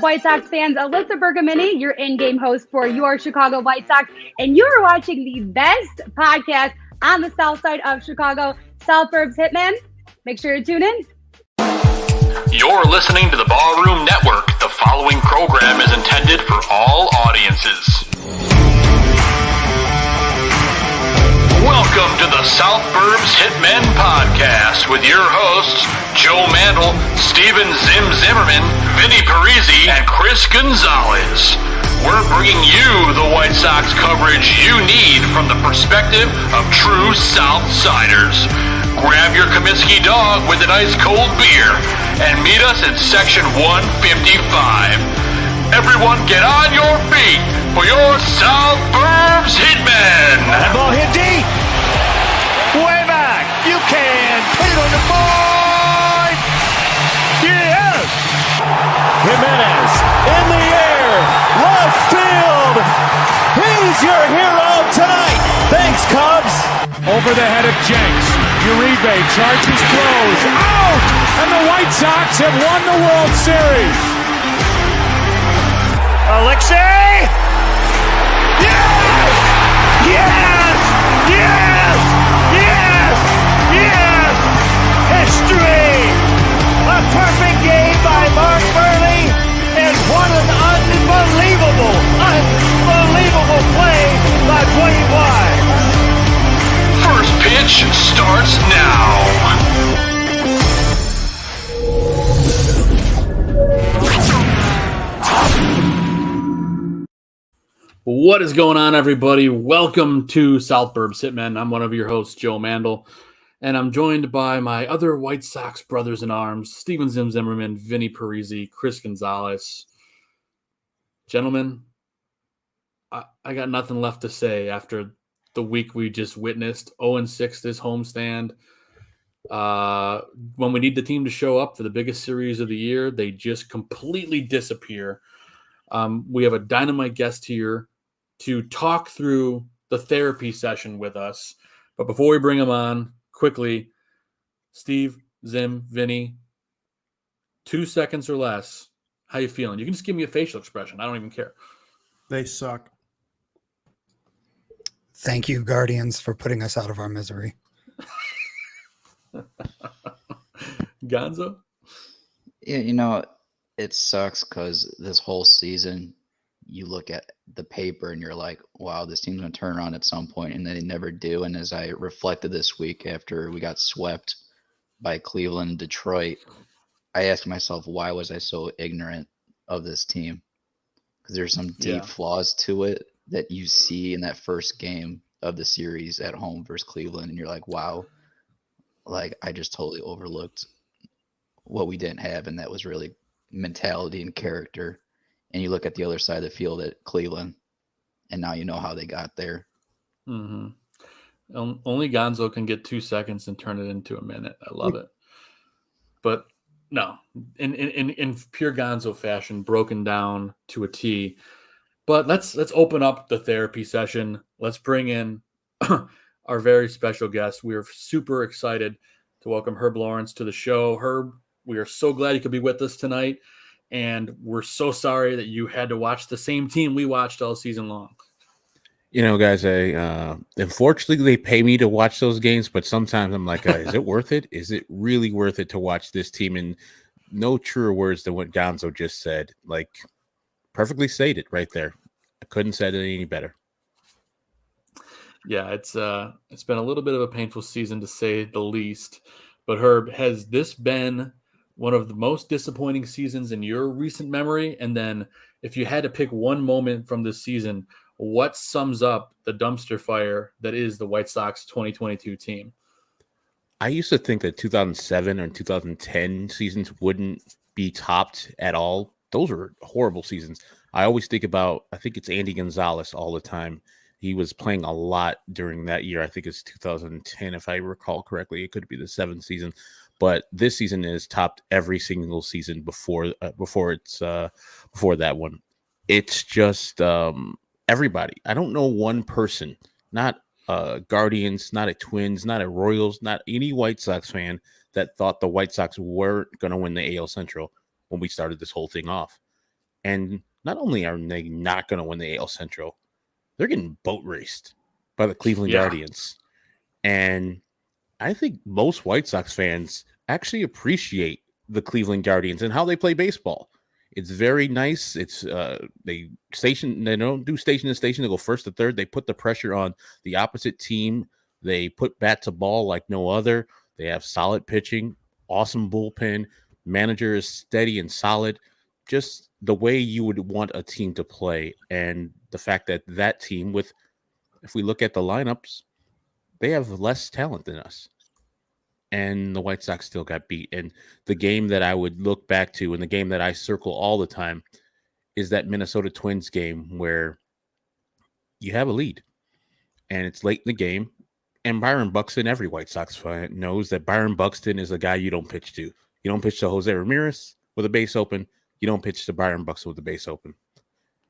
White Sox fans. Alyssa Bergamini, your in-game host for your Chicago White Sox, and you are watching the best podcast on the south side of Chicago, South Burbs Hitmen. Make sure to tune in. You're listening to the Ballroom Network. The following program is intended for all audiences. Welcome to the South Burbs Hitmen podcast with your hosts, Joe Mandel, Steven Zim Zimmerman, Vinny Parisi, and Chris Gonzalez. We're bringing you the White Sox coverage you need from the perspective of true Southsiders. Grab your Kaminsky dog with an ice cold beer and meet us in section 155. Everyone get on your feet for your South Burbs Hitmen. That ball hit deep. Way back. You can put it on the board. Yes. Jimenez in the air. Left field. He's your hero tonight. Thanks, Cubs. Over the head of Jenks. Uribe charges, throws. Out! And the White Sox have won the World Series. Alexei! Yes! Yes! Yes! Yes! Yes! History! A perfect game by Mark Burley, and what an unbelievable play by 25. First pitch starts now. What is going on, everybody? Welcome to South Burbs Hitmen. I'm one of your hosts, Joe Mandel, and I'm joined by my other White Sox brothers in arms, Steven Zim Zimmerman, Vinny Parisi, Chris Gonzalez. Gentlemen, I got nothing left to say after the week we just witnessed. 0-6 this homestand. When we need the team to show up for the biggest series of the year, they just completely disappear. We have a dynamite guest here to talk through the therapy session with us. But before we bring him on, quickly, Steve, Zim, Vinny, 2 seconds or less. How you feeling? You can just give me a facial expression. I don't even care. They suck. Thank you, Guardians, for putting us out of our misery. Gonzo? Yeah, it sucks because this whole season, you look at the paper and you're like, wow, this team's going to turn around at some point, and they never do. And as I reflected this week after we got swept by Cleveland and Detroit, I asked myself, why was I so ignorant of this team? Because there's some deep flaws to it that you see in that first game of the series at home versus Cleveland, and you're like, wow, like I just totally overlooked what we didn't have, and that was really mentality and character. And you look at the other side of the field at Cleveland, and now you know how they got there. Mm-hmm. Only Gonzo can get 2 seconds and turn it into a minute. I love it. But no, in pure Gonzo fashion, broken down to a T. But let's open up the therapy session. Let's bring in our very special guest. We are super excited to welcome Herb Lawrence to the show. Herb, we are so glad you could be with us tonight. And we're so sorry that you had to watch the same team we watched all season long. Guys, unfortunately, they pay me to watch those games, but sometimes I'm like, is it worth it? Is it really worth it to watch this team? And no truer words than what Gonzo just said. Like, perfectly stated right there. I couldn't say it any better. Yeah, it's been a little bit of a painful season to say the least. But Herb, has this been one of the most disappointing seasons in your recent memory? And then if you had to pick one moment from this season, what sums up the dumpster fire that is the White Sox 2022 team? I used to think that 2007 or 2010 seasons wouldn't be topped at all. Those were horrible seasons. I always think about, I think it's Andy Gonzalez all the time. He was playing a lot during that year. I think it's 2010, if I recall correctly. It could be the 7th season. But this season is topped every single season before that one. It's just everybody. I don't know one person, not Guardians, not a Twins, not a Royals, not any White Sox fan that thought the White Sox weren't going to win the AL Central when we started this whole thing off. And not only are they not going to win the AL Central, they're getting boat raced by the Cleveland Guardians. And I think most White Sox fans actually appreciate the Cleveland Guardians and how they play baseball. It's very nice. It's they don't do station to station. They go first to third. They put the pressure on the opposite team. They put bat to ball like no other. They have solid pitching, awesome bullpen. Manager is steady and solid. Just the way you would want a team to play. And the fact that that team with, if we look at the lineups, they have less talent than us. And the White Sox still got beat. And the game that I would look back to and the game that I circle all the time is that Minnesota Twins game where you have a lead and it's late in the game. And Byron Buxton, every White Sox fan knows that Byron Buxton is a guy you don't pitch to. You don't pitch to Jose Ramirez with a base open. You don't pitch to Byron Buxton with a base open.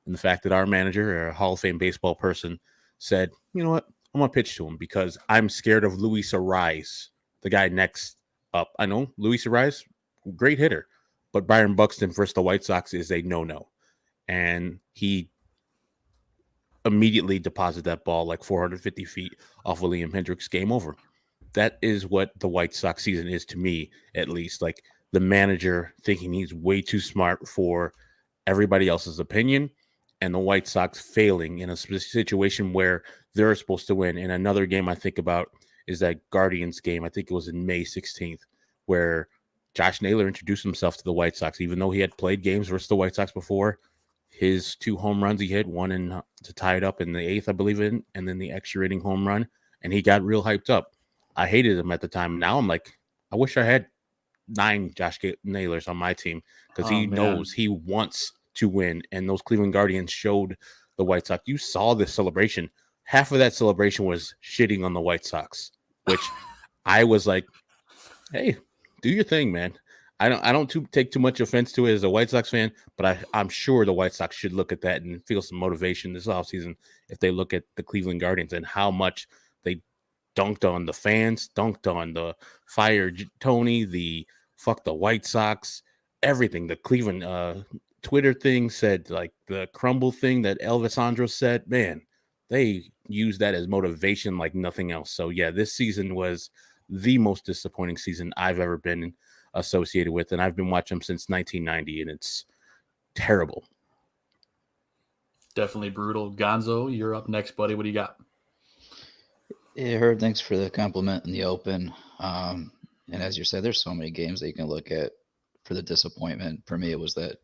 And the fact that our manager, a Hall of Fame baseball person, said, you know what, I'm going to pitch to him because I'm scared of Luis Ariz, the guy next up. I know Luis Ariz, great hitter, but Byron Buxton versus the White Sox is a no-no. And he immediately deposited that ball like 450 feet off of Liam Hendricks. Game over. That is what the White Sox season is to me, at least. Like the manager thinking he's way too smart for everybody else's opinion, and the White Sox failing in a situation where they're supposed to win. And another game I think about is that Guardians game. I think it was in May 16th, where Josh Naylor introduced himself to the White Sox, even though he had played games versus the White Sox before. His 2 home runs he hit, one in to tie it up in the 8th, I believe, and then the extra inning home run, and he got real hyped up. I hated him at the time. Now I'm like, I wish I had 9 Josh Naylors on my team because he knows he wants to win, and those Cleveland Guardians showed the White Sox. You saw this celebration. Half of that celebration was shitting on the White Sox, which I was like, hey, do your thing, man. I don't take too much offense to it as a White Sox fan, but I'm sure the White Sox should look at that and feel some motivation this offseason if they look at the Cleveland Guardians and how much they dunked on the fans, dunked on the fire Tony, the fuck the White Sox, everything. The Cleveland Twitter thing said, like the crumble thing that Elvis Andrus said, man, they used that as motivation like nothing else. So yeah, this season was the most disappointing season I've ever been associated with, and I've been watching them since 1990, and it's terrible. Definitely brutal. Gonzo, you're up next, buddy. What do you got? Yeah, Herb, thanks for the compliment in the open. And as you said, there's so many games that you can look at for the disappointment. For me, it was that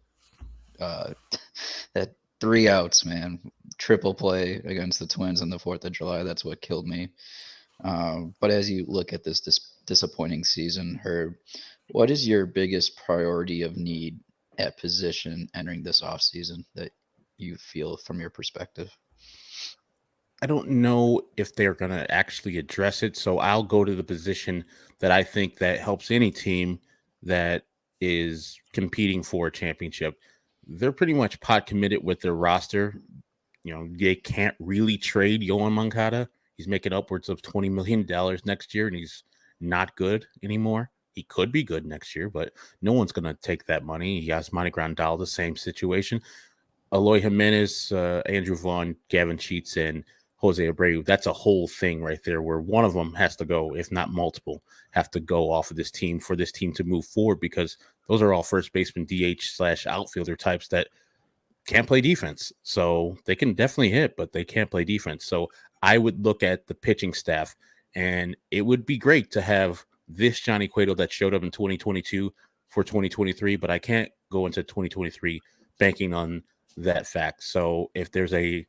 that 3 outs, man, triple play against the Twins on the 4th of July. That's what killed me. But as you look at this disappointing season, Herb, what is your biggest priority of need at position entering this offseason that you feel from your perspective? I don't know if they're going to actually address it, so I'll go to the position that I think that helps any team that is competing for a championship. They're pretty much pot committed with their roster. You know, they can't really trade Yohan Moncada. He's making upwards of $20 million next year, and he's not good anymore. He could be good next year, but no one's going to take that money. He has Yasmani Grandal, the same situation. Eloy Jimenez, Andrew Vaughn, Gavin Sheets, and Jose Abreu. That's a whole thing right there where one of them has to go, if not multiple, have to go off of this team for this team to move forward, because those are all first baseman DH/outfielder types that can't play defense. So they can definitely hit, but they can't play defense. So I would look at the pitching staff, and it would be great to have this Johnny Cueto that showed up in 2022 for 2023, but I can't go into 2023 banking on that fact. So if there's a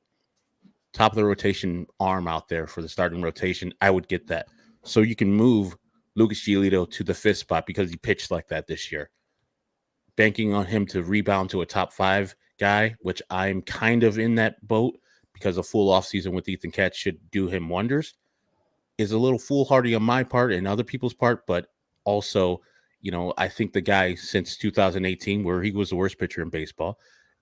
top of the rotation arm out there for the starting rotation, I would get that. So you can move Lucas Giolito to the 5th spot because he pitched like that this year. Banking on him to rebound to a top 5 guy, which I'm kind of in that boat because a full offseason with Ethan Katz should do him wonders, is a little foolhardy on my part and other people's part, but also, you know, I think the guy since 2018, where he was the worst pitcher in baseball,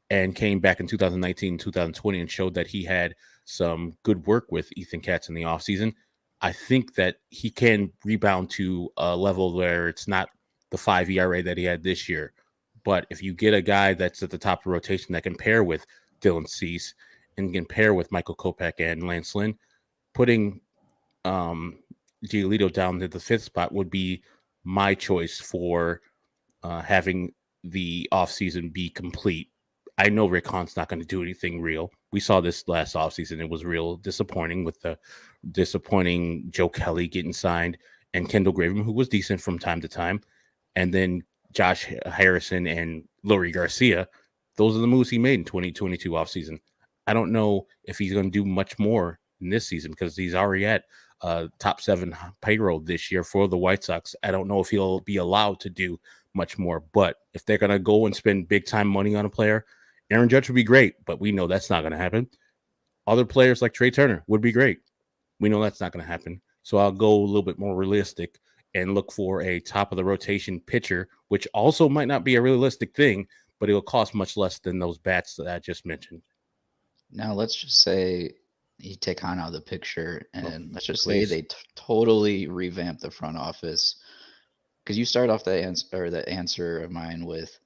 and came back in 2019, 2020, and showed that he had some good work with Ethan Katz in the offseason. I think that he can rebound to a level where it's not the 5 ERA that he had this year, But if you get a guy that's at the top of the rotation that can pair with Dylan Cease and can pair with Michael Kopech and Lance Lynn, putting Giolito down to the 5th spot would be my choice for having the offseason be complete. I know Rick Hahn's not going to do anything real. We saw this last offseason. It was real disappointing with the disappointing Joe Kelly getting signed and Kendall Graveman, who was decent from time to time, and then Josh Harrison and Lori Garcia. Those are the moves he made in 2022 offseason. I don't know if he's going to do much more in this season because he's already at top 7 payroll this year for the White Sox. I don't know if he'll be allowed to do much more, but if they're going to go and spend big time money on a player, Aaron Judge would be great, but we know that's not going to happen. Other players like Trey Turner would be great. We know that's not going to happen. So I'll go a little bit more realistic and look for a top of the rotation pitcher, which also might not be a realistic thing, but it will cost much less than those bats that I just mentioned. Now, let's just say you take Hahn out of the picture, and let's just say they totally revamp the front office. Because you start off the answer of mine with,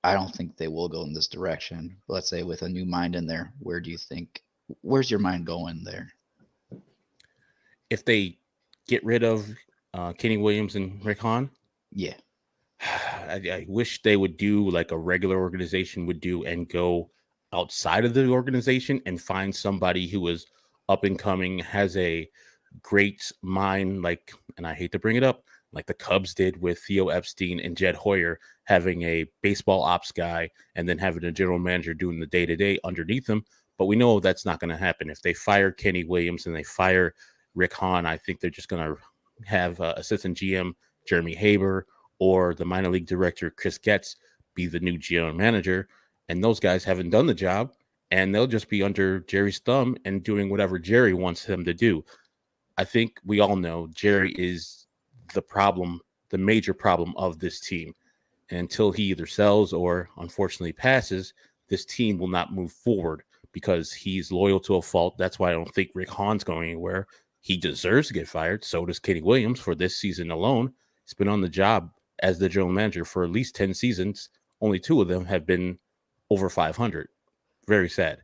I don't think they will go in this direction. Let's say with a new mind in there, where's your mind going there? If they get rid of Kenny Williams and Rick Hahn, yeah, I wish they would do like a regular organization would do and go outside of the organization and find somebody who is up and coming, has a great mind, like, and I hate to bring it up, like the Cubs did with Theo Epstein and Jed Hoyer, having a baseball ops guy and then having a general manager doing the day-to-day underneath them. But we know that's not going to happen. If they fire Kenny Williams and they fire Rick Hahn, I think they're just going to have assistant GM Jeremy Haber or the minor league director Chris Getz be the new GM manager. And those guys haven't done the job, and they'll just be under Jerry's thumb and doing whatever Jerry wants them to do. I think we all know Jerry is the problem, the major problem of this team. And until he either sells or unfortunately passes, this team will not move forward because he's loyal to a fault. That's why I don't think Rick Hahn's going anywhere. He deserves to get fired. So does Kenny Williams for this season alone. He's been on the job as the general manager for at least 10 seasons. Only 2 of them have been over 500. Very sad.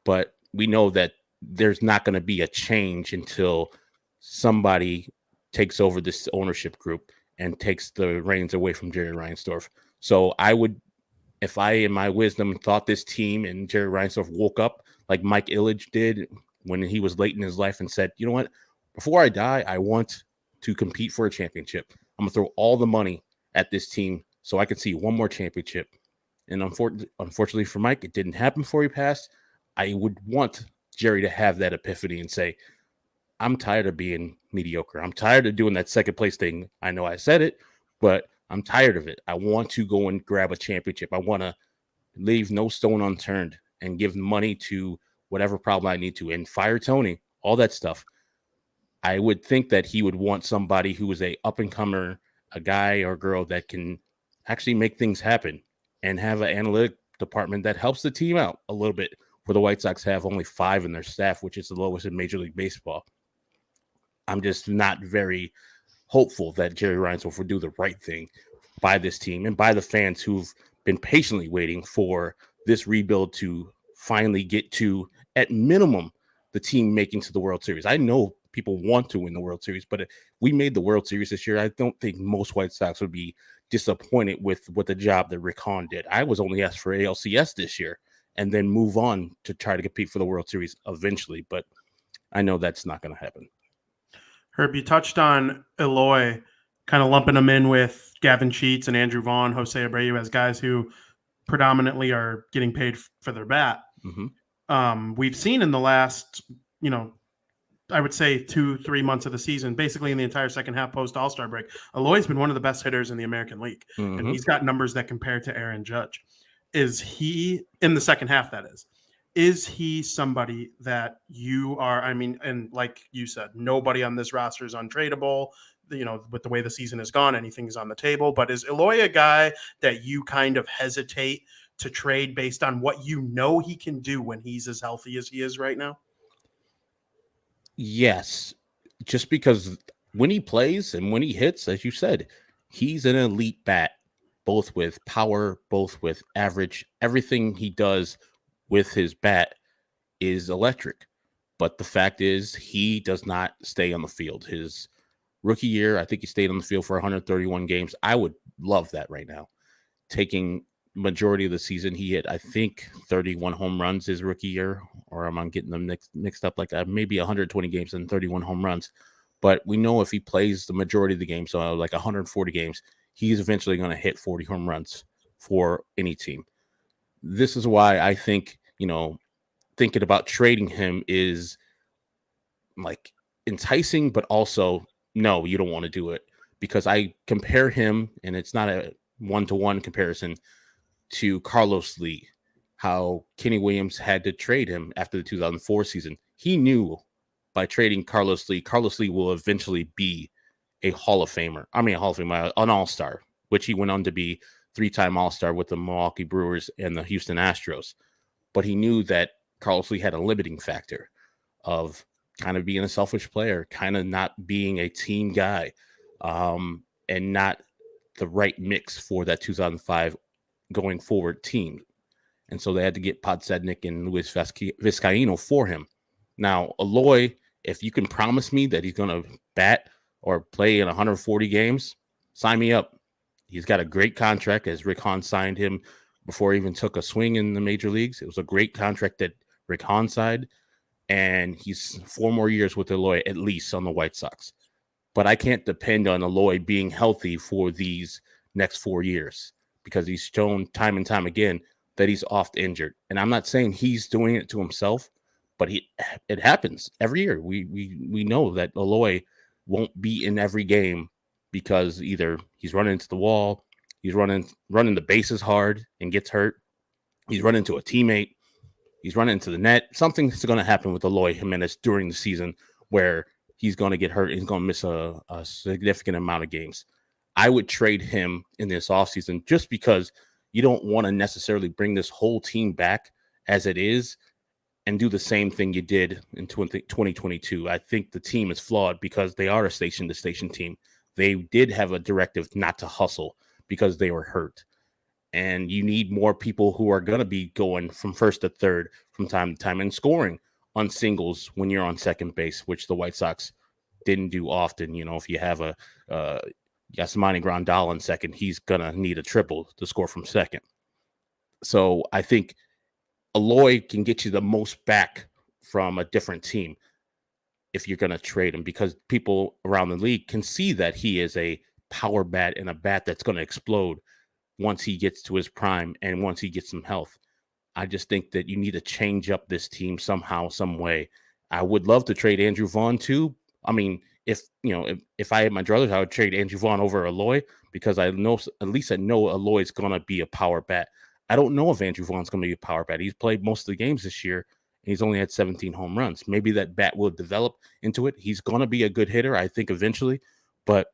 But we know that there's not going to be a change until somebody takes over this ownership group and takes the reins away from Jerry Reinsdorf. So I would, if I, in my wisdom, thought this team and Jerry Reinsdorf woke up like Mike Ilitch did when he was late in his life and said, you know what, before I die, I want to compete for a championship. I'm going to throw all the money at this team so I can see one more championship. And unfortunately for Mike, it didn't happen before he passed. I would want Jerry to have that epiphany and say, I'm tired of being mediocre. I'm tired of doing that second place thing. I know I said it, but I'm tired of it. I want to go and grab a championship. I want to leave no stone unturned and give money to whatever problem I need to and fire Tony, all that stuff. I would think that he would want somebody who is a up-and-comer, a guy or girl that can actually make things happen and have an analytic department that helps the team out a little bit, where the White Sox have only 5 in their staff, which is the lowest in Major League Baseball. I'm just not very hopeful that Jerry Reinsdorf will do the right thing by this team and by the fans who've been patiently waiting for this rebuild to finally get to, at minimum, the team making to the World Series. I know people want to win the World Series, but if we made the World Series this year, I don't think most White Sox would be disappointed with what the job that Rick Hahn did. I was only asked for ALCS this year and then move on to try to compete for the World Series eventually, but I know that's not going to happen. Herb, you touched on Eloy, kind of lumping them in with Gavin Sheets and Andrew Vaughn, Jose Abreu as guys who predominantly are getting paid for their bat. Mm-hmm. We've seen in the last, I would say 2-3 months of the season, basically in the entire second half post All-Star break, Eloy's been one of the best hitters in the American League. Mm-hmm. And he's got numbers that compare to Aaron Judge. Is he, in the second half, that is he somebody that you are, and like you said, nobody on this roster is untradeable. With the way the season has gone, anything's on the table. But is Eloy a guy that you kind of hesitate to trade based on what you know he can do when he's as healthy as he is right now? Yes, just because when he plays and when he hits, as you said, he's an elite bat. both with power, both with average. Everything he does with his bat is electric. But the fact is, he does not stay on the field. His rookie year, I think he stayed on the field for 131 games. I would love that right now. Taking majority of the season, he hit, I think, 31 home runs his rookie year, or am I getting them mixed up? Like maybe 120 games and 31 home runs. But we know if he plays the majority of the games, so like 140 games, he's eventually going to hit 40 home runs for any team. This is why I think, thinking about trading him is like enticing, but also no, you don't want to do it, because I compare him, and it's not a one-to-one comparison, to Carlos Lee, how Kenny Williams had to trade him after the 2004 season. He knew by trading Carlos Lee will eventually be a Hall of Famer. I mean, a Hall of Famer, an All-Star, which he went on to be 3-time All-Star with the Milwaukee Brewers and the Houston Astros. But he knew that Carlos Lee had a limiting factor of kind of being a selfish player, kind of not being a team guy, and not the right mix for that 2005 going forward team. And so they had to get Podsednik and Luis Vizcaino for him. Now, Eloy, if you can promise me that he's going to bat or play in 140 games, sign me up. He's got a great contract, as Rick Hahn signed him before he even took a swing in the major leagues. It was a great contract that Rick Hahn signed, and he's 4 more years with Eloy at least on the White Sox. But I can't depend on Eloy being healthy for these next 4 years, because he's shown time and time again that he's oft injured. And I'm not saying he's doing it to himself, but it happens every year. We know that Eloy won't be in every game because either he's running into the wall, he's running the bases hard and gets hurt, he's running into a teammate, he's running into the net. Something's going to happen with Eloy Jimenez during the season where he's going to get hurt. He's going to miss a significant amount of games. I would trade him in this offseason just because you don't want to necessarily bring this whole team back as it is and do the same thing you did in 2022. I think the team is flawed because they are a station-to-station team. They did have a directive not to hustle because they were hurt. And you need more people who are going to be going from first to third from time to time and scoring on singles when you're on second base, which the White Sox didn't do often. If you have a Yasmani Grandal in second, he's going to need a triple to score from second. So I think Eloy can get you the most back from a different team if you're going to trade him, because people around the league can see that he is a power bat and a bat that's going to explode once he gets to his prime and once he gets some health. I just think that you need to change up this team somehow, some way. I would love to trade Andrew Vaughn too. I mean, if I had my druthers, I would trade Andrew Vaughn over Eloy, because I know Eloy's going to be a power bat. I don't know if Andrew Vaughn's going to be a power bat. He's played most of the games this year, and he's only had 17 home runs. Maybe that bat will develop into it. He's going to be a good hitter, I think, eventually, but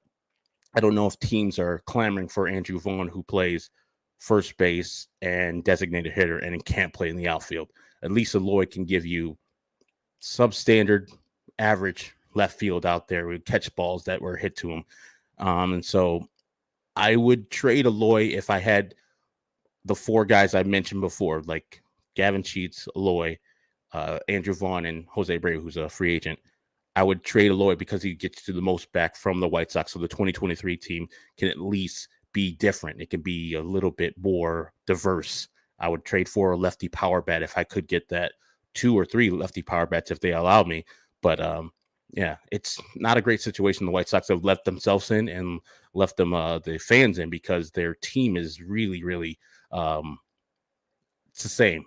I don't know if teams are clamoring for Andrew Vaughn, who plays first base and designated hitter and can't play in the outfield. At least Eloy can give you substandard, average left field out there with catch balls that were hit to him. And so I would trade Eloy if I had the 4 guys I mentioned before, like Gavin Sheets, Eloy, Andrew Vaughn, and Jose Abreu, who's a free agent. I would trade Eloy because he gets to the most back from the White Sox. So the 2023 team can at least be different. It can be a little bit more diverse. I would trade for a lefty power bat if I could get that 2 or 3 lefty power bats if they allowed me. But yeah, it's not a great situation the White Sox have left themselves in and left them the fans in, because their team is really, really it's the same.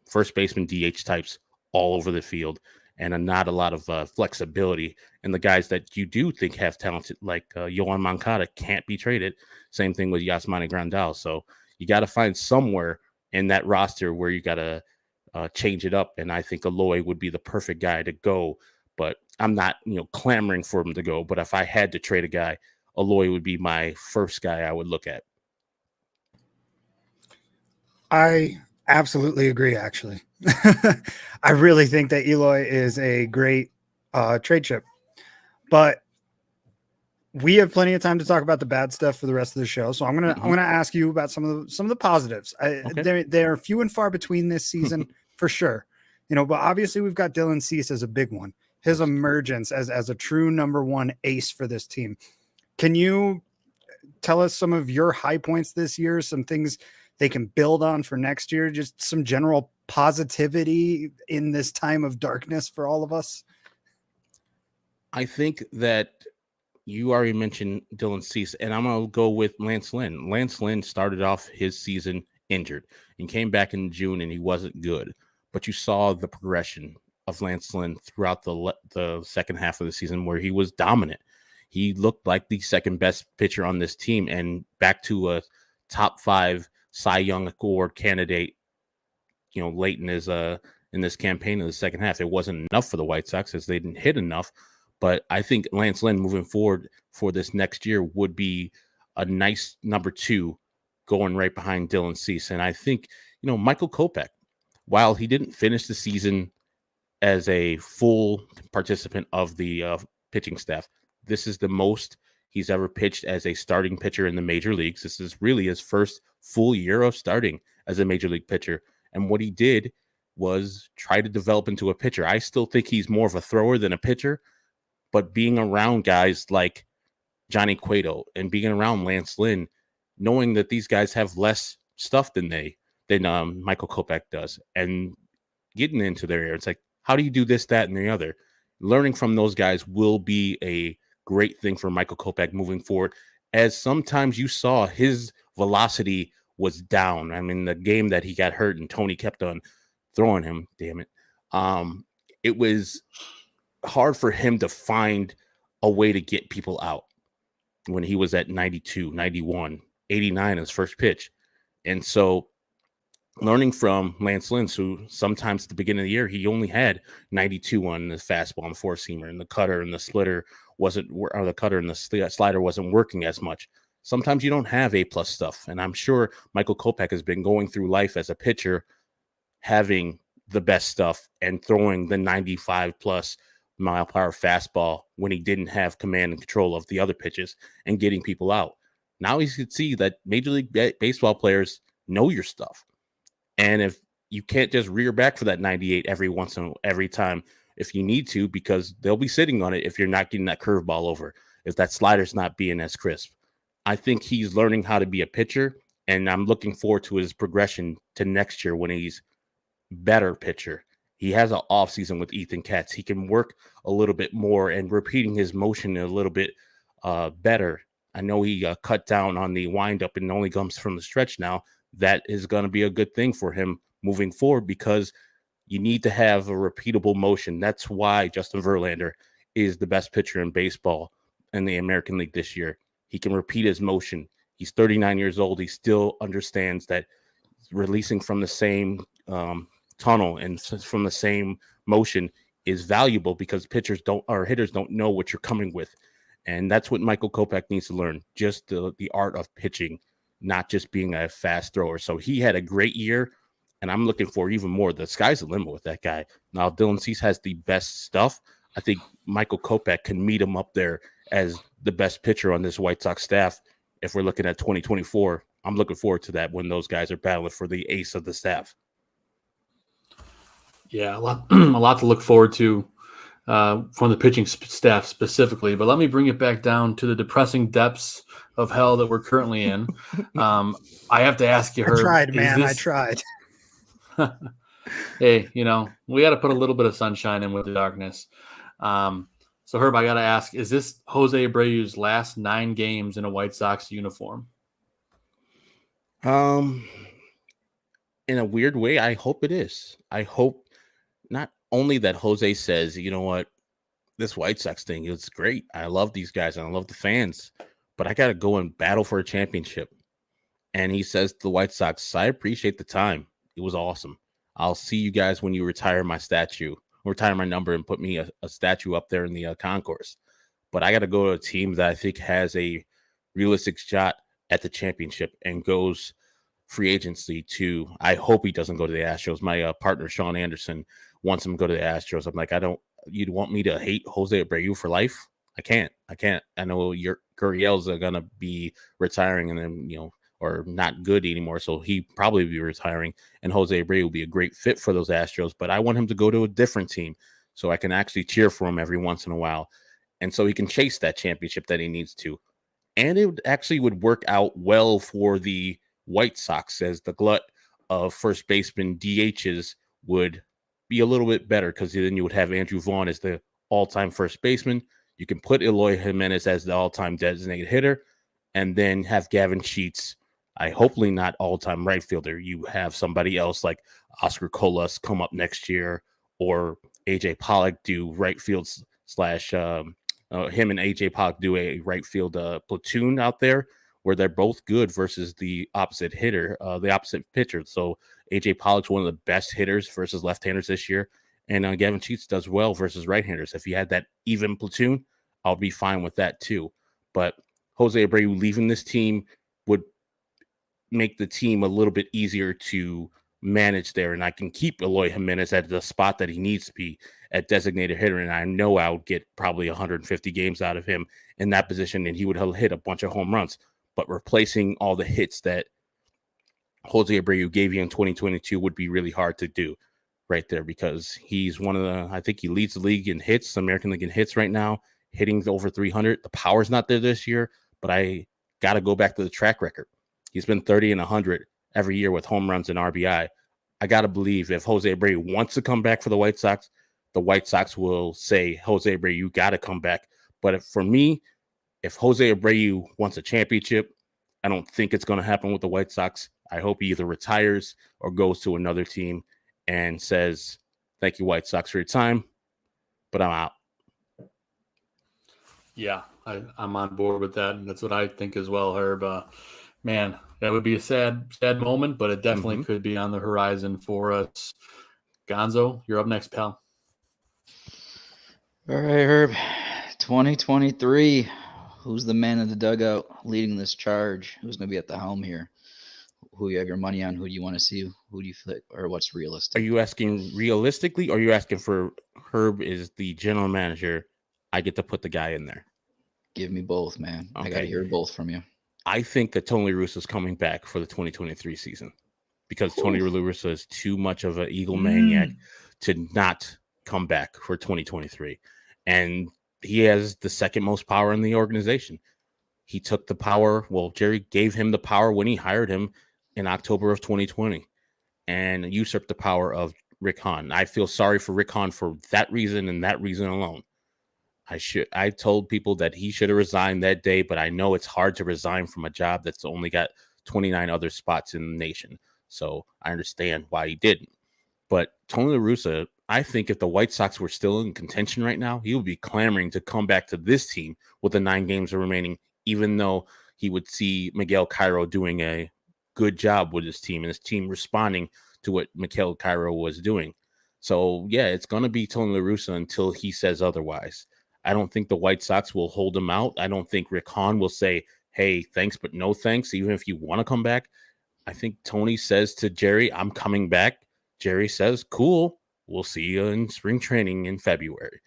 First baseman, DH types all over the field, and not a lot of flexibility. And the guys that you do think have talent, like Yohan Moncada, can't be traded. Same thing with Yasmani Grandal. So you got to find somewhere in that roster where you got to change it up. And I think Eloy would be the perfect guy to go. But I'm not, clamoring for him to go. But if I had to trade a guy, Eloy would be my first guy I would look at. I absolutely agree, actually. I really think that Eloy is a great trade chip. But we have plenty of time to talk about the bad stuff for the rest of the show. So I'm gonna ask you about some of the positives. Okay. They're few and far between this season for sure. But obviously we've got Dylan Cease as a big one. His emergence as a true number one ace for this team. Can you tell us some of your high points this year? Some things they can build on for next year. Just some general positivity in this time of darkness for all of us. I think that you already mentioned Dylan Cease, and I'm going to go with Lance Lynn. Lance Lynn started off his season injured and came back in June, and he wasn't good. But you saw the progression of Lance Lynn throughout the second half of the season where he was dominant. He looked like the second best pitcher on this team and back to a top 5 Cy Young Award candidate, late in this campaign in the second half. It wasn't enough for the White Sox as they didn't hit enough. But I think Lance Lynn moving forward for this next year would be a nice number 2 going right behind Dylan Cease. And I think, Michael Kopech, while he didn't finish the season as a full participant of the pitching staff, this is the most he's ever pitched as a starting pitcher in the major leagues. This is really his first full year of starting as a major league pitcher. And what he did was try to develop into a pitcher. I still think he's more of a thrower than a pitcher, but being around guys like Johnny Cueto and being around Lance Lynn, knowing that these guys have less stuff than Michael Kopech does, and getting into their ear, it's like, how do you do this, that, and the other? Learning from those guys will be a great thing for Michael Kopech moving forward, as sometimes you saw his velocity was down. I mean, the game that he got hurt and Tony kept on throwing him, damn it. It was hard for him to find a way to get people out when he was at 92, 91, 89 his first pitch. And so learning from Lance Lynn, who sometimes at the beginning of the year, he only had 92 on the fastball and four-seamer, and the cutter and the slider the cutter and the slider wasn't working as much. Sometimes you don't have A-plus stuff. And I'm sure Michael Kopech has been going through life as a pitcher, having the best stuff and throwing the 95-plus mile-per-hour fastball when he didn't have command and control of the other pitches and getting people out. Now he can see that Major League Baseball players know your stuff. And if you can't just rear back for that 98 every time if you need to, because they'll be sitting on it if you're not getting that curveball over, if that slider's not being as crisp. I think he's learning how to be a pitcher, and I'm looking forward to his progression to next year when he's better pitcher. He has an off season with Ethan Katz. He can work a little bit more and repeating his motion a little bit better. I know he cut down on the windup and only comes from the stretch now. That is going to be a good thing for him moving forward, because you need to have a repeatable motion. That's why Justin Verlander is the best pitcher in baseball in the American League this year. He can repeat his motion. He's 39 years old. He still understands that releasing from the same tunnel and from the same motion is valuable, because hitters don't know what you're coming with. And that's what Michael Kopech needs to learn, just the art of pitching, not just being a fast thrower. So he had a great year, and I'm looking for even more. The sky's the limit with that guy. Now, Dylan Cease has the best stuff. I think Michael Kopech can meet him up there as the best pitcher on this White Sox staff. If we're looking at 2024, I'm looking forward to that when those guys are battling for the ace of the staff. Yeah, a lot to look forward to from the pitching staff specifically. But let me bring it back down to the depressing depths of hell that we're currently in. I have to ask you, Herb. I tried. Hey, we got to put a little bit of sunshine in with the darkness. So, Herb, I got to ask, is this Jose Abreu's last 9 games in a White Sox uniform? In a weird way, I hope it is. I hope not only that Jose says, you know what, this White Sox thing, it's great. I love these guys and I love the fans, but I got to go and battle for a championship. And he says to the White Sox, I appreciate the time. It was awesome. I'll see you guys when you retire my number and put me a statue up there in the concourse. But I got to go to a team that I think has a realistic shot at the championship and goes free agency to, I hope he doesn't go to the Astros. My partner, Sean Anderson, wants him to go to the Astros. I'm like, you'd want me to hate Jose Abreu for life? I can't. I know Gurriel's going to be retiring and then, or not good anymore. So he probably be retiring, and Jose Abreu will be a great fit for those Astros. But I want him to go to a different team so I can actually cheer for him every once in a while. And so he can chase that championship that he needs to. And it would work out well for the White Sox, as the glut of first baseman DHs would be a little bit better, because then you would have Andrew Vaughn as the all-time first baseman. You can put Eloy Jimenez as the all-time designated hitter, and then have Gavin Sheets, hopefully not all-time right fielder. You have somebody else like Oscar Colas come up next year, or AJ Pollock do right field slash him and AJ Pollock do a right field platoon out there where they're both good versus the opposite hitter, the opposite pitcher. So AJ Pollock's one of the best hitters versus left-handers this year, and Gavin Sheets does well versus right-handers. If you had that even platoon, I'll be fine with that too. But Jose Abreu leaving this team would make the team a little bit easier to manage there, and I can keep Eloy Jimenez at the spot that he needs to be at designated hitter, and I know I would get probably 150 games out of him in that position, and he would hit a bunch of home runs. But replacing all the hits that Jose Abreu gave you in 2022 would be really hard to do right there, because he's one of the, I think he leads the league in hits, the American League in hits right now, hitting over 300. The power's not there this year, but I got to go back to the track record. He's been 30 and 100 every year with home runs and RBI. I got to believe if Jose Abreu wants to come back for the White Sox will say, Jose Abreu, you got to come back. But for me, if Jose Abreu wants a championship, I don't think it's going to happen with the White Sox. I hope he either retires or goes to another team and says, thank you, White Sox, for your time, but I'm out. Yeah, I'm on board with that, and that's what I think as well, Herb. Man, that would be a sad moment, but it definitely could be on the horizon for us. Gonzo, you're up next, pal. All right, Herb. 2023. Who's the man in the dugout leading this charge? Who's going to be at the helm here? Who you have your money on? Who do you want to see? Who do you feel, or what's realistic? Are you asking realistically, or are you asking for Herb is the general manager? I get to put the guy in there. Give me both, man. Okay. I got to hear both from you. I think that Tony La Russa is coming back for the 2023 season, because Tony La Russa is too much of an Eagle maniac to not come back for 2023. And he has the second most power in the organization. He took the power. Well, Jerry gave him the power when he hired him in October of 2020 and usurped the power of Rick Hahn. I feel sorry for Rick Hahn for that reason and that reason alone. I told people that he should have resigned that day, but I know it's hard to resign from a job that's only got 29 other spots in the nation. So I understand why he didn't. But Tony La Russa, I think if the White Sox were still in contention right now, he would be clamoring to come back to this team with the 9 games remaining, even though he would see Miguel Cairo doing a good job with his team and his team responding to what Miguel Cairo was doing. So, yeah, it's going to be Tony La Russa until he says otherwise. I don't think the White Sox will hold him out. I don't think Rick Hahn will say, hey, thanks, but no thanks, even if you want to come back. I think Tony says to Jerry, I'm coming back. Jerry says, cool, we'll see you in spring training in February.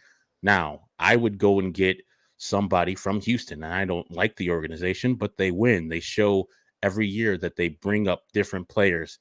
Now, I would go and get somebody from Houston, and I don't like the organization, but they win. They show every year that they bring up different players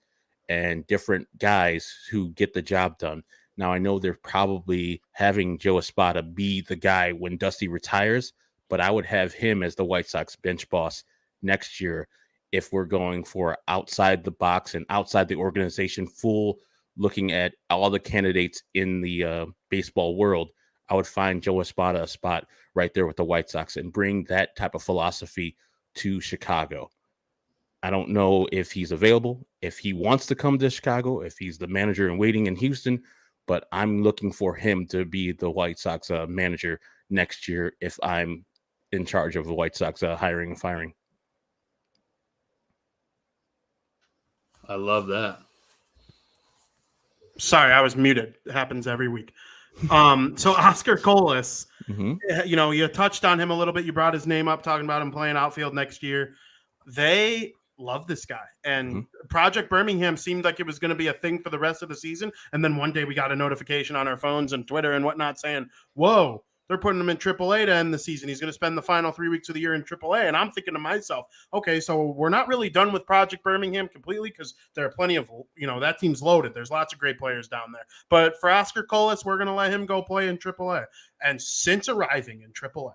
and different guys who get the job done. Now, I know they're probably having Joe Espada be the guy when Dusty retires, but I would have him as the White Sox bench boss next year if we're going for outside the box and outside the organization, full looking at all the candidates in the baseball world. I would find Joe Espada a spot right there with the White Sox and bring that type of philosophy to Chicago. I don't know if he's available, if he wants to come to Chicago, if he's the manager in waiting in Houston, but I'm looking for him to be the White Sox manager next year if I'm in charge of the White Sox hiring and firing. I love that. Sorry, I was muted. It happens every week. So Oscar Colas, you touched on him a little bit. You brought his name up, talking about him playing outfield next year. They love this guy. And Project Birmingham seemed like it was going to be a thing for the rest of the season. And then one day we got a notification on our phones and Twitter and whatnot saying, whoa, they're putting him in AAA to end the season. He's going to spend the final 3 weeks of the year in AAA. And I'm thinking to myself, okay, so we're not really done with Project Birmingham completely because there are plenty of, that team's loaded. There's lots of great players down there. But for Oscar Colas, we're going to let him go play in AAA. And since arriving in AAA,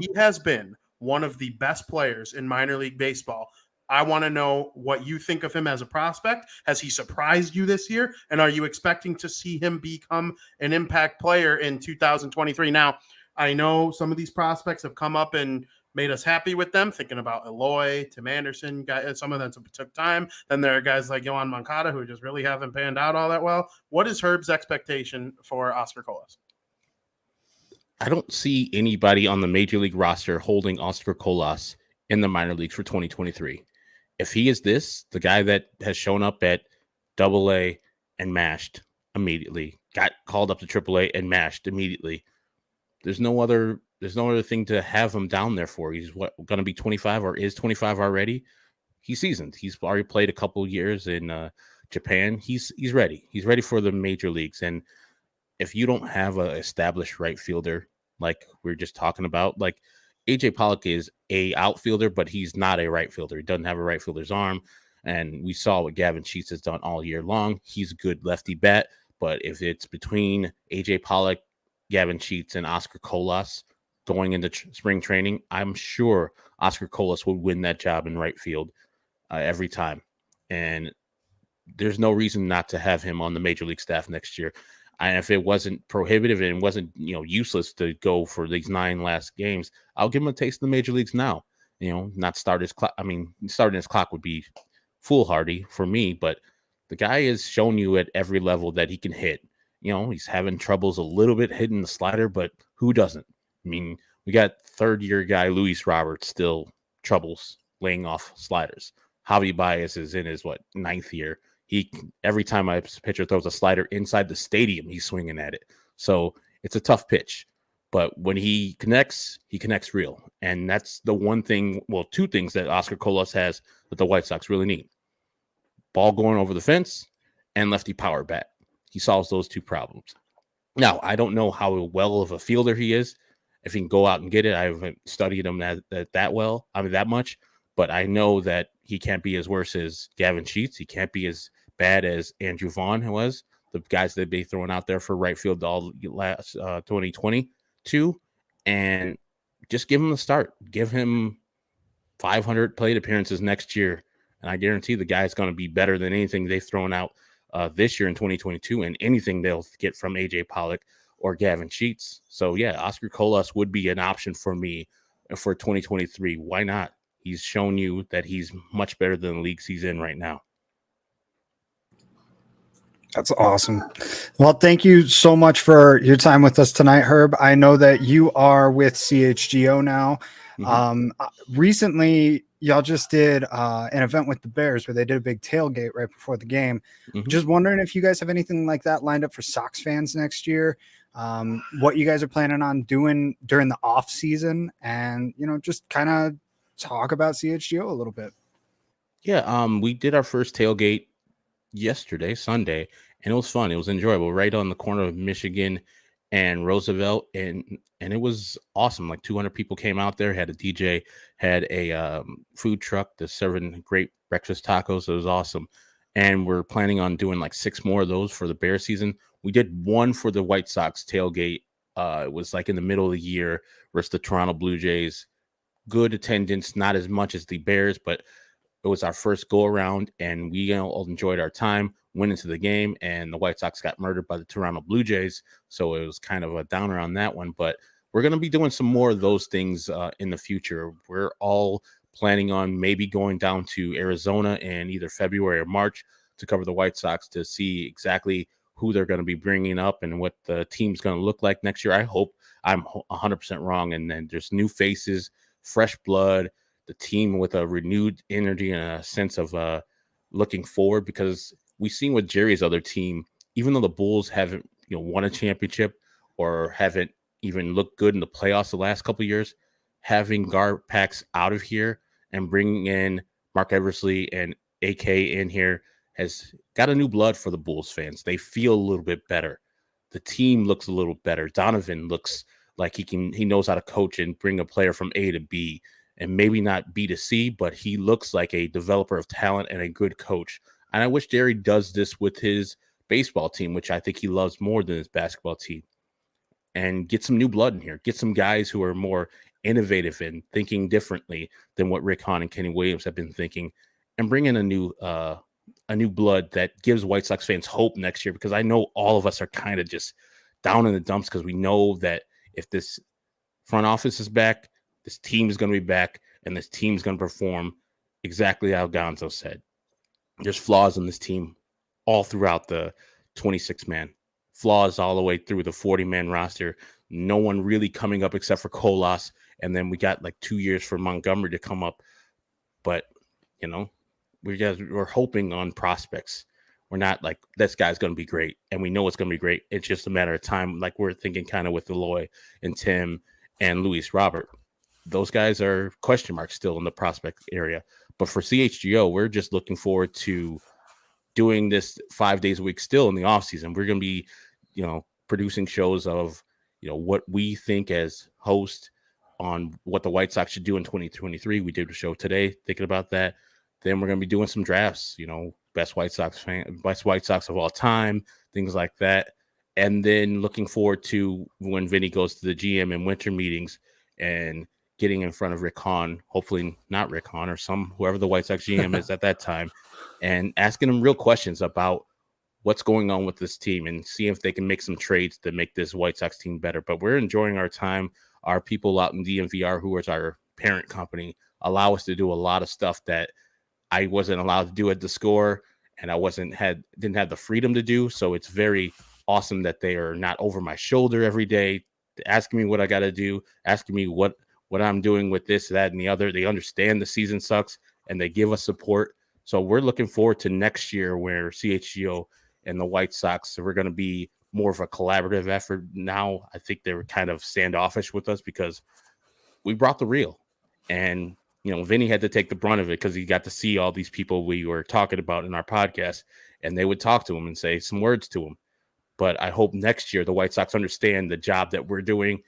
he has been one of the best players in minor league baseball. I want to know what you think of him as a prospect. Has he surprised you this year? And are you expecting to see him become an impact player in 2023? Now, I know some of these prospects have come up and made us happy with them, thinking about Eloy, Tim Anderson. Some of them took time. Then there are guys like Yohan Moncada who just really haven't panned out all that well. What is Herb's expectation for Oscar Colas? I don't see anybody on the major league roster holding Oscar Colas in the minor leagues for 2023. If he is the guy that has shown up at AA and mashed immediately, got called up to AAA and mashed immediately, there's no other thing to have him down there for. He's going to be 25 or is 25 already. He's seasoned. He's already played a couple years in Japan. He's ready. He's ready for the major leagues. And if you don't have an established right fielder, like we're just talking about, like AJ Pollock is a outfielder, but he's not a right fielder. He doesn't have a right fielder's arm. And we saw what Gavin Sheets has done all year long. He's a good lefty bat. But if it's between AJ Pollock, Gavin Sheets, and Oscar Colas going into spring training, I'm sure Oscar Colas would win that job in right field every time. And there's no reason not to have him on the major league staff next year. And if it wasn't prohibitive and wasn't, useless to go for these 9 last games, I'll give him a taste of the major leagues now. Not start his clock. I mean, starting his clock would be foolhardy for me, but the guy has shown you at every level that he can hit. He's having troubles a little bit hitting the slider, but who doesn't? I mean, we got third-year guy Luis Roberts still troubles laying off sliders. Javi Baez is in his, 9th year. Every time a pitcher throws a slider inside the stadium, he's swinging at it. So it's a tough pitch. But when he connects real. And that's the one thing, two things that Oscar Colas has that the White Sox really need. Ball going over the fence and lefty power bat. He solves those 2 problems. Now, I don't know how well of a fielder he is. If he can go out and get it, I haven't studied him that much. But I know that he can't be as worse as Gavin Sheets. He can't be as bad as Andrew Vaughn was, the guys that they throwing out there for right field all last 2022. And just give him a start. Give him 500 plate appearances next year. And I guarantee the guy's going to be better than anything they've thrown out this year in 2022 and anything they'll get from AJ Pollock or Gavin Sheets. So, yeah, Oscar Colas would be an option for me for 2023. Why not? He's shown you that he's much better than the leagues he's in right now. That's awesome. Well, thank you so much for your time with us tonight, Herb. I know that you are with CHGO now. Recently, y'all just did an event with the Bears where they did a big tailgate right before the game. Just wondering if you guys have anything like that lined up for Sox fans next year, what you guys are planning on doing during the off season, and, just kind of talk about CHGO a little bit. Yeah, we did our first tailgate Sunday, and it was fun. It was enjoyable, right on the corner of Michigan and Roosevelt, and it was awesome. Like 200 people came out there, had a DJ, had a food truck that's serving great breakfast tacos. It was awesome. And we're planning on doing like 6 more of those for the Bears season. We did one for the White Sox tailgate. It was like in the middle of the year versus the Toronto Blue Jays. Good attendance, not as much as the Bears, but it was our first go around, and we all enjoyed our time, went into the game, and the White Sox got murdered by the Toronto Blue Jays. So it was kind of a downer on that one, but we're going to be doing some more of those things in the future. We're all planning on maybe going down to Arizona in either February or March to cover the White Sox to see exactly who they're going to be bringing up and what the team's going to look like next year. I hope I'm 100% wrong. And then there's new faces, fresh blood, the team with a renewed energy and a sense of looking forward, because we've seen with Jerry's other team, even though the Bulls haven't won a championship or haven't even looked good in the playoffs the last couple of years, having Garpax out of here and bringing in Mark Eversley and AK in here has got a new blood for the Bulls fans. They feel a little bit better. The team looks a little better. Donovan looks like he knows how to coach and bring a player from A to B, and maybe not B to C, but he looks like a developer of talent and a good coach. And I wish Jerry does this with his baseball team, which I think he loves more than his basketball team, and get some new blood in here. Get some guys who are more innovative and thinking differently than what Rick Hahn and Kenny Williams have been thinking, and bring in a new blood that gives White Sox fans hope next year, because I know all of us are kind of just down in the dumps because we know that if this front office is back, this team is going to be back, and this team is going to perform exactly how Gonzo said. There's flaws in this team all throughout the 26-man, flaws all the way through the 40-man roster. No one really coming up except for Colas, and then we got like 2 years for Montgomery to come up. But, you know, we're hoping on prospects. We're not like, this guy's going to be great, and we know it's going to be great. It's just a matter of time, like we're thinking kind of with Eloy and Tim and Luis Robert. Those guys are question marks still in the prospect area. But for CHGO, we're just looking forward to doing this 5 days a week still in the offseason. We're going to be, you know, producing shows of, you know, what we think as hosts on what the White Sox should do in 2023. We did a show today thinking about that. Then we're going to be doing some drafts, you know, best White Sox of all time, things like that. And then looking forward to when Vinny goes to the GM and winter meetings and getting in front of Rick Hahn, hopefully not Rick Hahn or whoever the White Sox GM is at that time, and asking him real questions about what's going on with this team and see if they can make some trades to make this White Sox team better. But we're enjoying our time. Our people out in DMVR, who is our parent company, allow us to do a lot of stuff that I wasn't allowed to do at the Score, and I didn't have the freedom to do. So it's very awesome that they are not over my shoulder every day, asking me what I got to do, asking me what I'm doing with this, that, and the other. They understand the season sucks, and they give us support. So we're looking forward to next year where CHGO and the White Sox, we're going to be more of a collaborative effort. Now I think they were kind of standoffish with us because we brought the real. And, you know, Vinny had to take the brunt of it because he got to see all these people we were talking about in our podcast, and they would talk to him and say some words to him. But I hope next year the White Sox understand the job that we're doing,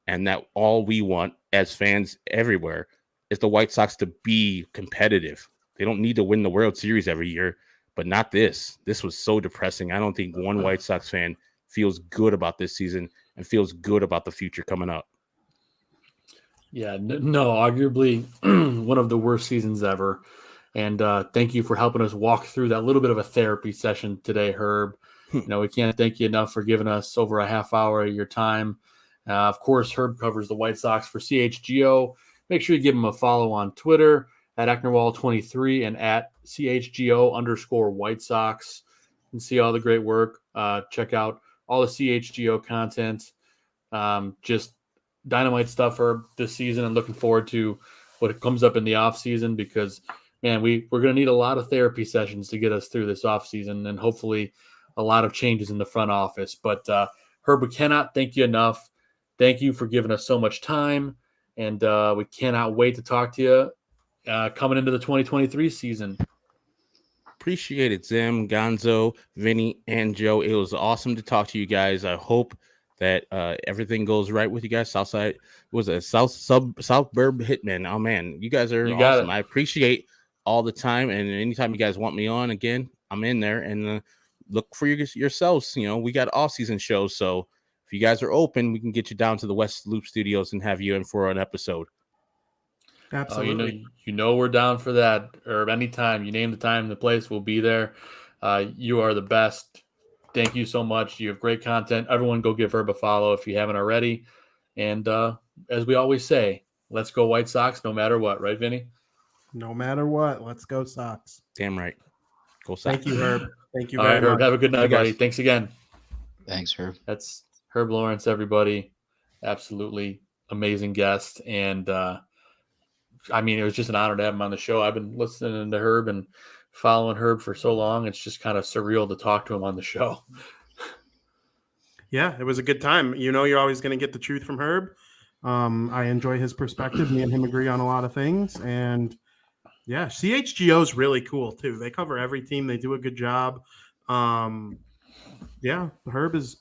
and that all we want as fans everywhere is the White Sox to be competitive. They don't need to win the World Series every year, but not this. This was so depressing. I don't think one White Sox fan feels good about this season and feels good about the future coming up. Yeah, no, arguably one of the worst seasons ever. And thank you for helping us walk through that little bit of a therapy session today, Herb. You know, we can't thank you enough for giving us over a half hour of your time. Of course, Herb covers the White Sox for CHGO. Make sure you give him a follow on Twitter at Ecknerwall23 and at CHGO_White Sox. And see all the great work. Check out all the CHGO content. Just dynamite stuff for this season, and looking forward to what comes up in the off season, because, man, we're going to need a lot of therapy sessions to get us through this off season, and hopefully a lot of changes in the front office. But Herb, we cannot thank you enough. Thank you for giving us so much time, and we cannot wait to talk to you coming into the 2023 season. Appreciate it, Zim, Gonzo, Vinny, and Joe. It was awesome to talk to you guys. I hope that everything goes right with you guys. Southside was a South Burb Hitmen. Oh man, you guys are awesome. I appreciate all the time, and anytime you guys want me on again, I'm in there. And look for yourselves. You know, we got off-season shows, so if you guys are open, we can get you down to the West Loop Studios and have you in for an episode. Absolutely. You know we're down for that. Or anytime you name the time and the place, we'll be there. You are the best. Thank you so much. You have great content. Everyone go give Herb a follow if you haven't already. And as we always say, let's go White Sox no matter what. Right, Vinny? No matter what. Let's go Sox. Damn right. Go Sox. Thank you, Herb. Thank you All very right, Herb, much. have a good night, buddy. Thanks again. Thanks, Herb. That's Herb Lawrence, everybody. Absolutely amazing guest. And I mean, it was just an honor to have him on the show. I've been listening to Herb and following Herb for so long. It's just kind of surreal to talk to him on the show. Yeah, it was a good time. You know, you're always going to get the truth from Herb. I enjoy his perspective. Me and him agree on a lot of things. And yeah, CHGO is really cool too. They cover every team. They do a good job. Yeah, Herb is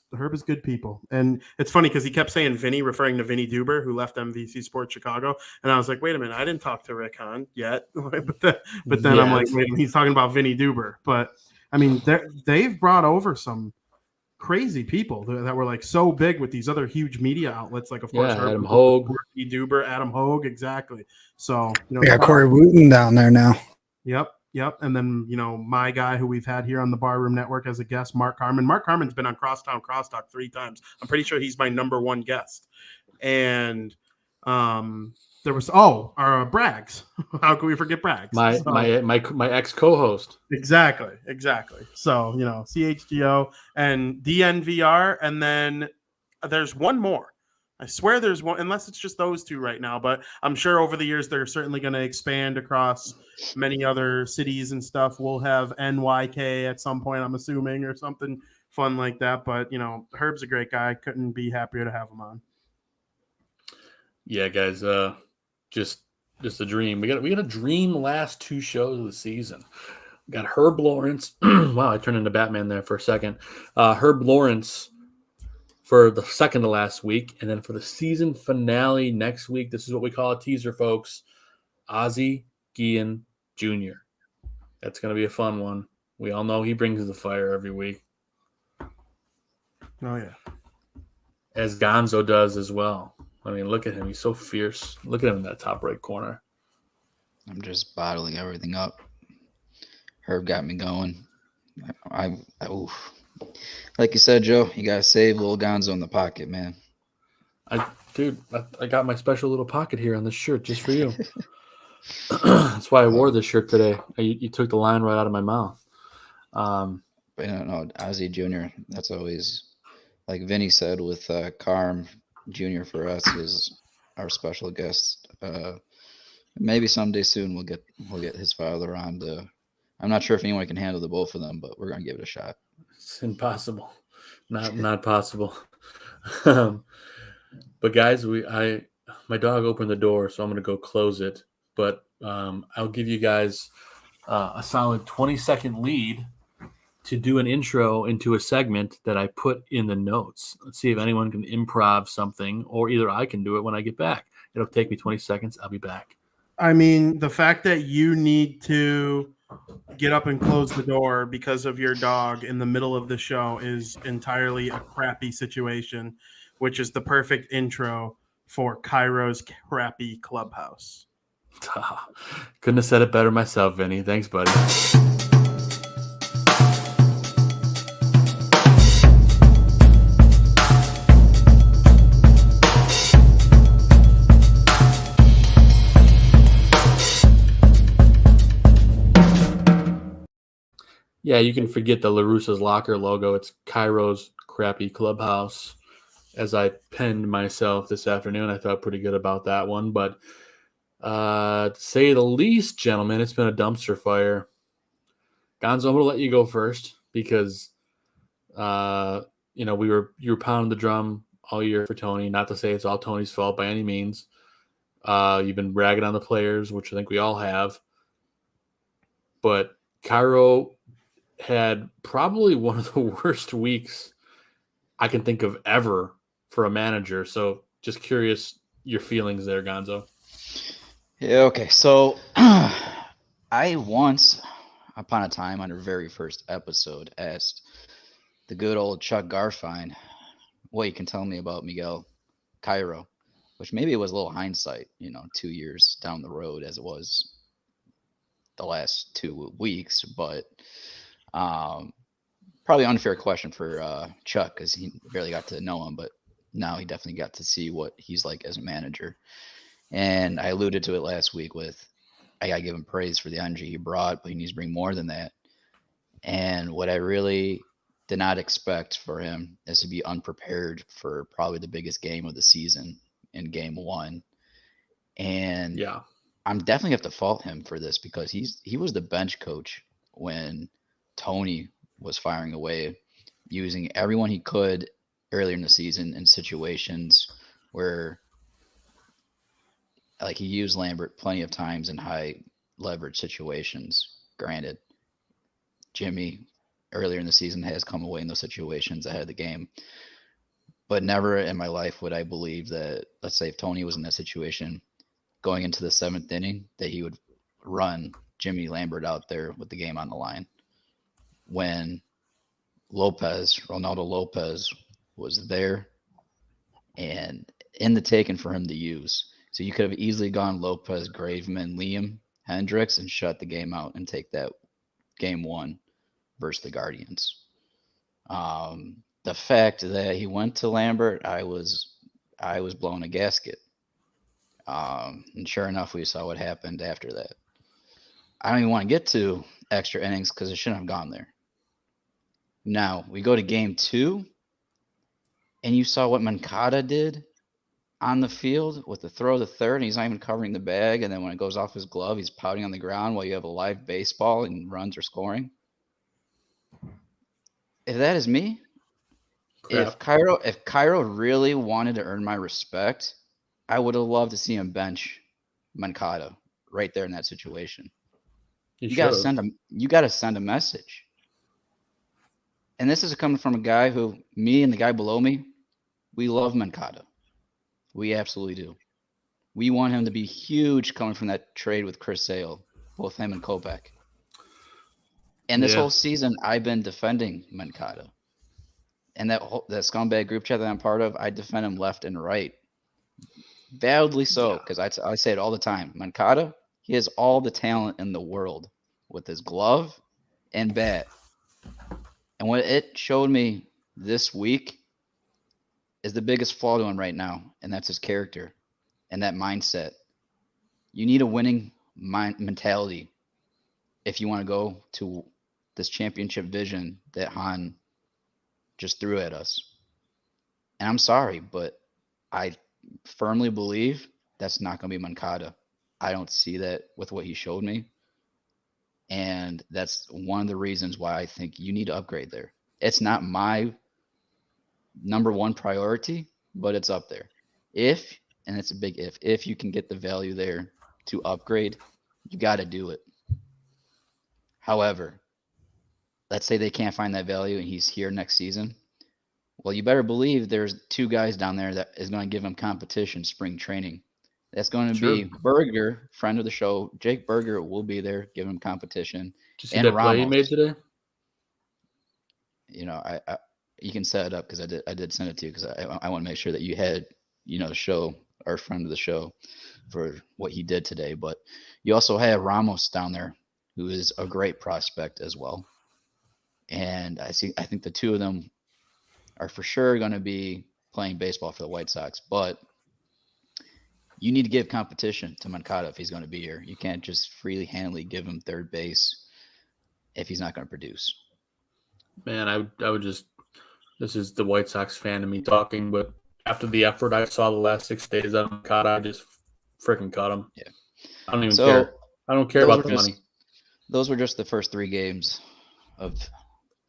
good people, and it's funny because he kept saying Vinny, referring to Vinny Duber, who left MVC Sports Chicago, and I was like, wait a minute, I didn't talk to Rick Hahn yet, but then I'm like, wait, he's talking about Vinny Duber, but I mean, they've brought over some crazy people that were like so big with these other huge media outlets, like of course Herb, Adam Hogue, Duber, Adam Hogue, exactly. So We got Corey Wooten down there now. Yep. And then, my guy who we've had here on the Barroom Network as a guest, Mark Carmen. Mark Carmen's been on Crosstown Crosstalk 3 times. I'm pretty sure he's my number one guest. And there was our Braggs. How can we forget Braggs? My ex co-host. Exactly. So, CHGO and DNVR, and then there's one more. I swear there's one, unless it's just those two right now, but I'm sure over the years they're certainly going to expand across many other cities and stuff. We'll have NYK at some point, I'm assuming, or something fun like that. But, Herb's a great guy. Couldn't be happier to have him on. Yeah, guys, just a dream. We got a dream last 2 shows of the season. We got Herb Lawrence. Wow, I turned into Batman there for a second. Herb Lawrence for the second to last week, and then for the season finale next week, this is what we call a teaser, folks. Ozzie Guillen Jr. That's going to be a fun one. We all know he brings the fire every week. Oh, yeah. As Gonzo does as well. I mean, look at him. He's so fierce. Look at him in that top right corner. I'm just bottling everything up. Herb got me going. Oof. Like you said, Joe, you got to save little Gonzo in the pocket, man. I got my special little pocket here on this shirt just for you. That's why I wore this shirt today. You took the line right out of my mouth. But no, Ozzie Jr., that's always, like Vinny said, with Carm Jr. for us is our special guest. Maybe someday soon we'll get his father on. I'm not sure if anyone can handle the both of them, but we're gonna give it a shot. It's impossible, not possible. But guys, my dog opened the door, so I'm gonna go close it. But I'll give you guys a solid 20-second lead to do an intro into a segment that I put in the notes. Let's see if anyone can improv something, or either I can do it when I get back. It'll take me 20 seconds. I'll be back. I mean, the fact that you need to get up and close the door because of your dog in the middle of the show is entirely a crappy situation, which is the perfect intro for Cairo's crappy clubhouse. Couldn't have said it better myself, Vinny. Thanks, buddy. Yeah, you can forget the LaRussa's Locker logo. It's Cairo's crappy clubhouse. As I penned myself this afternoon, I felt pretty good about that one. But to say the least, gentlemen, it's been a dumpster fire. Gonzo, I'm going to let you go first because, you were pounding the drum all year for Tony. Not to say it's all Tony's fault by any means. You've been bragging on the players, which I think we all have. But Cairo had probably one of the worst weeks I can think of ever for a manager. So just curious your feelings there, Gonzo. Yeah, okay. So I once upon a time on our very first episode asked the good old Chuck Garfine what you can tell me about Miguel Cairo, which maybe it was a little hindsight, 2 years down the road as it was the last 2 weeks, but probably an unfair question for Chuck because he barely got to know him, but now he definitely got to see what he's like as a manager. And I alluded to it last week with I got to give him praise for the energy he brought, but he needs to bring more than that. And what I really did not expect for him is to be unprepared for probably the biggest game of the season in game 1. And yeah, I'm definitely have to fault him for this because he was the bench coach when Tony was firing away, using everyone he could earlier in the season in situations where, like, he used Lambert plenty of times in high leverage situations. Granted, Jimmy earlier in the season has come away in those situations ahead of the game. But never in my life would I believe that, let's say if Tony was in that situation going into the 7th inning, that he would run Jimmy Lambert out there with the game on the line when Ronaldo Lopez was there and in the taken for him to use. So you could have easily gone Lopez, Graveman, Liam, Hendricks, and shut the game out and take that game 1 versus the Guardians. The fact that he went to Lambert, I was blowing a gasket. And sure enough, we saw what happened after that. I don't even want to get to extra innings because it shouldn't have gone there. Now, we go to game 2, and you saw what Moncada did on the field with the throw to third, and he's not even covering the bag, and then when it goes off his glove, he's pouting on the ground while you have a live baseball and runs are scoring. If that is me, if Cairo really wanted to earn my respect, I would have loved to see him bench Moncada right there in that situation. You gotta send a message. And this is coming from a guy who, me and the guy below me, we love Moncada. We absolutely do. We want him to be huge coming from that trade with Chris Sale, both him and Kopech. And this whole season, I've been defending Moncada. And that scumbag group chat that I'm part of, I defend him left and right. Validly so, because I say it all the time. Moncada, he has all the talent in the world with his glove and bat. And what it showed me this week is the biggest flaw to him right now, and that's his character and that mindset. You need a winning mentality if you want to go to this championship vision that Han just threw at us. And I'm sorry, but I firmly believe that's not going to be Moncada. I don't see that with what he showed me. And that's one of the reasons why I think you need to upgrade there. It's not my number one priority, but it's up there. If, and it's a big if you can get the value there to upgrade, you got to do it. However, let's say they can't find that value and he's here next season. Well, you better believe there's 2 guys down there that is going to give him competition spring training. That's going to be Berger, friend of the show. Jake Berger will be there, giving him competition. Did you see that play he made today? You know, you can set it up because I did send it to you because I want to make sure that you had, you know, the show, our friend of the show, for what he did today. But you also have Ramos down there, who is a great prospect as well. And I think the 2 of them are for sure going to be playing baseball for the White Sox, but you need to give competition to Moncada if he's going to be here. You can't just handily give him third base if he's not going to produce. Man, I would just, this is the White Sox fan of me talking, but after the effort I saw the last 6 days of Moncada, I just freaking cut him. Yeah. I don't even care. I don't care about the money. Those were just the first 3 games of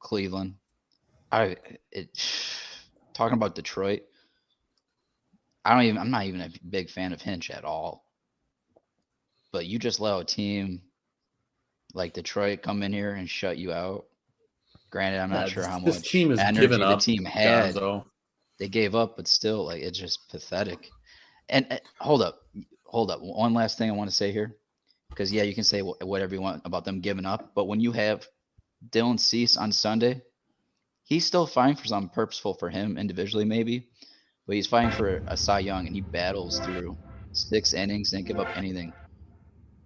Cleveland. Talking about Detroit, I'm not even a big fan of Hinch at all. But you just let a team like Detroit come in here and shut you out. Granted, I'm not sure how much team energy the team had. They gave up, but still, like, it's just pathetic. And hold up. One last thing I want to say here, because you can say whatever you want about them giving up, but when you have Dylan Cease on Sunday, he's still fighting for something purposeful for him individually, maybe, but he's fighting for a Cy Young, and he battles through 6 innings, didn't give up anything,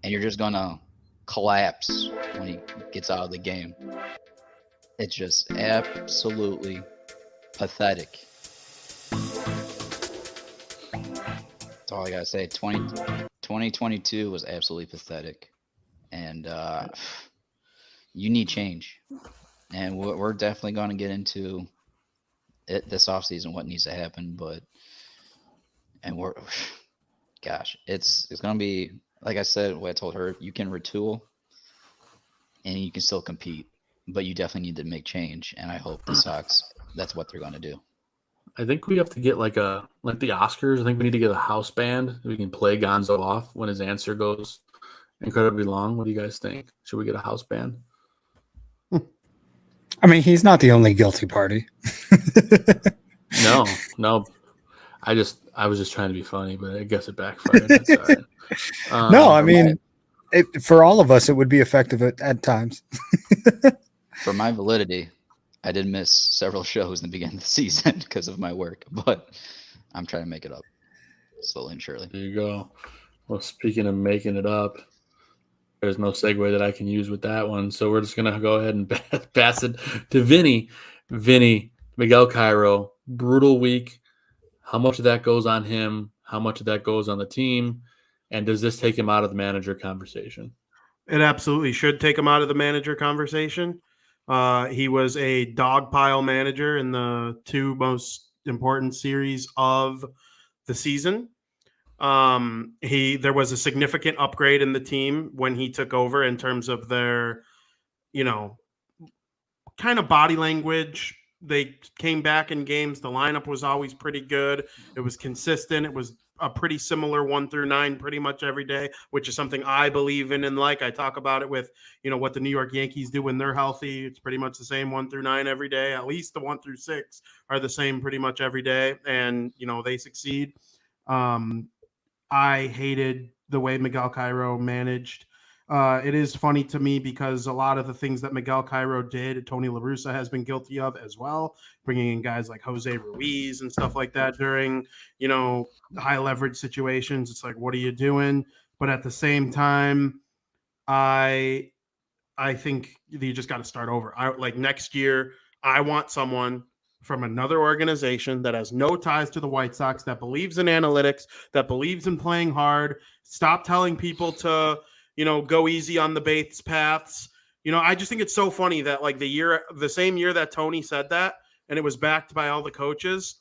and you're just gonna collapse when he gets out of the game. It's just absolutely pathetic. That's all I gotta say. 2022 was absolutely pathetic, and you need change. And we're definitely going to get into it this offseason, what needs to happen. It's going to be, like I said, what I told her, you can retool and you can still compete, but you definitely need to make change. And I hope the Sox, that's what they're going to do. I think we have to get like the Oscars. I think we need to get a house band. We can play Gonzo off when his answer goes incredibly long. What do you guys think? Should we get a house band? I mean, he's not the only guilty party. No. I was just trying to be funny, but I guess it backfired. That's all right. No, I mean, for all of us, it would be effective at times. For my validity, I did miss several shows in the beginning of the season because of my work, but I'm trying to make it up slowly and surely. There you go. Well, speaking of making it up, there's no segue that I can use with that one. So we're just going to go ahead and pass it to Vinny. Vinny, Miguel Cairo, brutal week. How much of that goes on him? How much of that goes on the team? And does this take him out of the manager conversation? It absolutely should take him out of the manager conversation. He was a dog pile manager in the two most important series of the season. There was a significant upgrade in the team when he took over in terms of their, kind of body language. They came back in games. The lineup was always pretty good. It was consistent. It was a pretty similar 1 through 9 pretty much every day, which is something I believe in and like. I talk about it with, what the New York Yankees do when they're healthy. It's pretty much the same 1 through 9 every day. At least the 1 through 6 are the same pretty much every day, and they succeed. I hated the way Miguel Cairo managed. It is funny to me because a lot of the things that Miguel Cairo did, Tony La Russa has been guilty of as well, bringing in guys like Jose Ruiz and stuff like that during, high leverage situations. It's like, what are you doing? But at the same time, I think you just got to start over. Next year, I want someone from another organization that has no ties to the White Sox, that believes in analytics, that believes in playing hard. Stop telling people to, go easy on the base paths. I just think it's so funny that the same year that Tony said that, and it was backed by all the coaches,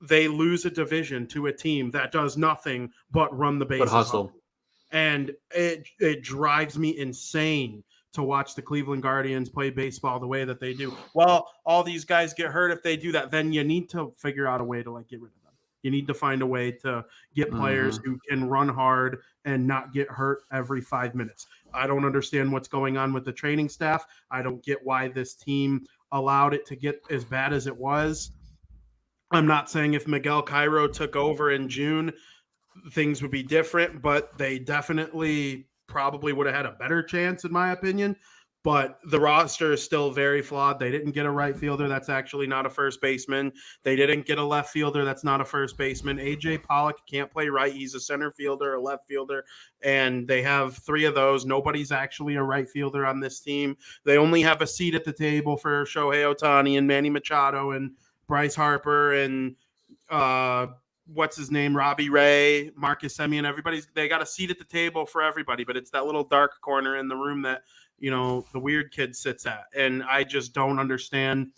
they lose a division to a team that does nothing but run the bases. But hustle. And it drives me insane to watch the Cleveland Guardians play baseball the way that they do. Well, all these guys get hurt if they do that. Then you need to figure out a way to get rid of them. You need to find a way to get players who can run hard and not get hurt every 5 minutes. I don't understand what's going on with the training staff. I don't get why this team allowed it to get as bad as it was. I'm not saying if Miguel Cairo took over in June, things would be different, but they definitely probably would have had a better chance, in my opinion. But the roster is still very flawed. They didn't get a right fielder that's actually not a first baseman. They didn't get a left fielder that's not a first baseman. AJ Pollock can't play right. He's a center fielder, a left fielder, and they have 3 of those. Nobody's actually a right fielder on this team. They only have a seat at the table for Shohei Ohtani and Manny Machado and Bryce Harper and what's his name, Robbie Ray, Marcus Semien. They got a seat at the table for everybody, but it's that little dark corner in the room that the weird kid sits at. And I just don't understand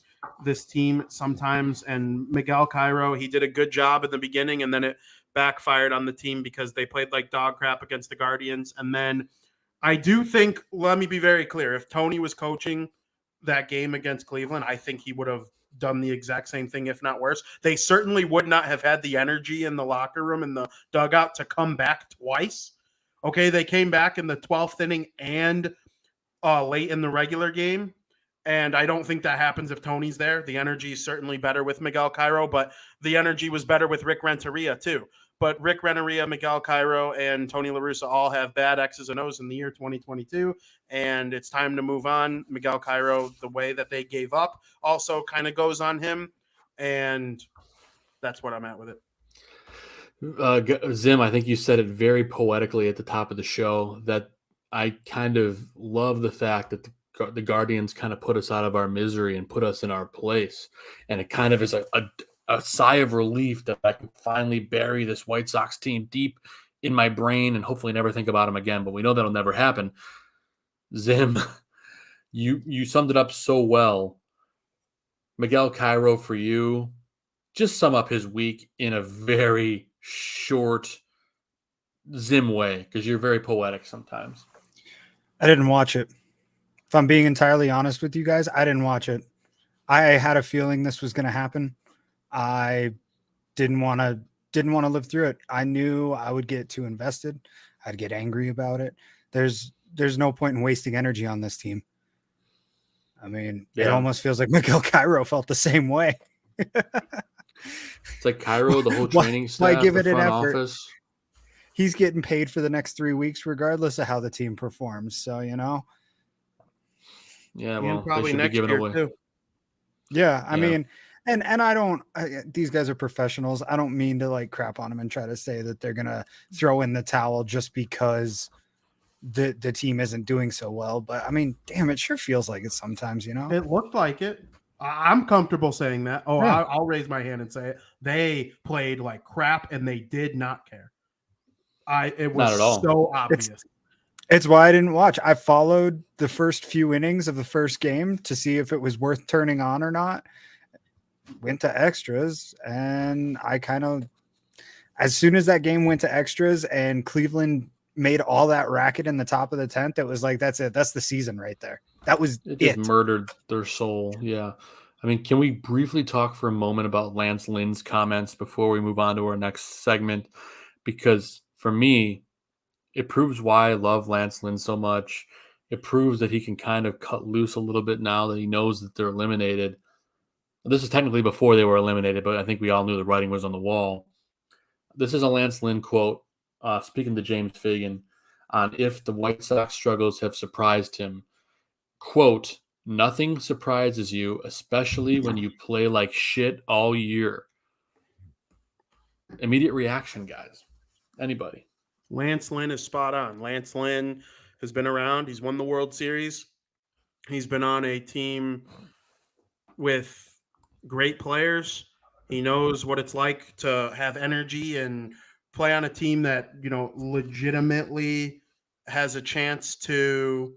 this team sometimes. And Miguel Cairo, he did a good job at the beginning, and then it backfired on the team because they played like dog crap against the Guardians. And then I do think, let me be very clear, if Tony was coaching that game against Cleveland, I think he would have done the exact same thing, if not worse. They certainly would not have had the energy in the locker room and the dugout to come back twice. Okay, they came back in the 12th inning and late in the regular game, and I don't think that happens if Tony's there. The energy is certainly better with Miguel Cairo, but the energy was better with Rick Renteria too. But Rick Renteria, Miguel Cairo, and Tony La Russa all have bad X's and O's in the year 2022, and it's time to move on. Miguel Cairo, the way that they gave up also kind of goes on him, and that's what I'm at with it. Zim, I think you said it very poetically at the top of the show that I kind of love the fact that the Guardians kind of put us out of our misery and put us in our place. And it kind of is a sigh of relief that I can finally bury this White Sox team deep in my brain and hopefully never think about them again. But we know that'll never happen. Zim, you summed it up so well. Miguel Cairo, for you, just sum up his week in a very short Zim way, because you're very poetic sometimes. I didn't watch it. If I'm being entirely honest with you guys, I didn't watch it. I had a feeling this was going to happen. I didn't want to live through it. I knew I would get too invested. I'd get angry about it. There's no point in wasting energy on this team. I mean, it Yeah. almost feels like Miguel Cairo felt the same way. It's like Cairo, the whole Why- training why staff, give the it an front effort? office. He's getting paid for the next 3 weeks, regardless of how the team performs. So, Yeah, And well, they probably should be next giving year away. too. yeah, I Yeah. mean, and I don't. These guys are professionals. I don't mean to like crap on them and try to say that they're gonna throw in the towel just because the team isn't doing so well. But I mean, damn, it sure feels like it sometimes. It looked like it. I'm comfortable saying that. Oh, Yeah. I'll raise my hand and say it. They played like crap, and they did not care. It was Not at all. so obvious. It's why I didn't watch. I followed the first few innings of the first game to see if it was worth turning on or not. Went to extras, and I kind of, as soon as that game went to extras and Cleveland made all that racket in the top of the 10th, it was like, that's it. That's the season right there. That was It just it. murdered their soul. Yeah. I mean, can we briefly talk for a moment about Lance Lynn's comments before we move on to our next segment? Because for me, it proves why I love Lance Lynn so much. It proves that he can kind of cut loose a little bit now that he knows that they're eliminated. This is technically before they were eliminated, but I think we all knew the writing was on the wall. This is a Lance Lynn quote, speaking to James Fagan, on if the White Sox struggles have surprised him. Quote, nothing surprises you, especially when you play like shit all year. Immediate reaction, guys. Anybody? Lance Lynn is spot on. Lance Lynn has been around. He's won the World Series. He's been on a team with great players. He knows what it's like to have energy and play on a team that, legitimately has a chance to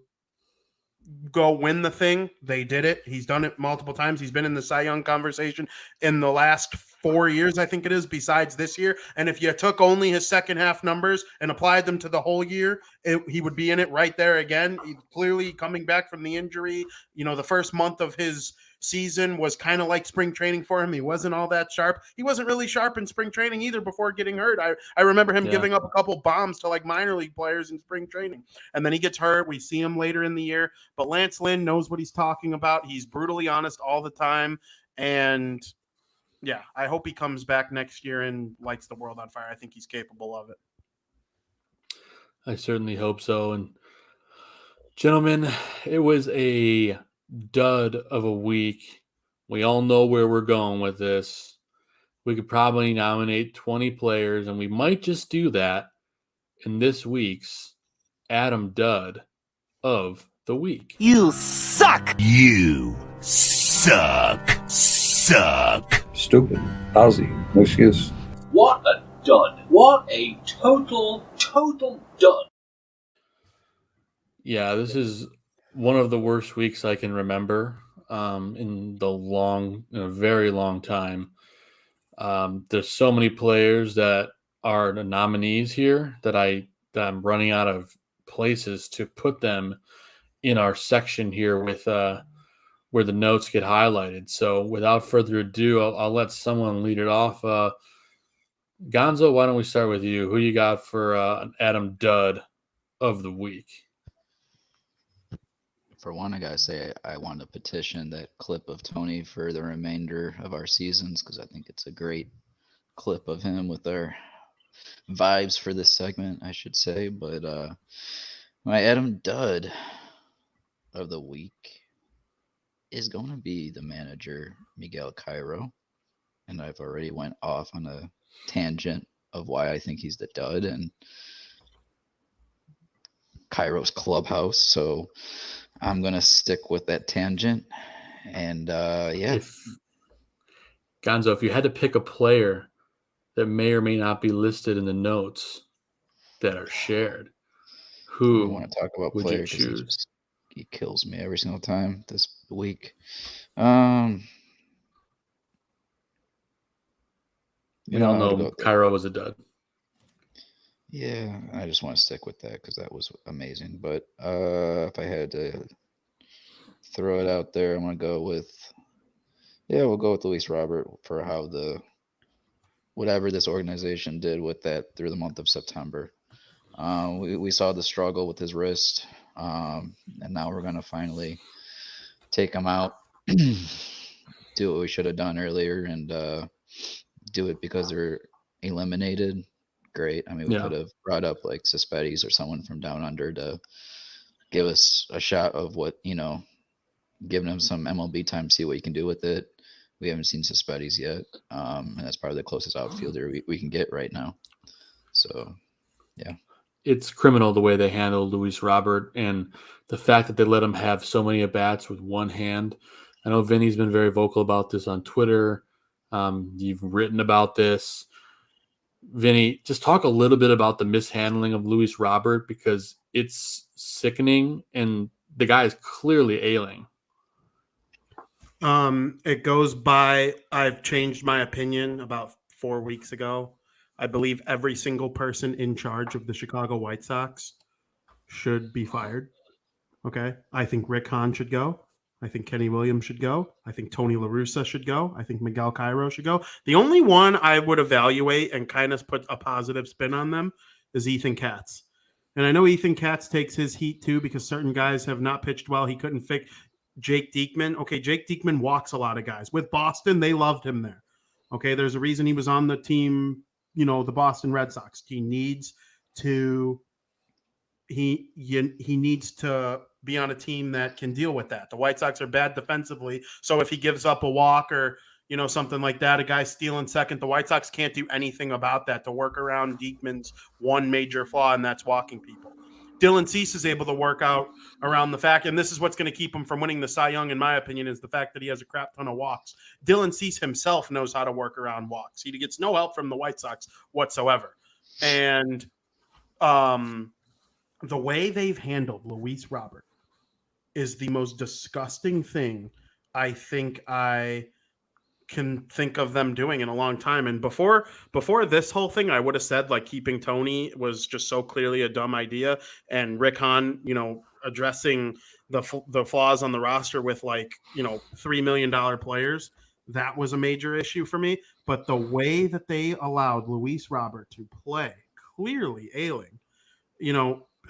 go win the thing. They did it. He's done it multiple times. He's been in the Cy Young conversation in the last 4 years, I think it is, besides this year. And if you took only his second half numbers and applied them to the whole year, he would be in it right there again. He, clearly coming back from the injury, the first month of his season was kind of like spring training for him. He wasn't all that sharp. He wasn't really sharp in spring training either before getting hurt. I remember him giving up a couple bombs to like minor league players in spring training. And then he gets hurt. We see him later in the year. But Lance Lynn knows what he's talking about. He's brutally honest all the time. And yeah, I hope he comes back next year and lights the world on fire. I think he's capable of it. I certainly hope so. And gentlemen, it was a dud of a week. We all know where we're going with this. We could probably nominate 20 players, and we might just do that in this week's Adam Dud of the week. You suck. You suck. Suck. Stupid. Lousy. No excuse. What a dud. What a total dud. Yeah, this is one of the worst weeks I can remember in a very long time. There's so many players that are the nominees here that I'm running out of places to put them in our section here with where the notes get highlighted. So without further ado, I'll let someone lead it off. Gonzo, why don't we start with you? Who you got for an Adam Dud of the week? For one, I gotta say I want to petition that clip of Tony for the remainder of our seasons because I think it's a great clip of him with our vibes for this segment, I should say. But my Adam Dud of the week is going to be the manager, Miguel Cairo. And I've already went off on a tangent of why I think he's the dud and Cairo's clubhouse. So I'm going to stick with that tangent. And Gonzo, if you had to pick a player that may or may not be listed in the notes that are shared, who I want to talk about would players? you choose? He kills me every single time this week. We all know Cairo was a dud. Yeah, I just want to stick with that because that was amazing. But if I had to throw it out there, I'm going to go with, we'll go with Luis Robert for how whatever this organization did with that through the month of September. We saw the struggle with his wrist, and now we're going to finally take them out, do what we should have done earlier, and do it because they're eliminated. Great. I mean, we could have brought up like Cespedes or someone from down under to give us a shot of what, giving him some MLB time, see what you can do with it. We haven't seen Cespedes yet, and that's probably the closest outfielder we can get right now. So, yeah. It's criminal the way they handle Luis Robert and the fact that they let him have so many at-bats with one hand. I know Vinny's been very vocal about this on Twitter. You've written about this. Vinny, just talk a little bit about the mishandling of Luis Robert, because it's sickening and the guy is clearly ailing. It goes by, I've changed my opinion about 4 weeks ago. I believe every single person in charge of the Chicago White Sox should be fired. Okay. I think Rick Hahn should go. I think Kenny Williams should go. I think Tony La Russa should go. I think Miguel Cairo should go. The only one I would evaluate and kind of put a positive spin on them is Ethan Katz. And I know Ethan Katz takes his heat too because certain guys have not pitched well. He couldn't fix Jake Diekman. Okay, Jake Diekman walks a lot of guys. With Boston, they loved him there. Okay, there's a reason he was on the team, the Boston Red Sox. He needs to be on a team that can deal with that. The White Sox are bad defensively, so if he gives up a walk or something like that, a guy stealing second, the White Sox can't do anything about that to work around Diekman's one major flaw, and that's walking people. Dylan Cease is able to work out around the fact, and this is what's going to keep him from winning the Cy Young, in my opinion, is the fact that he has a crap ton of walks. Dylan Cease himself knows how to work around walks. He gets no help from the White Sox whatsoever. And the way they've handled Luis Robert is the most disgusting thing I think I can think of them doing in a long time. And before this whole thing, I would have said like keeping Tony was just so clearly a dumb idea, and Rick Hahn, addressing the flaws on the roster with $3 million players, that was a major issue for me. But the way that they allowed Luis Robert to play, clearly ailing,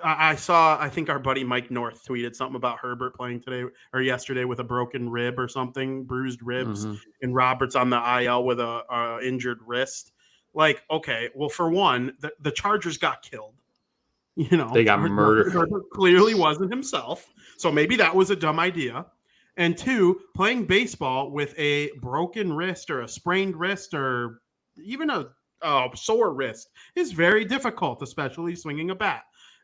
I think our buddy Mike North tweeted something about Herbert playing today or yesterday with a broken rib or something, bruised ribs, and Robert's on the IL with a injured wrist. Like, okay, well, for one, the Chargers got killed. They got murdered. Herbert clearly wasn't himself, so maybe that was a dumb idea. And two, playing baseball with a broken wrist or a sprained wrist or even a sore wrist is very difficult, especially swinging a bat.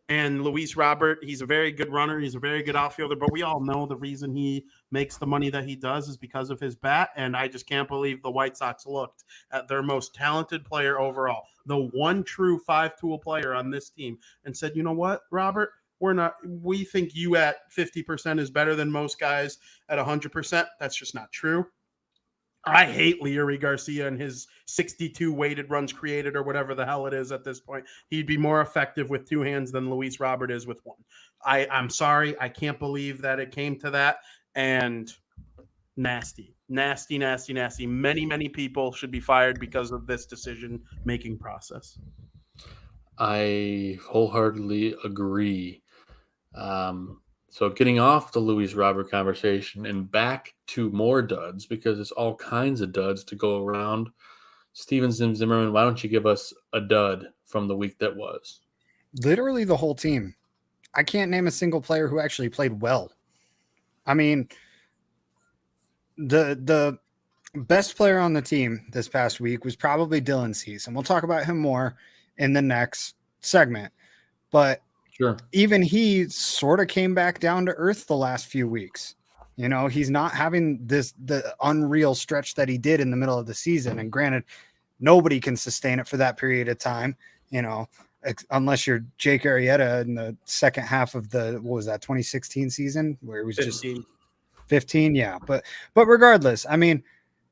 And Luis Robert, he's a very good runner. He's a very good outfielder, but we all know the reason he makes the money that he does is because of his bat. And I just can't believe the White Sox looked at their most talented player overall, the one true five-tool player on this team, and said, you know what, Robert, we think you at 50% is better than most guys at 100%. That's just not true. I hate Leary Garcia and his 62 weighted runs created or whatever the hell it is at this point. He'd be more effective with two hands than Luis Robert is with one. I'm sorry. I can't believe that it came to that. And nasty. Many, many people should be fired because of this decision-making process. I wholeheartedly agree. So getting off the Luis Robert conversation and back to more duds, because it's all kinds of duds to go around. Steven Zimmerman, why don't you give us a dud from the week that was? Literally the whole team. I can't name a single player who actually played well. I mean, the best player on the team this past week was probably Dylan Cease, and we'll talk about him more in the next segment. But sure, even he sort of came back down to earth the last few weeks. He's not having the unreal stretch that he did in the middle of the season. And granted, nobody can sustain it for that period of time, unless you're Jake Arrieta in the second half of the, 2016 season where it was 15. Just 15. Yeah. But regardless, I mean,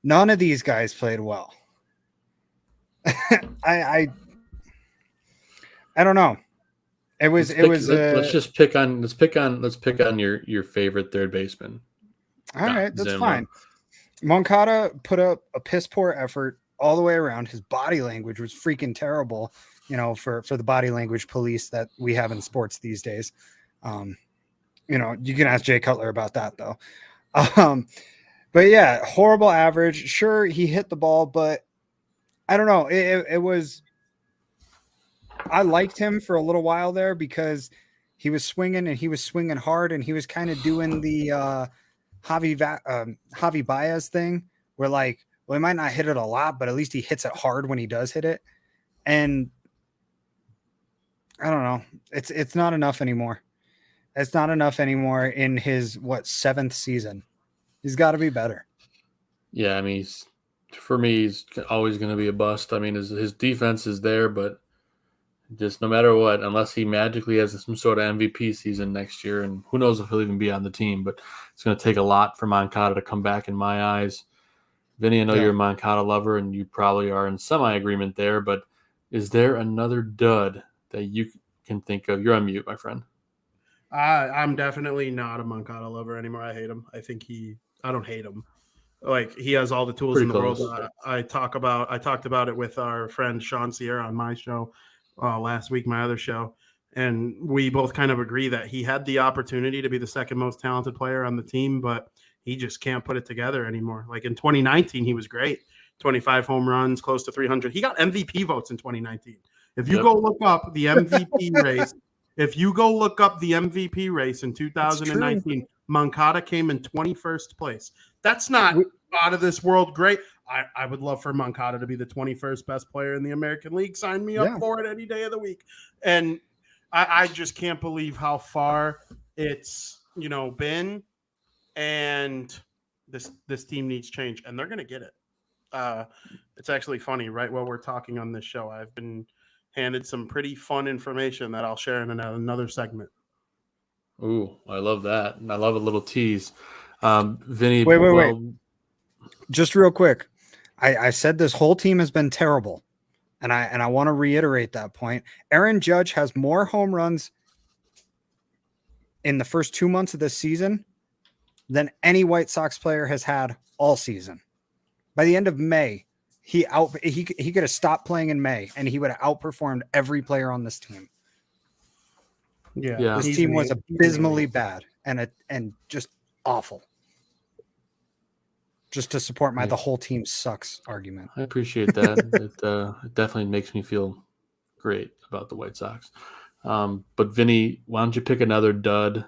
none of these guys played well. I don't know. Let's pick on your favorite third baseman. All right, that's fine. Moncada put up a piss poor effort all the way around. His body language was freaking terrible, for the body language police that we have in sports these days. You can ask Jay Cutler about that though. But yeah, horrible average. Sure, he hit the ball, but I don't know. It was. I liked him for a little while there because he was swinging and he was swinging hard and he was kind of doing the Javi Baez thing where like, well, he might not hit it a lot, but at least he hits it hard when he does hit it. And I don't know. It's not enough anymore. It's not enough anymore in his 7th season. He's got to be better. Yeah, I mean, for me, he's always going to be a bust. I mean, his defense is there, but just no matter what, unless he magically has some sort of MVP season next year, and who knows if he'll even be on the team, but it's going to take a lot for Moncada to come back in my eyes. Vinny, I know you're a Moncada lover, and you probably are in semi-agreement there, but is there another dud that you can think of? You're on mute, my friend. I'm definitely not a Moncada lover anymore. I hate him. I don't hate him. Like, he has all the tools in the world. I talked about it with our friend Sean Sierra on my show last week, my other show. And we both kind of agree that he had the opportunity to be the second most talented player on the team, but he just can't put it together anymore. Like in 2019, he was great. 25 home runs, close to 300. He got MVP votes in 2019. If you go look up the MVP race, in 2019, Moncada came in 21st place. That's not out of this world great. I would love for Moncada to be the 21st best player in the American League. Sign me up for it any day of the week. And I just can't believe how far it's been. And this team needs change, and they're going to get it. It's actually funny, right? While we're talking on this show, I've been handed some pretty fun information that I'll share in another segment. Ooh, I love that. And I love a little tease. Vinny, wait. Just real quick. I said this whole team has been terrible. And I want to reiterate that point. Aaron Judge has more home runs in the first 2 months of this season than any White Sox player has had all season. By the end of May, he could have stopped playing in May and he would have outperformed every player on this team. Yeah. This team was abysmally bad and just awful. Just to support the whole team sucks argument. I appreciate that. It definitely makes me feel great about the White Sox. But Vinny, why don't you pick another dud,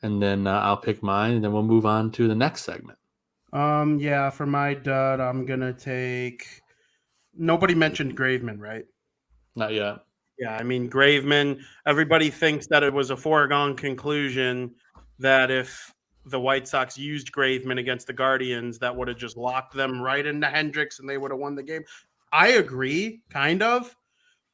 and then I'll pick mine, and then we'll move on to the next segment. For my dud, I'm gonna take. Nobody mentioned Graveman, right? Not yet. Yeah, I mean Graveman. Everybody thinks that it was a foregone conclusion that if the White Sox used Graveman against the Guardians, that would have just locked them right into Hendricks and they would have won the game. I agree, kind of.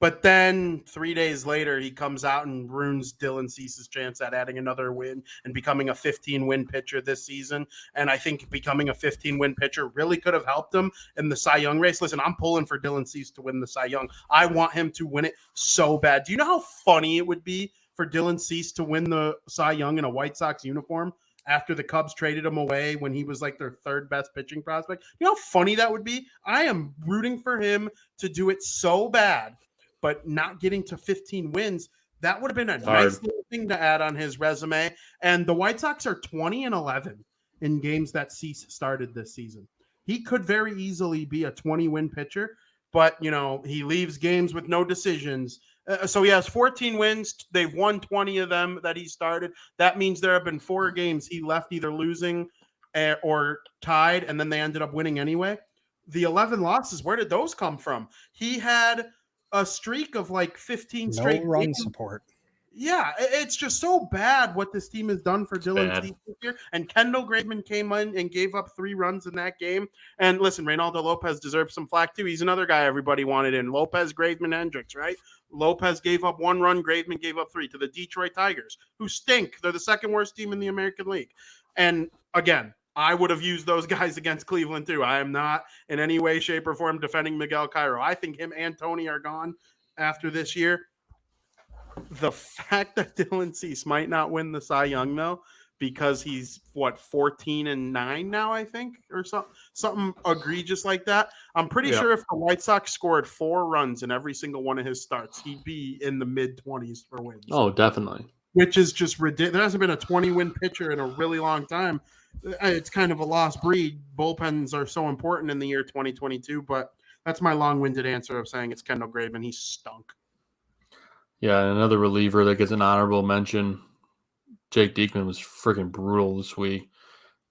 But then 3 days later, he comes out and ruins Dylan Cease's chance at adding another win and becoming a 15-win pitcher this season. And I think becoming a 15-win pitcher really could have helped him in the Cy Young race. Listen, I'm pulling for Dylan Cease to win the Cy Young. I want him to win it so bad. Do you know how funny it would be for Dylan Cease to win the Cy Young in a White Sox uniform after the Cubs traded him away when he was like their third best pitching prospect? You know how funny that would be? I am rooting for him to do it so bad. But not getting to 15 wins, that would have been a nice little thing to add on his resume. And the White Sox are 20-11 in games that Cease started this season. He could very easily be a 20-win pitcher, but, he leaves games with no decisions. So he has 14 wins. They've won 20 of them that he started. That means there have been 4 games he left either losing or tied, and then they ended up winning anyway. The 11 losses, where did those come from? He had a streak of like 15 straight run games. Support. Yeah, it's just so bad what this team has done for Dylan Cease this year. And Kendall Graveman came in and gave up 3 runs in that game. And listen, Reynaldo Lopez deserves some flack too. He's another guy everybody wanted in. Lopez, Graveman, Hendricks, right? Lopez gave up 1 run. Graveman gave up 3 to the Detroit Tigers, who stink. They're the second worst team in the American League. And again, I would have used those guys against Cleveland too. I am not in any way, shape, or form defending Miguel Cairo. I think him and Tony are gone after this year. The fact that Dylan Cease might not win the Cy Young, though, because he's, 14-9 now, I think, or something egregious like that. I'm pretty sure if the White Sox scored 4 runs in every single one of his starts, he'd be in the mid-20s for wins. Oh, definitely. Which is just ridiculous. There hasn't been a 20-win pitcher in a really long time. it's kind of a lost breed. Bullpens are so important in the year 2022, but that's my long-winded answer of saying it's Kendall Graveman. He stunk. Yeah, and another reliever that gets an honorable mention. Jake Diekman was freaking brutal this week.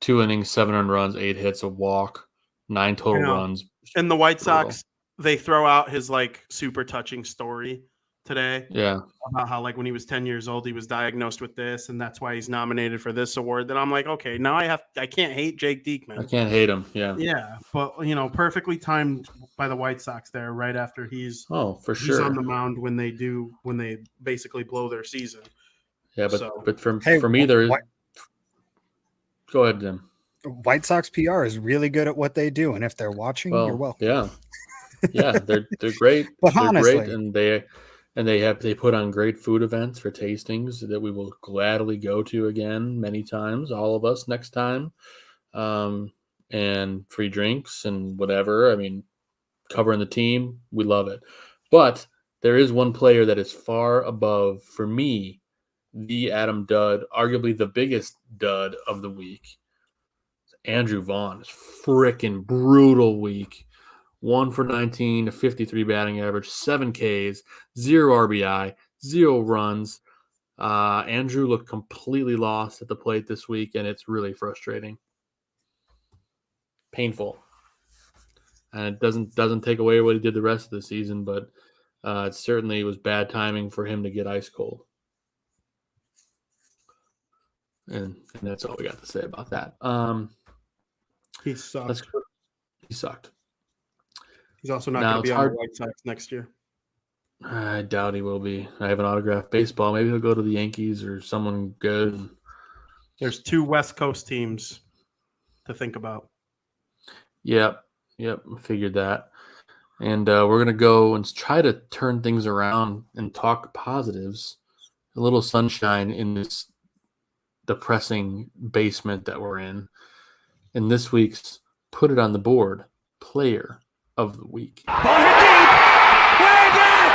2 innings, 7 earned runs, 8 hits, a walk, 9 total runs. And the White Brutal. Sox, they throw out his like super touching story today. Yeah. About how like when he was 10 years old, he was diagnosed with this, and that's why he's nominated for this award. Then I'm like, okay, now I can't hate Jake Diekman. I can't hate him. Yeah. Yeah, but perfectly timed by the White Sox there, right after he's for he's sure on the mound when they basically blow their season. Yeah, but So- but for me there is. Go ahead, Jim. White Sox PR is really good at what they do, and if they're watching, you're welcome. Yeah, they're great. But they're honestly, great, and they put on great food events for tastings that we will gladly go to again many times. All of us next time, and free drinks and whatever. I mean, covering the team, we love it. But there is one player that is far above for me, the Adam Dud, arguably the biggest dud of the week. Andrew Vaughn is freaking brutal week. 1 for 19, a 53 batting average, 7 Ks, 0 RBI, 0 runs. Andrew looked completely lost at the plate this week, and it's really frustrating. Painful. And it doesn't take away what he did the rest of the season, but it certainly was bad timing for him to get ice cold. And that's all we got to say about that. He sucked. He sucked. He's also not going to be on the White Sox next year. I doubt he will be. I have an autographed baseball. Maybe he'll go to the Yankees or someone good. There's 2 West Coast teams to think about. Yep. I figured that. And we're going to go and try to turn things around and talk positives. A little sunshine in this depressing basement that we're in. In this week's Put It on the Board Player of the Week. Ball hit deep. Way back.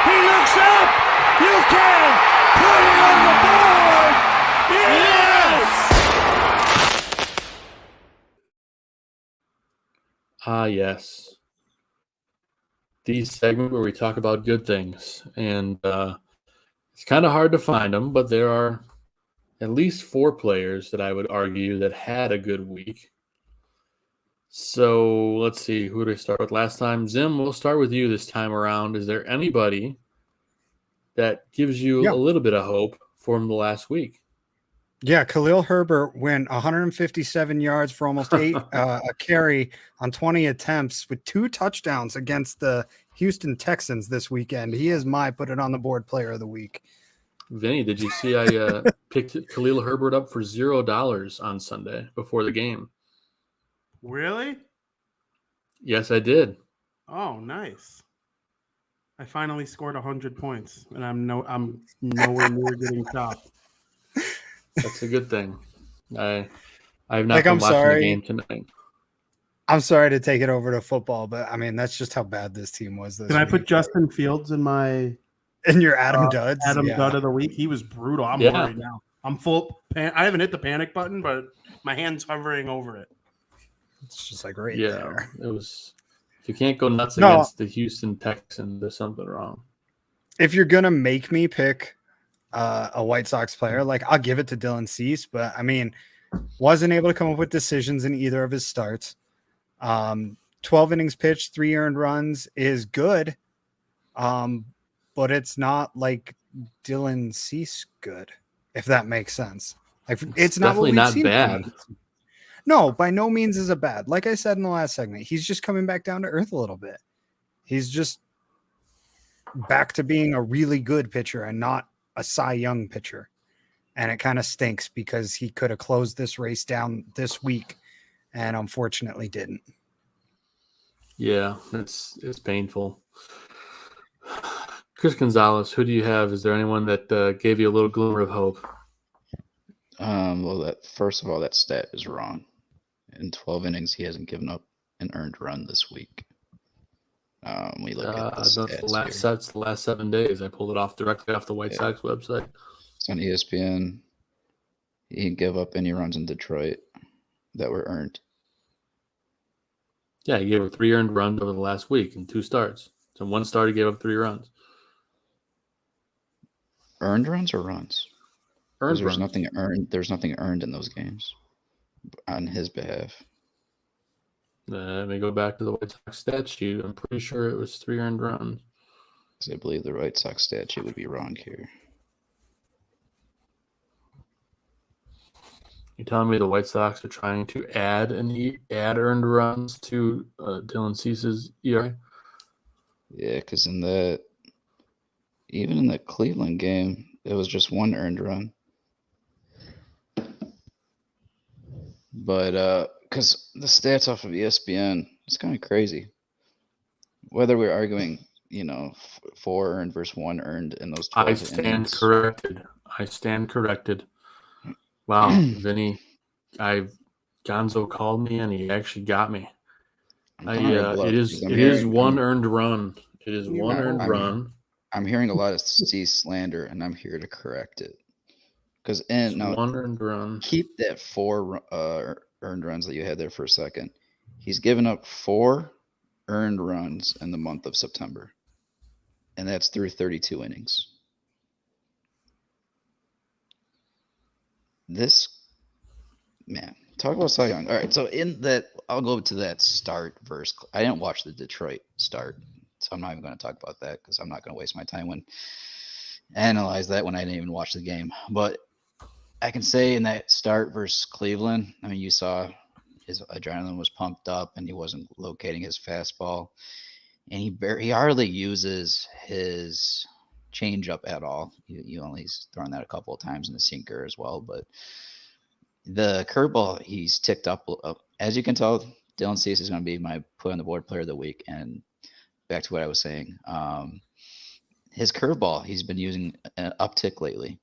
He looks up. You can put it on the board. Yes. Yes. The segment where we talk about good things. And it's kind of hard to find them, but there are at least 4 players that I would argue that had a good week. So let's see, who did I start with last time? Zim, we'll start with you this time around. Is there anybody that gives you a little bit of hope from the last week? Yeah, Khalil Herbert went 157 yards for almost 8 a carry on 20 attempts with 2 touchdowns against the Houston Texans this weekend. He is my Put It on the Board Player of the Week. Vinny, did you see I picked Khalil Herbert up for $0 on Sunday before the game? Really? Yes, I did. Oh, nice. I finally scored 100 points, and I'm nowhere near getting topped. That's a good thing. I've not been watching the game tonight. I'm sorry to take it over to football, but I mean that's just how bad this team was. This Can I week. put Justin Fields in my your Adam Duds? Adam Dud of the week. He was brutal. I'm worried now. I'm full. I haven't hit the panic button, but my hand's hovering over it. It's just like right there. It was. If you can't go nuts against the Houston Texans, there's something wrong. If you're gonna make me pick a White Sox player, like I'll give it to Dylan Cease, but I mean, wasn't able to come up with decisions in either of his starts. 12 innings pitched, 3 earned runs is good, but it's not like Dylan Cease good, if that makes sense. Like it's definitely not bad. No, by no means is it bad. Like I said in the last segment, he's just coming back down to earth a little bit. He's just back to being a really good pitcher and not a Cy Young pitcher. And it kind of stinks because he could have closed this race down this week and unfortunately didn't. Yeah, it's painful. Chris Gonzalez, who do you have? Is there anyone that gave you a little glimmer of hope? Well, first of all, that stat is wrong. In 12 innings, he hasn't given up an earned run this week. We look at the stats that's the last 7 days. I pulled it directly off the White Sox website. It's on ESPN. He didn't give up any runs in Detroit. that were earned. Yeah, he gave up 3 earned runs over the last week in 2 starts. So 1 start, he gave up 3 runs. Earned runs or runs? Earned There's runs. nothing earned. There's nothing earned in those games on his behalf. Let me go back to the White Sox stat sheet. I'm pretty sure it was 3 earned runs. Because I believe the White Sox statute would be wrong here. You're telling me the White Sox are trying to add earned runs to Dylan Cease's ERA? Yeah, because even in the Cleveland game, it was just 1 earned run. But because the stats off of ESPN, it's kind of crazy. Whether we're arguing, 4 earned versus 1 earned in those 12 I stand innings. corrected. I stand corrected. Wow, Vinny, Gonzo called me and he actually got me. It is 1 earned run. It is 1 earned run. I'm hearing a lot of C slander, and I'm here to correct it. Because now 1 earned run. keep that 4 earned runs that you had there for a second. He's given up 4 earned runs in the month of September, and that's through 32 innings. This man, talk about Cy Young. All right, so in that, I'll go to that start versus. I didn't watch the Detroit start, so I'm not even going to talk about that because I'm not going to waste my time when analyze that when I didn't even watch the game. But I can say in that start versus Cleveland, I mean, you saw his adrenaline was pumped up and he wasn't locating his fastball, and he hardly uses his changeup at all. He's thrown that a couple of times in the sinker as well, but the curveball he's ticked up. As you can tell, Dylan Cease is going to be my put on the board player of the week. And back to what I was saying, his curveball, he's been using an uptick lately,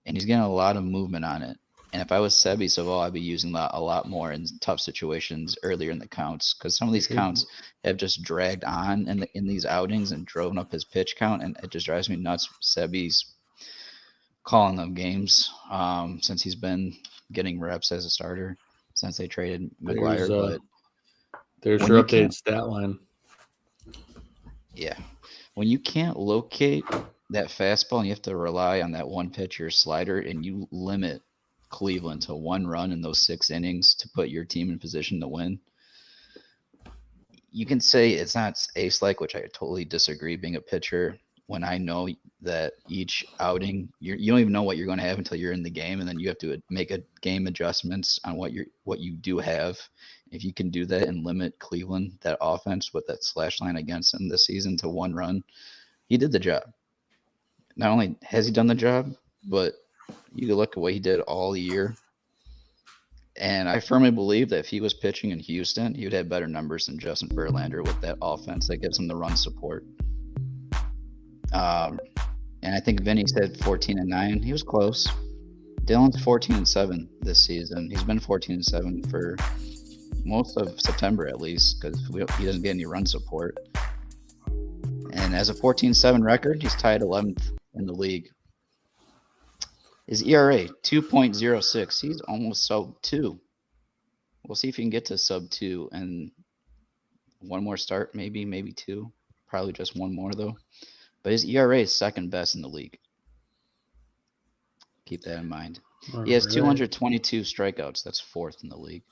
and he's getting a lot of movement on it. And if I was Sebi Saval, I'd be using that a lot more in tough situations earlier in the counts, because some of these counts have just dragged on in these outings and driven up his pitch count, and it just drives me nuts. Sebi's calling them games since he's been getting reps as a starter since they traded McGuire. There's your updated stat line. Yeah. When you can't locate that fastball and you have to rely on that one pitcher slider, and you limit Cleveland to 1 run in those 6 innings to put your team in position to win, you can say it's not ace-like, which I totally disagree being a pitcher, when I know that each outing, you don't even know what you're going to have until you're in the game, and then you have to make a game adjustments on what you do have. If you can do that and limit Cleveland, that offense with that slash line against them this season, to 1 run, he did the job. Not only has he done the job, but you can look at what he did all year. And I firmly believe that if he was pitching in Houston, he would have better numbers than Justin Verlander with that offense that gives him the run support. And I think Vinny said 14-9. He was close. Dylan's 14-7 this season. He's been 14-7 for most of September at least, because he doesn't get any run support. And as a 14-7 record, he's tied 11th in the league. His ERA 2.06. He's almost sub 2. We'll see if he can get to sub 2 and 1 more start, maybe 2. Probably just 1 more though. But his ERA is 2nd best in the league. Keep that in mind. He has 222 strikeouts. That's 4th in the league.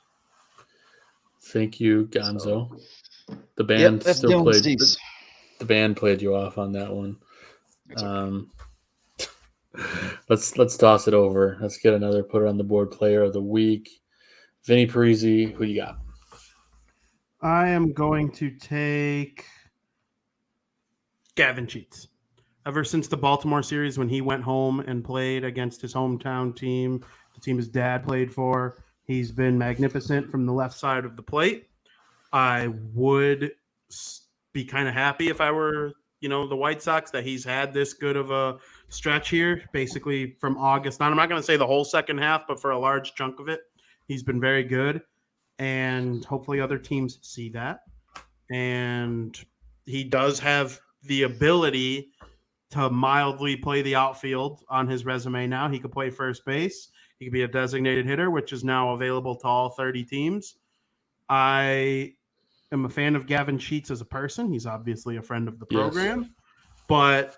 Thank you, Gonzo. The band still played. The band played you off on that one. Let's toss it over. Let's get another put it on the board player of the week. Vinny Parisi, who you got? I am going to take Gavin Sheets. Ever since the Baltimore series, when he went home and played against his hometown team, the team his dad played for, he's been magnificent from the left side of the plate. I would be kind of happy if I were, the White Sox, that he's had this good of a stretch here, basically from August on. I'm not going to say the whole second half, but for a large chunk of it, he's been very good. And hopefully other teams see that. And he does have the ability to mildly play the outfield on his resume now. He could play first base. He could be a designated hitter, which is now available to all 30 teams. I am a fan of Gavin Sheets as a person. He's obviously a friend of the program. Yes. But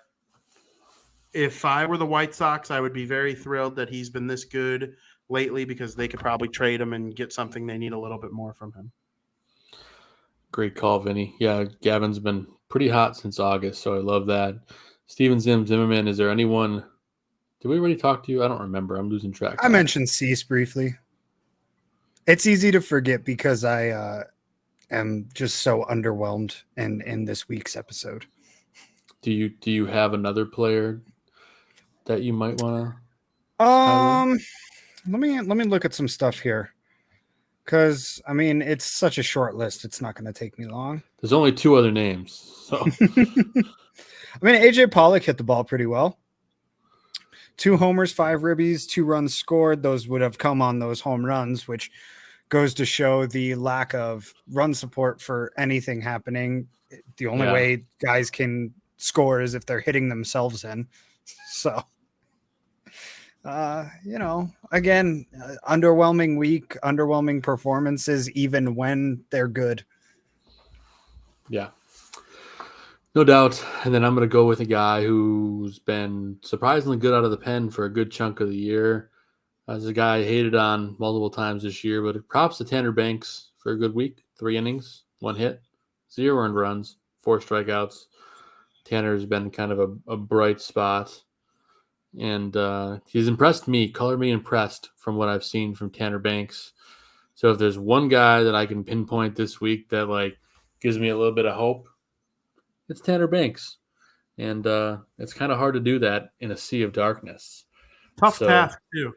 if I were the White Sox, I would be very thrilled that he's been this good lately because they could probably trade him and get something they need a little bit more from him. Great call, Vinny. Yeah, Gavin's been pretty hot since August, so I love that. Steven Zimmerman, is there anyone? Did we already talk to you? I don't remember. I'm losing track. I mentioned Cease briefly. It's easy to forget because I am just so underwhelmed in this week's episode. Do you have another player that you might want to? Let me look at some stuff here. Because, I mean, it's such a short list. It's not going to take me long. There's only 2 other names. So, I mean, AJ Pollock hit the ball pretty well. 2 homers, 5 ribbies, 2 runs scored. Those would have come on those home runs, which goes to show the lack of run support for anything happening. The only way guys can score is if they're hitting themselves in. So, again, underwhelming week, underwhelming performances, even when they're good. Yeah, no doubt. And then I'm going to go with a guy who's been surprisingly good out of the pen for a good chunk of the year. As a guy I hated on multiple times this year, but props to Tanner Banks for a good week. 3 innings, 1 hit, 0 earned runs, 4 strikeouts. Tanner's been kind of a bright spot. And he's impressed me, color me impressed from what I've seen from Tanner Banks. So if there's one guy that I can pinpoint this week that gives me a little bit of hope, it's Tanner Banks. And it's kind of hard to do that in a sea of darkness. Tough task too.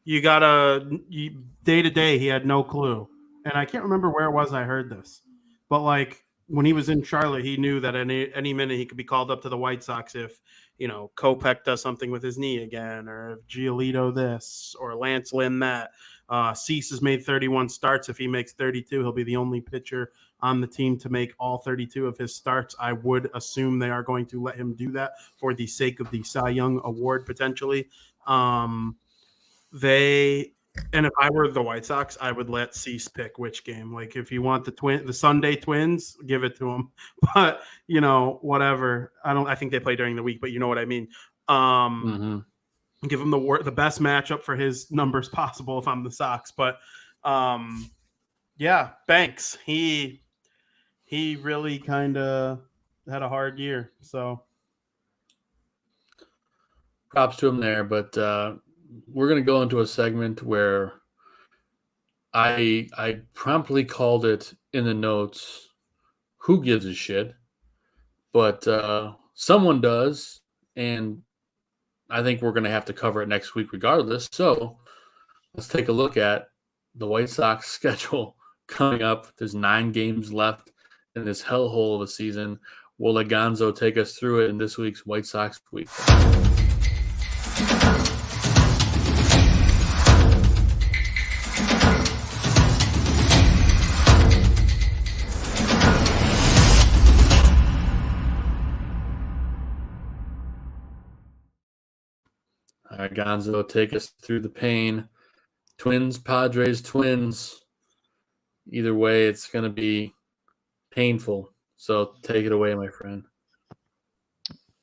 You gotta day to day. He had no clue, and I can't remember where it was I heard this, but when he was in Charlotte, he knew that any minute he could be called up to the White Sox if Kopech does something with his knee again, or if Giolito this, or Lance Lynn that. Cease has made 31 starts. If he makes 32, he'll be the only pitcher on the team to make all 32 of his starts. I would assume they are going to let him do that for the sake of the Cy Young Award potentially. And if I were the White Sox, I would let Cease pick which game. If you want the Sunday Twins, give it to him. But whatever. I think they play during the week, but you know what I mean. Give him the best matchup for his numbers possible if I'm the Sox. But Banks, he really kind of had a hard year. So props to him there, but we're going to go into a segment where I promptly called it in the notes, who gives a shit? But someone does, and I think we're going to have to cover it next week regardless. So let's take a look at the White Sox schedule coming up. There's 9 games left in this hellhole of a season. Will Gonzo take us through it in this week's White Sox Week? All right, Gonzo, take us through the pain. Twins, Padres, Twins. Either way, it's going to be painful. So take it away, my friend.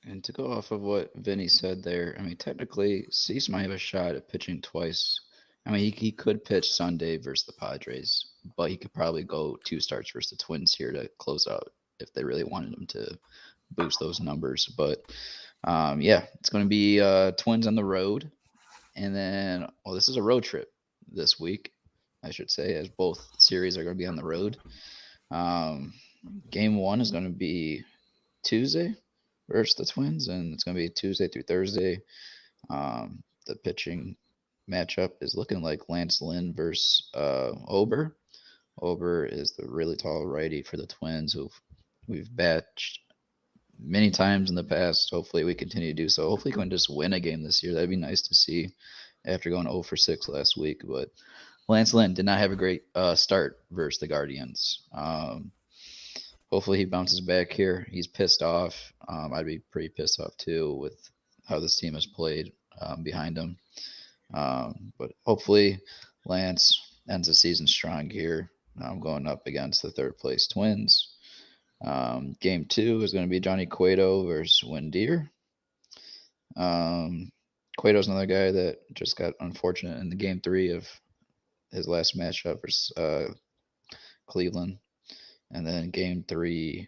And to go off of what Vinny said there, technically, Cease might have a shot at pitching twice. He could pitch Sunday versus the Padres, but he could probably go 2 starts versus the Twins here to close out if they really wanted him to boost those numbers. But it's going to be Twins on the road. And then, this is a road trip this week, I should say, as both series are going to be on the road. Game 1 is going to be Tuesday versus the Twins, and it's going to be Tuesday through Thursday. The pitching matchup is looking like Lance Lynn versus Ober. Ober is the really tall righty for the Twins, who we've batched many times in the past. Hopefully we continue to do so. Hopefully we can just win a game this year. That'd be nice to see after going 0 for 6 last week. But Lance Lynn did not have a great start versus the Guardians. hopefully he bounces back here. He's pissed off. I'd be pretty pissed off too with how this team has played behind him. But hopefully Lance ends the season strong here. I'm going up against the third place Twins. Game 2 is going to be Johnny Cueto versus Windeer. Cueto's another guy that just got unfortunate in the Game 3 of his last matchup versus Cleveland. And then Game 3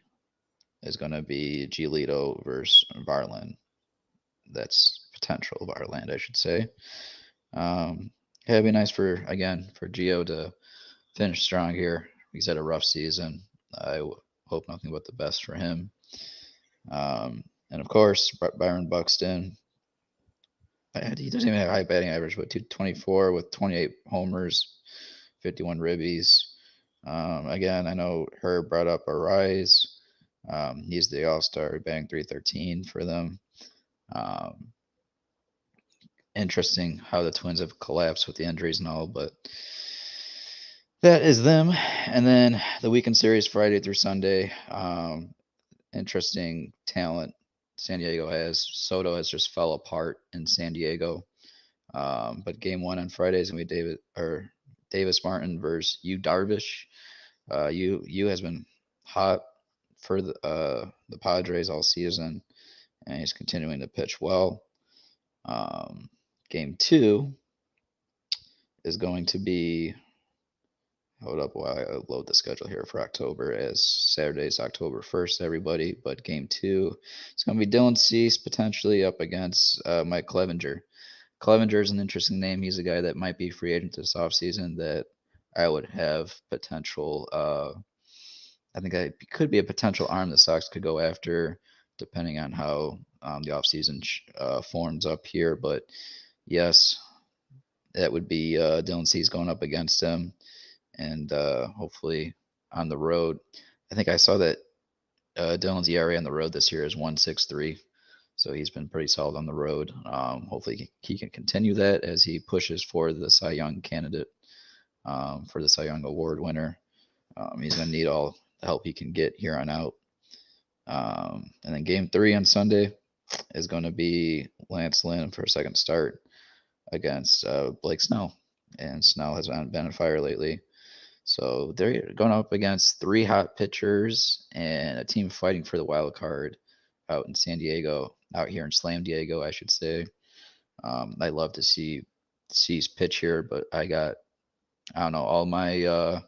is going to be Giolito versus Varland. That's potential Varland, I should say. It'd be nice for Gio to finish strong here. He's had a rough season. I hope nothing but the best for him. And of course, Byron Buxton. He doesn't even have a high batting average, but 224 with 28 homers, 51 ribbies. Again, I know Herb brought up Arise. He's the All-Star, batting .313 for them. Interesting how the Twins have collapsed with the injuries and all, but that is them. And then the weekend series, Friday through Sunday. Interesting talent San Diego has. Soto has just fell apart in San Diego. But game 1 on Friday is going to be Davis Martin versus Yu Darvish. Yu has been hot for the Padres all season, and he's continuing to pitch well. Game 2 is going to be, hold up while I load the schedule here for October, as Saturday's October 1st, everybody. But game 2 is going to be Dylan Cease potentially up against Mike Clevenger. Clevenger is an interesting name. He's a guy that might be free agent this offseason that I would have potential. I think I could be a potential arm the Sox could go after, depending on how the offseason forms up here. But yes, that would be Dylan Cease going up against him. And hopefully on the road. I think I saw that Dylan's ERA on the road this year is 1.63. So he's been pretty solid on the road. Hopefully he can continue that as he pushes for the Cy Young candidate, for the Cy Young Award winner. He's going to need all the help he can get here on out. And then game 3 on Sunday is going to be Lance Lynn for a second start against Blake Snell. And Snell has been on fire lately. So they're going up against 3 hot pitchers and a team fighting for the wild card out in San Diego, out here in Slam Diego, I should say. I love to see Cease pitch here, but I don't know, all my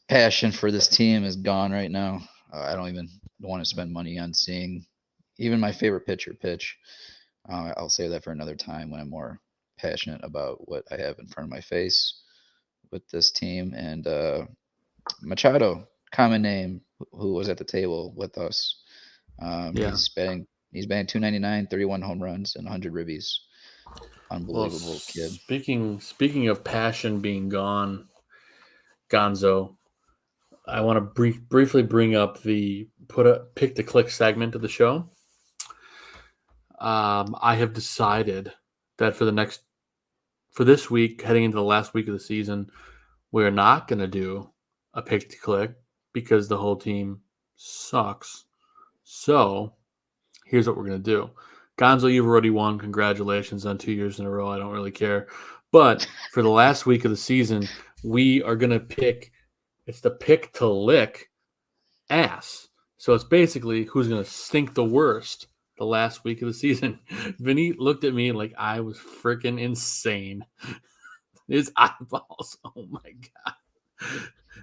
passion for this team is gone right now. I don't even want to spend money on seeing even my favorite pitcher pitch. I'll save that for another time when I'm more passionate about what I have in front of my face with this team. And Machado, common name, who was at the table with us. He's batting 299, 31 home runs, and 100 ribbies. Unbelievable kid. Speaking of passion being gone, Gonzo, I want to briefly bring up the pick to click segment of the show. I have decided that for this week, heading into the last week of the season, we're not going to do a pick to click because the whole team sucks. So here's what we're going to do. Gonzo, you've already won. Congratulations on 2 years in a row. I don't really care. But for the last week of the season, we are going to pick. It's the pick to lick ass. So it's basically who's going to stink the worst the last week of the season. Vinny looked at me like I was freaking insane. His eyeballs. Oh my God.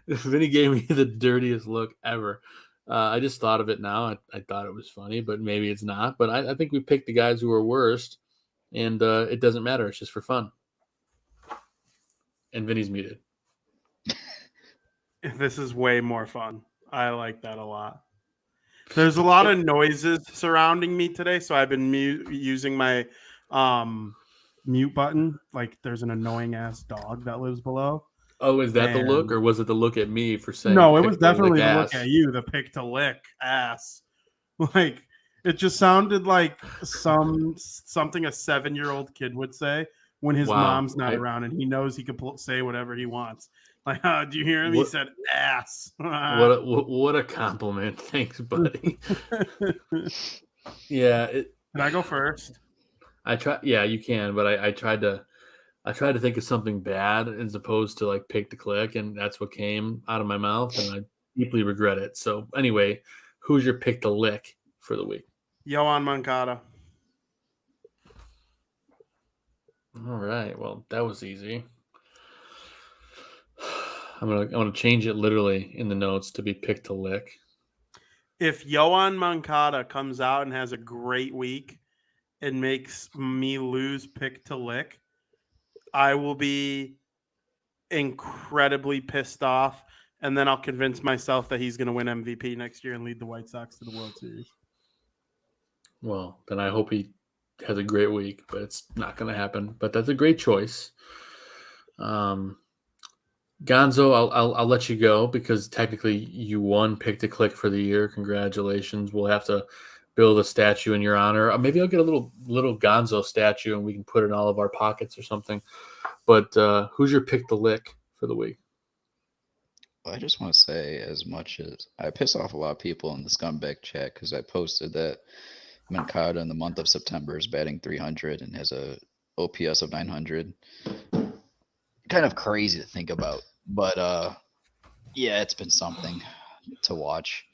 Vinny gave me the dirtiest look ever. I just thought of it now. I thought it was funny, but maybe it's not. But I think we picked the guys who are worst, and it doesn't matter. It's just for fun. And Vinny's muted. This is way more fun. I like that a lot. There's a lot of noises surrounding me today, so I've been using my mute button. Like there's an annoying ass dog that lives below. Oh, is that the look, or was it the look at me for saying? No, it was definitely the look at you. The pick to lick ass. Like it just sounded like something a 7-year-old kid would say when his mom's not around and he knows he can say whatever he wants. Like, do you hear him? He said ass. What a compliment. Thanks, buddy. Yeah. Can I go first? I try. Yeah, you can. But I tried to think of something bad as opposed to like pick the click, and that's what came out of my mouth, and I deeply regret it. So anyway, who's your pick to lick for the week? Yohan Moncada. All right. Well, that was easy. I'm gonna change it literally in the notes to be pick to lick. If Yohan Moncada comes out and has a great week and makes me lose pick to lick, I will be incredibly pissed off, and then I'll convince myself that he's going to win MVP next year and lead the White Sox to the World Series. Well, then I hope he has a great week, but it's not going to happen. But that's a great choice. Gonzo, I'll let you go because technically you won pick to click for the year. Congratulations. We'll have to build a statue in your honor. Maybe I'll get a little Gonzo statue and we can put it in all of our pockets or something. But who's your pick to lick for the week? Well, I just want to say, as much as I piss off a lot of people in the scumbag chat because I posted that Moncada in the month of September is batting 300 and has a OPS of 900. Kind of crazy to think about, but yeah, it's been something to watch.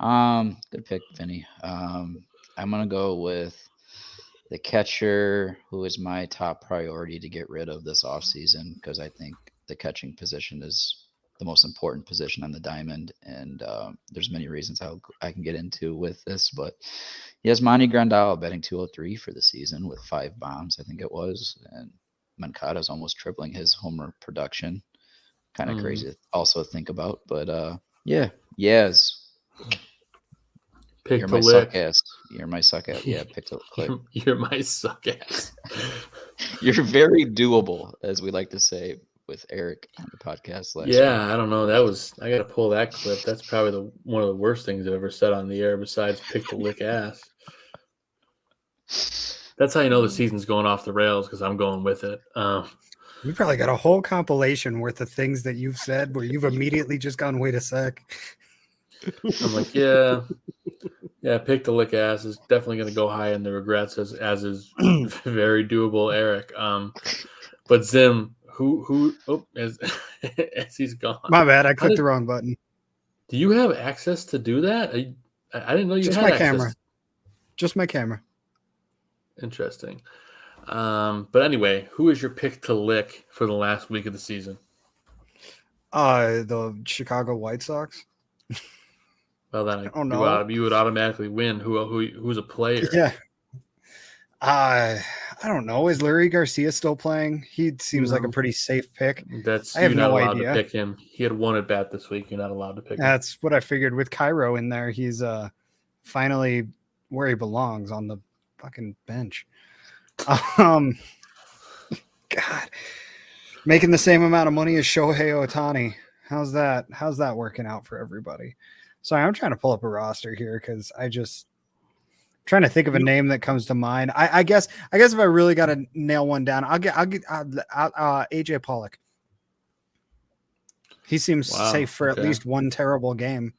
Good pick, Vinny. I'm gonna go with the catcher, who is my top priority to get rid of this offseason, because I think the catching position is the most important position on the diamond, and there's many reasons how I can get into with this, but he has Manny Grandal batting 203 for the season with 5 bombs, I think it was, and Moncada is almost tripling his homer production. Kind of crazy to also think about, but yeah, yes. Pick You're to my lick. suck ass. You're my suck ass. Yeah, pick to click. You're my suck ass. You're very doable, as we like to say with Eric on the podcast last week. I don't know. I got to pull that clip. That's probably one of the worst things I've ever said on the air besides pick to lick ass. That's how you know the season's going off the rails because I'm going with it. We probably got a whole compilation worth of things that you've said where you've immediately just gone, wait a sec. I'm like, yeah, pick to lick ass is definitely going to go high in the regrets as is very doable Eric. But Zim, as he's gone. My bad, I clicked the wrong button. Do you have access to do that? I didn't know you just had my access. Camera. Just my camera. Interesting. But anyway, who is your pick to lick for the last week of the season? The Chicago White Sox. Well, then Oh no, you would automatically win. Who's a player? Yeah. I don't know. Is Larry Garcia still playing? He seems like a pretty safe pick. That's I have you're not no allowed idea. to pick him. He had 1 at bat this week. You're not allowed to pick him. That's what I figured with Cairo in there. He's finally where he belongs, on the fucking bench. God, making the same amount of money as Shohei Ohtani. How's that working out for everybody? Sorry, I'm trying to pull up a roster here because trying to think of a name that comes to mind. I guess if I really got to nail one down, I'll get AJ Pollock. He seems safe for at least one terrible game.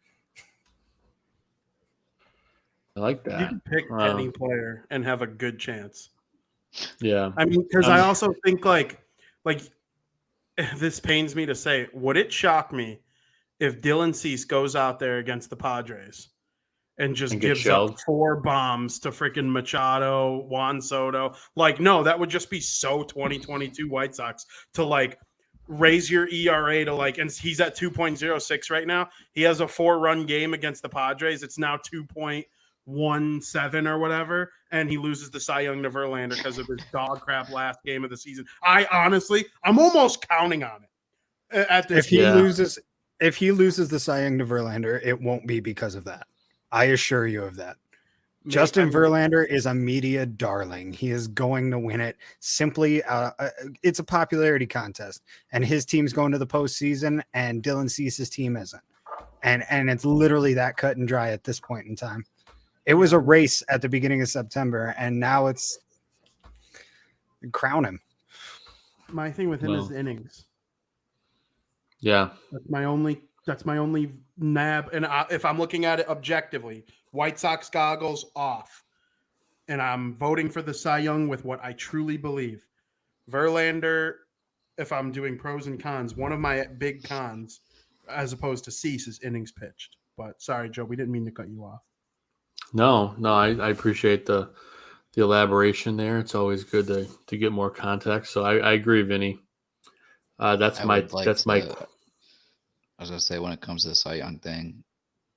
I like that. You can pick any player and have a good chance. Yeah. I mean, because I also think like this pains me to say, would it shock me if Dylan Cease goes out there against the Padres and just gives up 4 bombs to freaking Machado, Juan Soto? Like, no, that would just be so 2022 White Sox to like raise your ERA to like, and he's at 2.06 right now. He has a 4-run game against the Padres. It's now 2.17 or whatever, and he loses the Cy Young to Verlander because of his dog crap last game of the season. I'm almost counting on it at this. If he loses the Cy Young to Verlander, it won't be because of that. I assure you of that. Justin Verlander is a media darling. He is going to win it. Simply, it's a popularity contest, and his team's going to the postseason, and Dylan Cease's team isn't. And it's literally that cut and dry at this point in time. It was a race at the beginning of September, and now it's crown him. My thing with him is innings. Yeah. That's my only nab. And if I'm looking at it objectively, White Sox goggles off, and I'm voting for the Cy Young with what I truly believe. Verlander, if I'm doing pros and cons, one of my big cons, as opposed to Cease, is innings pitched. But sorry, Joe, we didn't mean to cut you off. No, I appreciate the elaboration there. It's always good to get more context. So I agree, Vinny. That's I my would like that's to, my I was gonna say, when it comes to the Cy Young thing,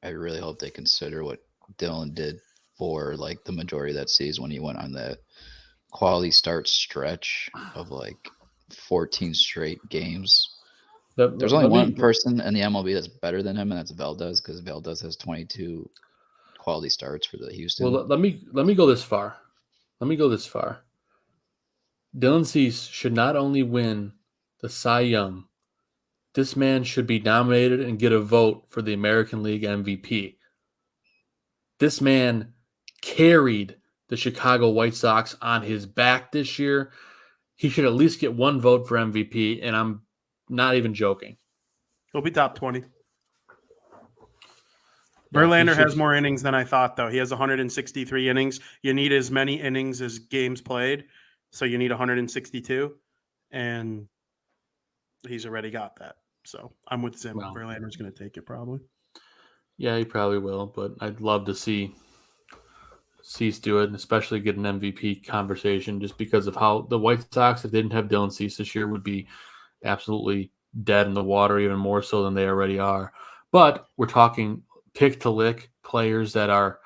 I really hope they consider what Dylan did for like the majority of that season when he went on that quality start stretch of like 14 straight games. There's only one person in the MLB that's better than him, and that's Valdez, because Valdez has 22 quality starts for the Houston. Well, let me go this far. Dylan Cease should not only win the Cy Young, this man should be nominated and get a vote for the American League MVP. This man carried the Chicago White Sox on his back this year. He should at least get one vote for MVP, and I'm not even joking. He'll be top 20. Verlander has more innings than I thought, though. He has 163 innings. You need as many innings as games played, so you need 162, and he's already got that. So I'm with Zim. Well, Verlander's going to take it probably. Yeah, he probably will, but I'd love to see Cease do it, and especially get an MVP conversation, just because of how the White Sox, if they didn't have Dylan Cease this year, would be absolutely dead in the water, even more so than they already are. But we're talking pick to lick players that are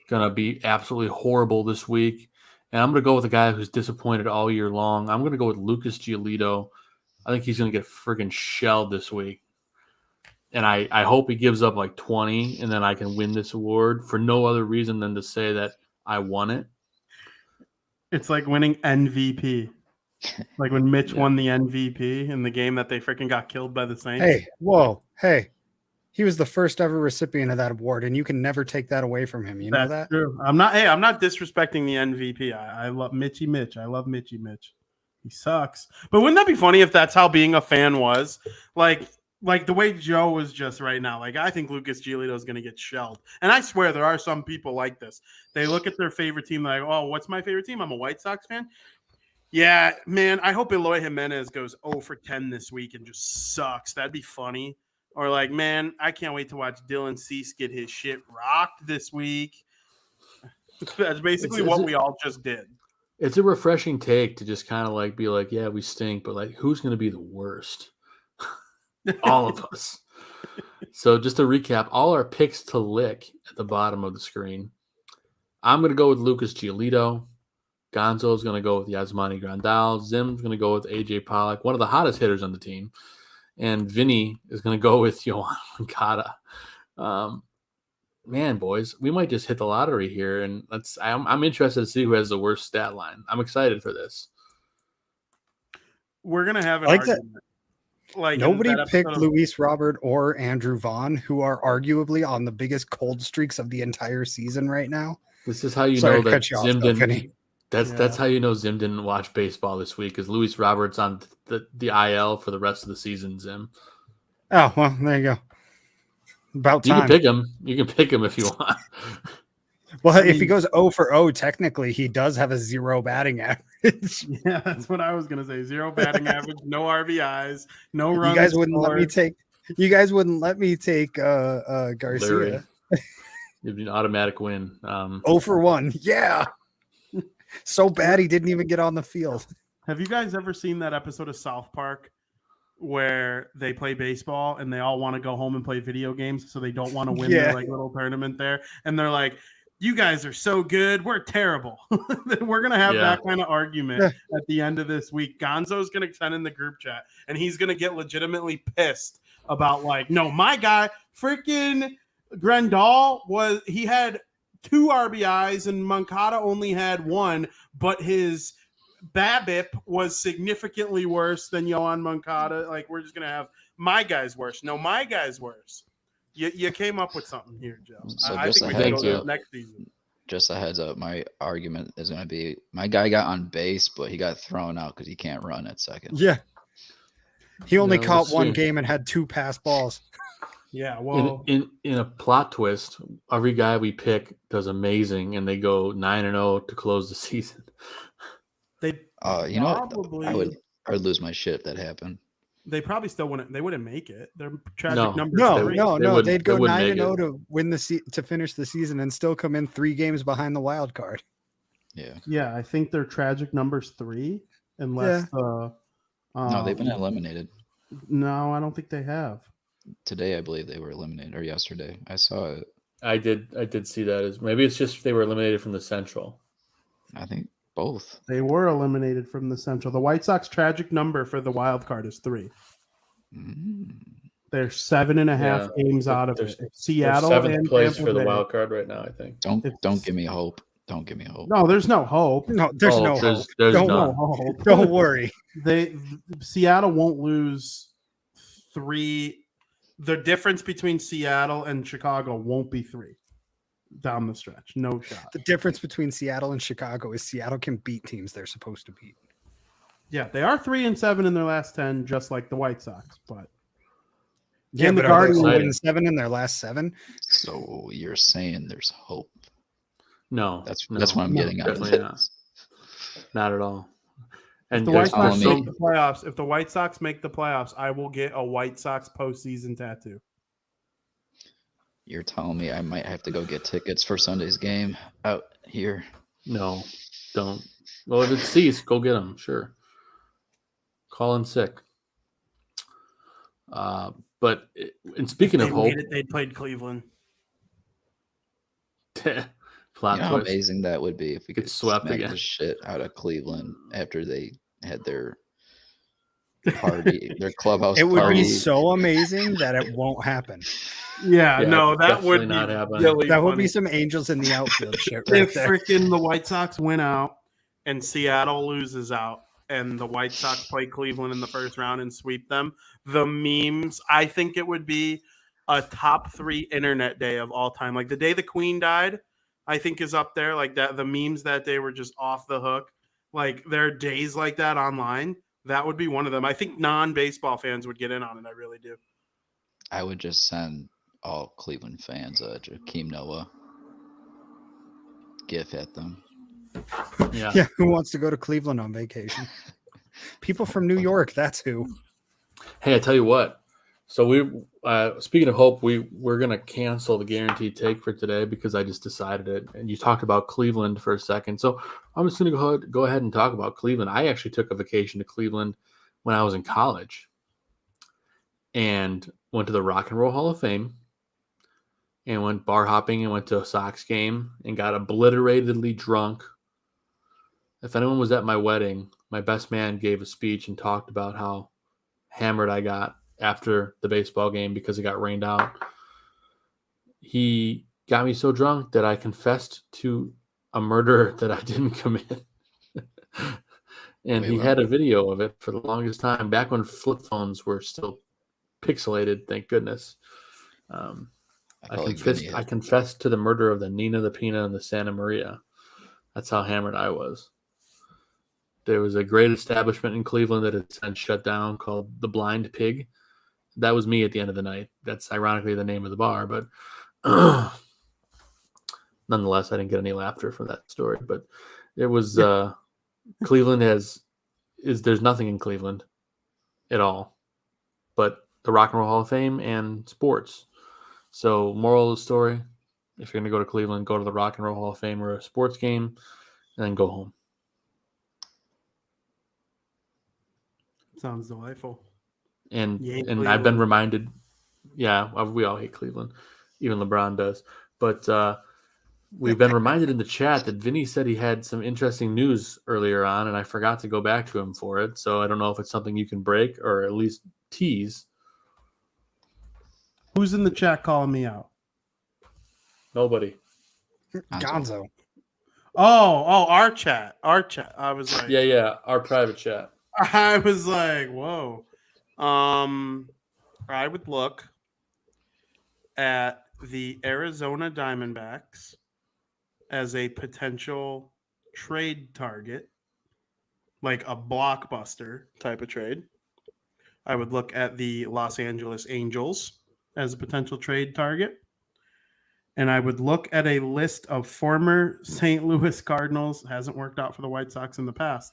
going to be absolutely horrible this week. And I'm going to go with a guy who's disappointed all year long. I'm going to go with Lucas Giolito. I think he's going to get friggin' shelled this week. And I hope he gives up like 20, and then I can win this award for no other reason than to say that I won it. It's like winning MVP. Like when Mitch won the MVP in the game that they freaking got killed by the Saints. Hey, whoa, hey. He was the first ever recipient of that award, and you can never take that away from him. You know that? True. I'm not disrespecting the MVP. I love Mitchy Mitch. I love Mitchy Mitch. He sucks. But wouldn't that be funny if that's how being a fan was? Like the way Joe was just right now. Like, I think Lucas Giolito is going to get shelled. And I swear there are some people like this. They look at their favorite team like, oh, what's my favorite team? I'm a White Sox fan. Yeah, man, I hope Eloy Jimenez goes 0 for 10 this week and just sucks. That'd be funny. Or like, man, I can't wait to watch Dylan Cease get his shit rocked this week. That's basically what we all just did. It's a refreshing take to just kind of like be like, yeah, we stink, but like, who's going to be the worst? All of us. So just to recap, all our picks to lick at the bottom of the screen. I'm going to go with Lucas Giolito. Gonzo is going to go with Yasmani Grandal. Zim's going to go with AJ Pollock, one of the hottest hitters on the team. And Vinny is going to go with Yohan Moncada. Man, boys, we might just hit the lottery here. And I'm interested to see who has the worst stat line. I'm excited for this. We're going to have an argument. Like nobody picked Luis Robert or Andrew Vaughn, who are arguably on the biggest cold streaks of the entire season right now. This is how you know that Zim didn't. That's how you know Zim didn't watch baseball this week, because Luis Roberts on the IL for the rest of the season. Zim. Oh well, there you go. About time. You can pick him. You can pick him if you want. Well, if he goes 0 for 0, technically he does have a 0 batting average. Yeah, that's what I was gonna say. 0 batting average, no RBIs, no runs. You guys wouldn't let me take. You guys wouldn't let me take Garcia. Larry. It'd be an automatic win. 0 for 1. Yeah. So bad he didn't even get on the field. Have you guys ever seen that episode of South Park where they play baseball and they all want to go home and play video games, so they don't want to win their like little tournament there? And they're like, you guys are so good, we're terrible. We're gonna have that kind of argument at the end of this week. Gonzo's gonna send in the group chat and he's gonna get legitimately pissed about like, no, my guy freaking Grandal he had 2 RBIs and Moncada only had 1, but his BABIP was significantly worse than Yohan Moncada. Like, we're just gonna have my guy's worse. No, my guy's worse. You came up with something here, Joe. So I think we can go next season. Just a heads up, my argument is going to be my guy got on base, but he got thrown out because he can't run at second. Yeah. He only Yeah, caught we'll one see. game and had 2 pass balls. Yeah, well, In a plot twist, every guy we pick does amazing, and they go 9-0 to close the season. they You know what? probably I would lose my shit if that happened. they probably still wouldn't. They wouldn't make it. Their tragic No. numbers. No, They- no, they no. wouldn't- They'd they go wouldn't 9-0 make it. to win to finish the season and still come in 3 games behind the wild card. Yeah. Yeah, I think their tragic numbers 3, unless the. No, they've been um, eliminated. No, I don't think they have. Today, I believe they were eliminated, or yesterday. I saw it. I did see that as maybe it's just they were eliminated from the Central. I think both. They were eliminated from the Central. The White Sox tragic number for the wild card is 3. They're 7.5 games out of it. They're Seattle seventh and place Tampa for the Bay. wild card right now, I think. Don't give me hope. Don't give me hope. No, there's no hope. No, there's no hope. There's Don't, none. hope. don't worry. Seattle won't lose 3. The difference between Seattle and Chicago won't be 3 down the stretch. No shot. The difference between Seattle and Chicago is Seattle can beat teams they're supposed to beat. Yeah, they are 3-7 in their last 10, just like the White Sox. But Yeah, and the but are they Guardians. 0-7 in their last 7? So you're saying there's hope? No, That's no, what I'm getting out of definitely this. not at all. If And the White telling Sox me- make the playoffs, I will get a White Sox postseason tattoo. You're telling me I might have to go get tickets for Sunday's game out here. No, don't. Well, if it's seats, go get them. Sure. Call in sick. But and speaking of hope, They played Cleveland. plot You know how twist. amazing that would be if we could Get swept smack again. the shit out of Cleveland after they had their party, their clubhouse It would party. be so amazing that it won't happen. Yeah, Yeah, no, that definitely would not be happening. really That would funny. be some angels in the outfield shit right If there. freaking the White Sox win out and Seattle loses out and the White Sox play Cleveland in the first round and sweep them, the memes, I think it would be a top 3 internet day of all time. Like the day the Queen died, I think is up there. Like that, the memes that day were just off the hook. Like there are days like that online. That would be one of them. I think non-baseball fans would get in on it. I really do. I would just send all Cleveland fans a Jakeem Noah gif at them. Yeah. Yeah, who wants to go to Cleveland on vacation? People from New York, that's who. Hey, I tell you what. So we, speaking of hope, we're gonna cancel the guaranteed take for today because I just decided it. And you talked about Cleveland for a second, so I'm just gonna go ahead and talk about Cleveland. I actually took a vacation to Cleveland when I was in college, and went to the Rock and Roll Hall of Fame, and went bar hopping and went to a Sox game and got obliteratedly drunk. If anyone was at my wedding, my best man gave a speech and talked about how hammered I got after the baseball game because it got rained out. He got me so drunk that I confessed to a murder that I didn't commit. And Wait, he what? had a video of it for the longest time, back when flip phones were still pixelated, thank goodness. I felt like Vinny confessed to the murder of the Nina, the Pina, and the Santa Maria. That's how hammered I was. There was a great establishment in Cleveland that had since shut down called the Blind Pig. That was me at the end of the night. That's ironically the name of the bar, but nonetheless, I didn't get any laughter from that story. But it was Cleveland there's nothing in Cleveland at all, but the Rock and Roll Hall of Fame and sports. So, moral of the story: if you're going to go to Cleveland, go to the Rock and Roll Hall of Fame or a sports game, and then go home. Sounds delightful. And Yay, I've Cleveland. been reminded, yeah, we all hate Cleveland, even LeBron does. But we've been reminded in the chat that Vinny said he had some interesting news earlier on, and I forgot to go back to him for it. So I don't know if it's something you can break or at least tease. Who's in the chat calling me out? Nobody. Gonzo. Oh, our chat. I was like, Yeah, our private chat. I was like, whoa. I would look at the Arizona Diamondbacks as a potential trade target, like a blockbuster type of trade. I would look at the Los Angeles Angels as a potential trade target. And I would look at a list of former St. Louis Cardinals. Hasn't worked out for the White Sox in the past,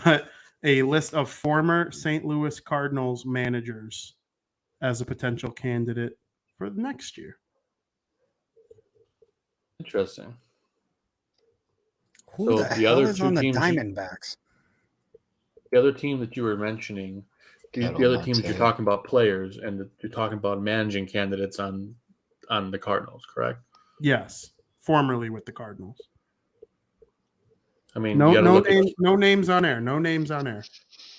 but a list of former St. Louis Cardinals managers as a potential candidate for next year. Interesting. Who So the the hell other is two on the teams, Diamondbacks? the other team that you were mentioning, the other teams you're talking about players, and you're talking about managing candidates on the Cardinals, correct? Yes, formerly with the Cardinals. I mean, No, you gotta no, look name, at. no names on air. No names on air.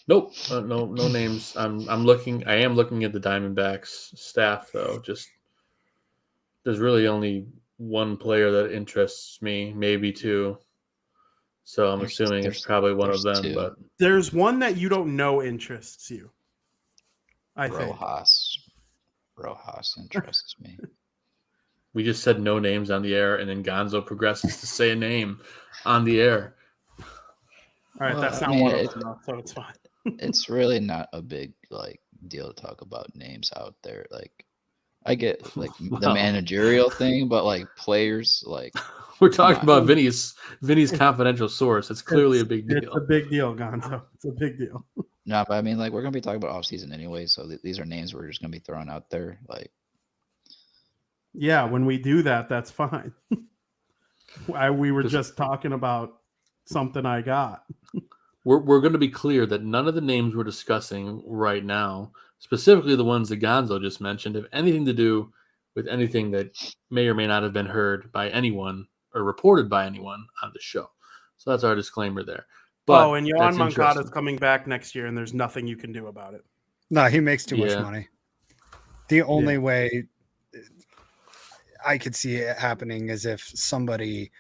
Nope, no names. I'm looking. I am looking at the Diamondbacks staff though. Just there's really only one player that interests me, maybe two. So I'm assuming it's probably one of them. Two. But There's one that you don't know interests you. I think. Rojas interests me. we just said no names on the air, and then Gonzo progresses to say a name on the air. All right, Well, that's I not mean, one of them, though, so it's fine. It's really not a big deal to talk about names out there. Like, I get the Wow. managerial thing, but players, We're talking about Vinny's confidential source. It's clearly a big deal. It's a big deal, Gonzo. It's a big deal. No, but I mean, we're gonna be talking about offseason anyway, so these are names we're just gonna be throwing out there. Yeah, when we do that, that's fine. We were just talking about something I got. We're going to be clear that none of the names we're discussing right now, specifically the ones that Gonzo just mentioned, have anything to do with anything that may or may not have been heard by anyone or reported by anyone on the show. So that's our disclaimer there. But and Yohan Moncada's coming back next year, and there's nothing you can do about it. No, he makes too much money. The only way I could see it happening is if somebody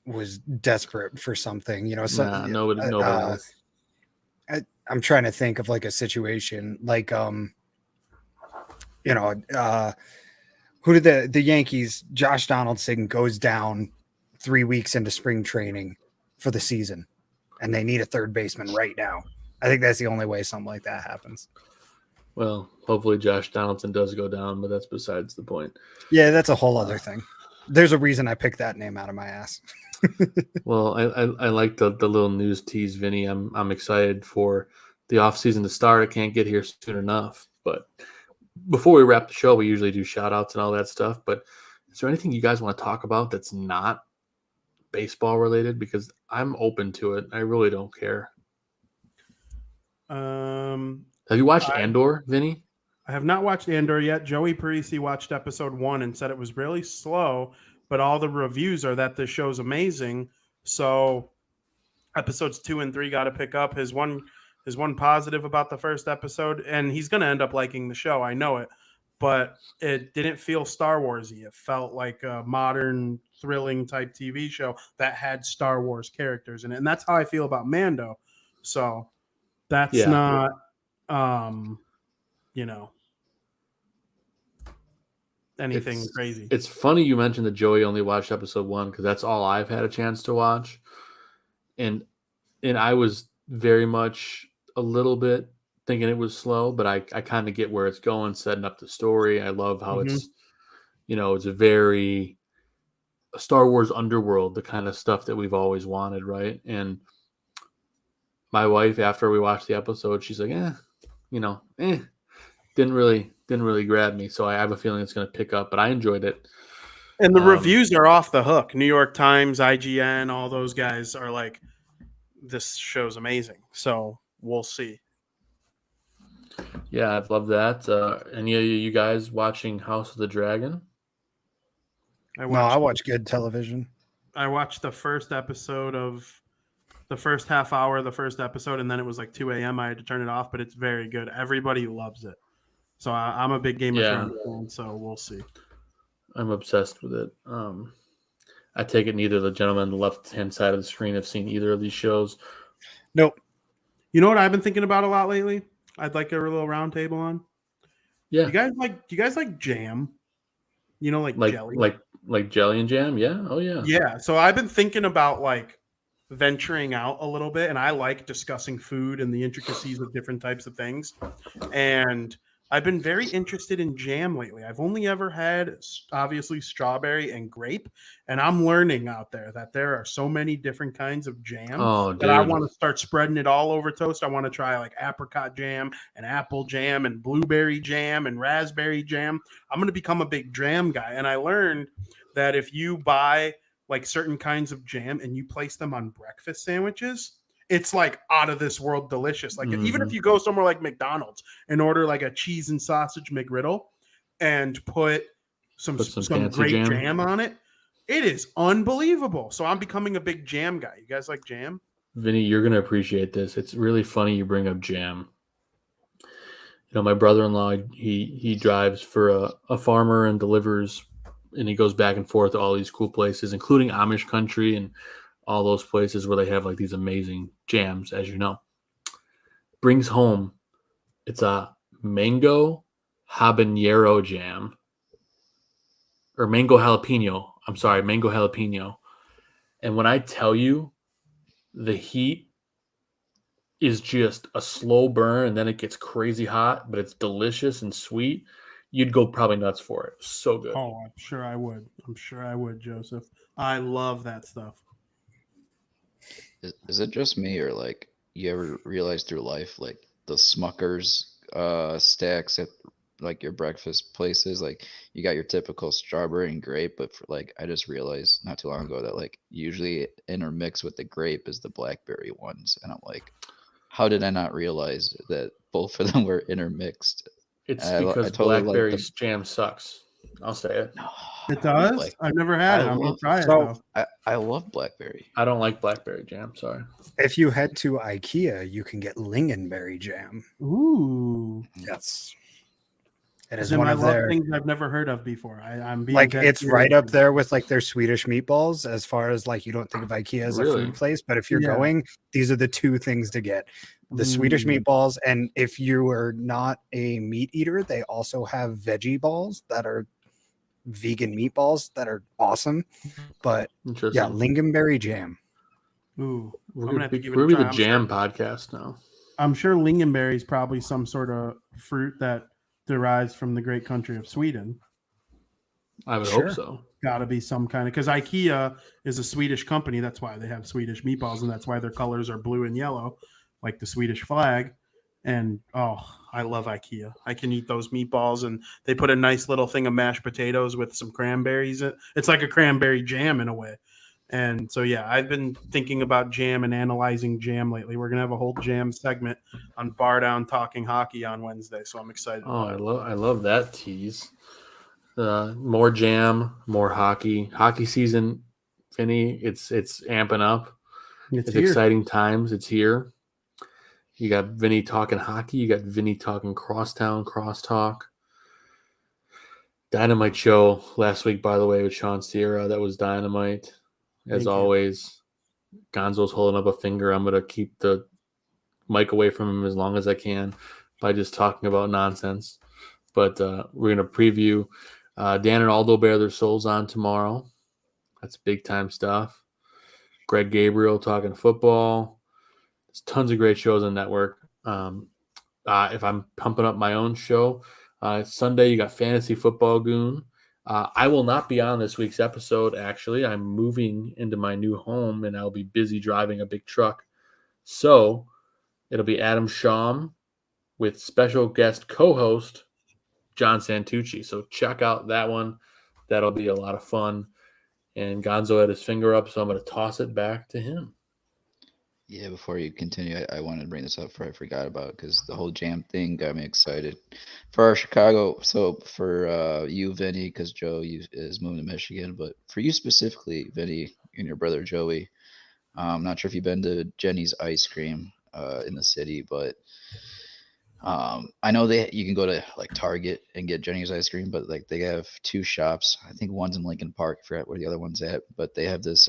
was desperate for something, nobody was. I'm trying to think of a situation who did the Yankees? Josh Donaldson goes down 3 weeks into spring training for the season, and they need a third baseman right now. I think that's the only way something like that happens. Well, hopefully Josh Donaldson does go down, but that's besides the point. Yeah, that's a whole other thing. There's a reason I picked that name out of my ass. Well, I like the little news tease, Vinny. I'm excited for the offseason to start. I can't get here soon enough. But before we wrap the show, we usually do shout outs and all that stuff. But is there anything you guys want to talk about that's not baseball related? Because I'm open to it. I really don't care. Have you watched Andor, Vinny? I have not watched Andor yet. Joey Parisi watched episode 1 and said it was really slow, but all the reviews are that this show's amazing. So episodes 2 and 3 got to pick up. His one positive about the first episode, and he's going to end up liking the show. I know it, but it didn't feel Star Wars-y. It felt like a modern thrilling type TV show that had Star Wars characters in it. And that's how I feel about Mando. So that's not, anything crazy. It's funny you mentioned that Joey only watched episode 1 because that's all I've had a chance to watch, and I was very much a little bit thinking it was slow, but I kind of get where it's going, setting up the story. I love how it's it's a very Star Wars underworld, the kind of stuff that we've always wanted, right? And my wife, after we watched the episode, she's like, didn't really grab me. So I have a feeling it's going to pick up, but I enjoyed it. And the reviews are off the hook. New York Times, IGN, all those guys are like, this show's amazing. So we'll see. Yeah, I've loved that. Any of you guys watching House of the Dragon? I watch good television. I watched the first episode of the first half hour of the first episode, and then it was like 2 a.m. I had to turn it off, but it's very good. Everybody loves it. So I'm a big Game of Thrones fan, so we'll see. I'm obsessed with it. I take it neither of the gentlemen on the left-hand side of the screen have seen either of these shows. Nope. You know what I've been thinking about a lot lately? I'd like a little round table on. Yeah. Do you guys like jam? Like jelly? Like jelly and jam? Yeah. Oh yeah. Yeah. So I've been thinking about venturing out a little bit, and I like discussing food and the intricacies of different types of things. And I've been very interested in jam lately. I've only ever had obviously strawberry and grape, and I'm learning out there that there are so many different kinds of jam Oh, that I dude. want to start spreading it all over toast. I want to try like apricot jam and apple jam and blueberry jam and raspberry jam. I'm going to become a big jam guy. And I learned that if you buy like certain kinds of jam and you place them on breakfast sandwiches, it's like out of this world delicious. Like even if you go somewhere like McDonald's and order like a cheese and sausage McGriddle and put some fancy great jam. jam on it, it is unbelievable. So I'm becoming a big jam guy. You guys like jam? Vinny, you're going to appreciate this. It's really funny you bring up jam. You know, my brother-in-law, he drives for a farmer and delivers, and he goes back and forth to all these cool places, including Amish country and all those places where they have like these amazing jams, as you know. Brings home, it's a mango habanero jam, or mango jalapeno. I'm sorry, mango jalapeno. And when I tell you, the heat is just a slow burn, and then it gets crazy hot, but it's delicious and sweet. You'd go probably nuts for it. So good. Oh, I'm sure I would. I'm sure I would, Joseph. I love that stuff. Is it just me, or like you ever realize through life, like the Smuckers stacks at like your breakfast places, like you got your typical strawberry and grape, but for like I just realized not too long ago that like usually intermixed with the grape is the blackberry ones, and I'm like, how did I not realize that both of them were intermixed? It's I because totally like blackberry's jam sucks. I'll say it. It does? Like, I've never had it. I'm going to try it, though. I love blackberry. I don't like blackberry jam. Sorry. If you head to IKEA, you can get lingonberry jam. Ooh. Yes. It is Then one I of love their things I've never heard of before. I'm being like dead it's serious. right up there with like their Swedish meatballs as far as like you don't think of IKEA as a Really? food place, but if you're Yeah. going, these are the two things to get. The Swedish meatballs, and if you are not a meat eater, they also have veggie balls that are vegan meatballs that are awesome. But Interesting. yeah, lingonberry jam. Ooh. We're I'm going going to to have to give be it a try. the jam podcast now. I'm sure lingonberry is probably some sort of fruit that derives from the great country of Sweden. I would Sure. hope so. Got to be some kind of, because IKEA is a Swedish company. That's why they have Swedish meatballs, and that's why their colors are blue and yellow, like the Swedish flag. And oh, I love IKEA. I can eat those meatballs, and they put a nice little thing of mashed potatoes with some cranberries. It's like a cranberry jam in a way. And so, yeah, I've been thinking about jam and analyzing jam lately. We're gonna have a whole jam segment on Bar Down Talking Hockey on Wednesday, so I'm excited. Oh, about I love that tease. More jam, more hockey. Hockey season, Vinny, it's amping up. It's It's here. exciting times. It's here. You got Vinny talking hockey. You got Vinny talking crosstown, crosstalk. Dynamite show last week, by the way, with Sean Sierra. That was dynamite. As Thank you. always, Gonzo's holding up a finger. I'm going to keep the mic away from him as long as I can by just talking about nonsense. But we're going to preview Dan and Aldo bear their souls on tomorrow. That's big time stuff. Greg Gabriel talking football. There's tons of great shows on the network. If I'm pumping up my own show, Sunday you got Fantasy Football Goon. I will not be on this week's episode, actually. I'm moving into my new home, and I'll be busy driving a big truck. So it'll be Adam Schaum with special guest co-host John Santucci. So check out that one. That'll be a lot of fun. And Gonzo had his finger up, so I'm going to toss it back to him. Yeah, before you continue, I wanted to bring this up before I forgot about it because the whole jam thing got me excited for our Chicago. So for you, Vinny, because Joe is moving to Michigan, but for you specifically, Vinny, and your brother Joey, I'm not sure if you've been to Jenny's Ice Cream in the city, but I know you can go to like Target and get Jenny's ice cream, but like they have two shops. I think one's in Lincoln Park. I forgot where the other one's at, but they have this.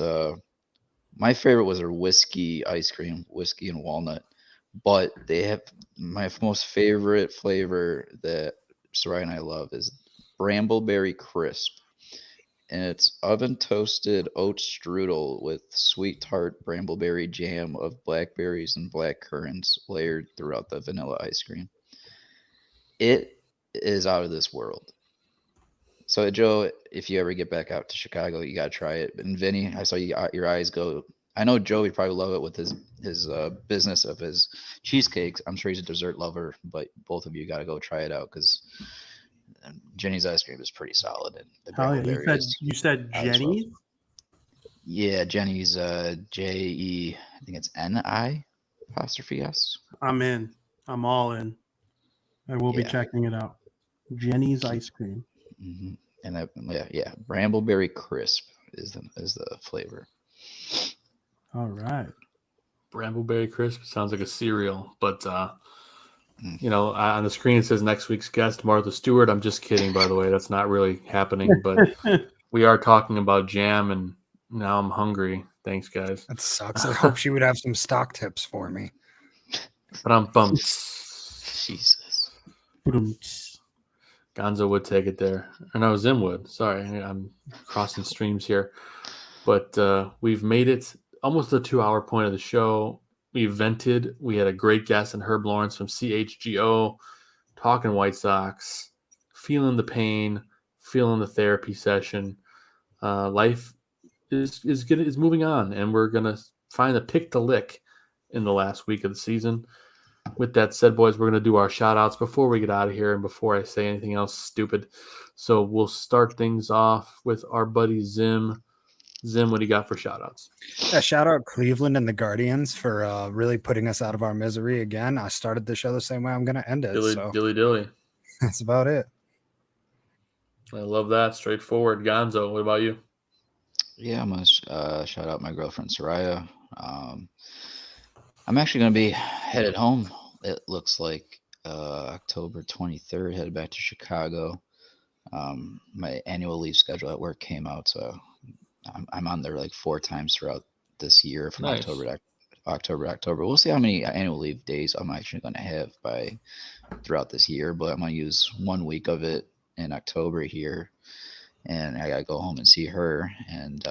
My favorite was their whiskey ice cream, whiskey and walnut. But they have my most favorite flavor that Sarai and I love is Brambleberry Crisp. and it's oven toasted oat strudel with sweet tart brambleberry jam of blackberries and black currants layered throughout the vanilla ice cream. It is out of this world. So, Joe, if you ever get back out to Chicago, you gotta try it. And Vinny, I saw your eyes go. I know Joe would probably love it with his business of his cheesecakes. I'm sure he's a dessert lover, but both of you gotta go try it out because Jenny's ice cream is pretty solid. And the Hell yeah. brambleberry You said I just love Jenny? it. Yeah, Jenny's J-E, I think it's N-I apostrophe S. I'm in. I'm all in. I will be Yeah. checking it out. Jenny's ice cream. hmm And that, yeah, brambleberry crisp is the flavor. All right. Brambleberry crisp sounds like a cereal, but on the screen it says next week's guest Martha Stewart. I'm just kidding, by the way. That's not really happening, but we are talking about jam, and now I'm hungry. Thanks, guys. That sucks. I hope she would have some stock tips for me. But I'm bummed. Jesus. Gonzo would take it there. Or no, Zim would. Sorry, I'm crossing streams here. But we've made it almost the 2-hour point of the show. We vented. We had a great guest in Herb Lawrence from CHGO, talking White Sox, feeling the pain, feeling the therapy session. Life is moving on, and we're gonna find a pick to lick in the last week of the season. With that said, boys, we're gonna do our shout outs before we get out of here and before I say anything else stupid. So we'll start things off with our buddy Zim. Zim, what do you got for shout outs? Yeah, shout out Cleveland and the Guardians for really putting us out of our misery again. I started the show the same way I'm going to end it. Dilly. That's about it. I love that. Straightforward. Gonzo, what about you? Yeah, I'm going to shout out my girlfriend, Soraya. I'm actually going to be headed home. It looks like October 23rd, headed back to Chicago. My annual leave schedule at work came out, so I'm on there like 4 times throughout this year from Nice. October to October. We'll see how many annual leave days I'm actually going to have throughout this year, but I'm going to use 1 week of it in October here, and I got to go home and see her, and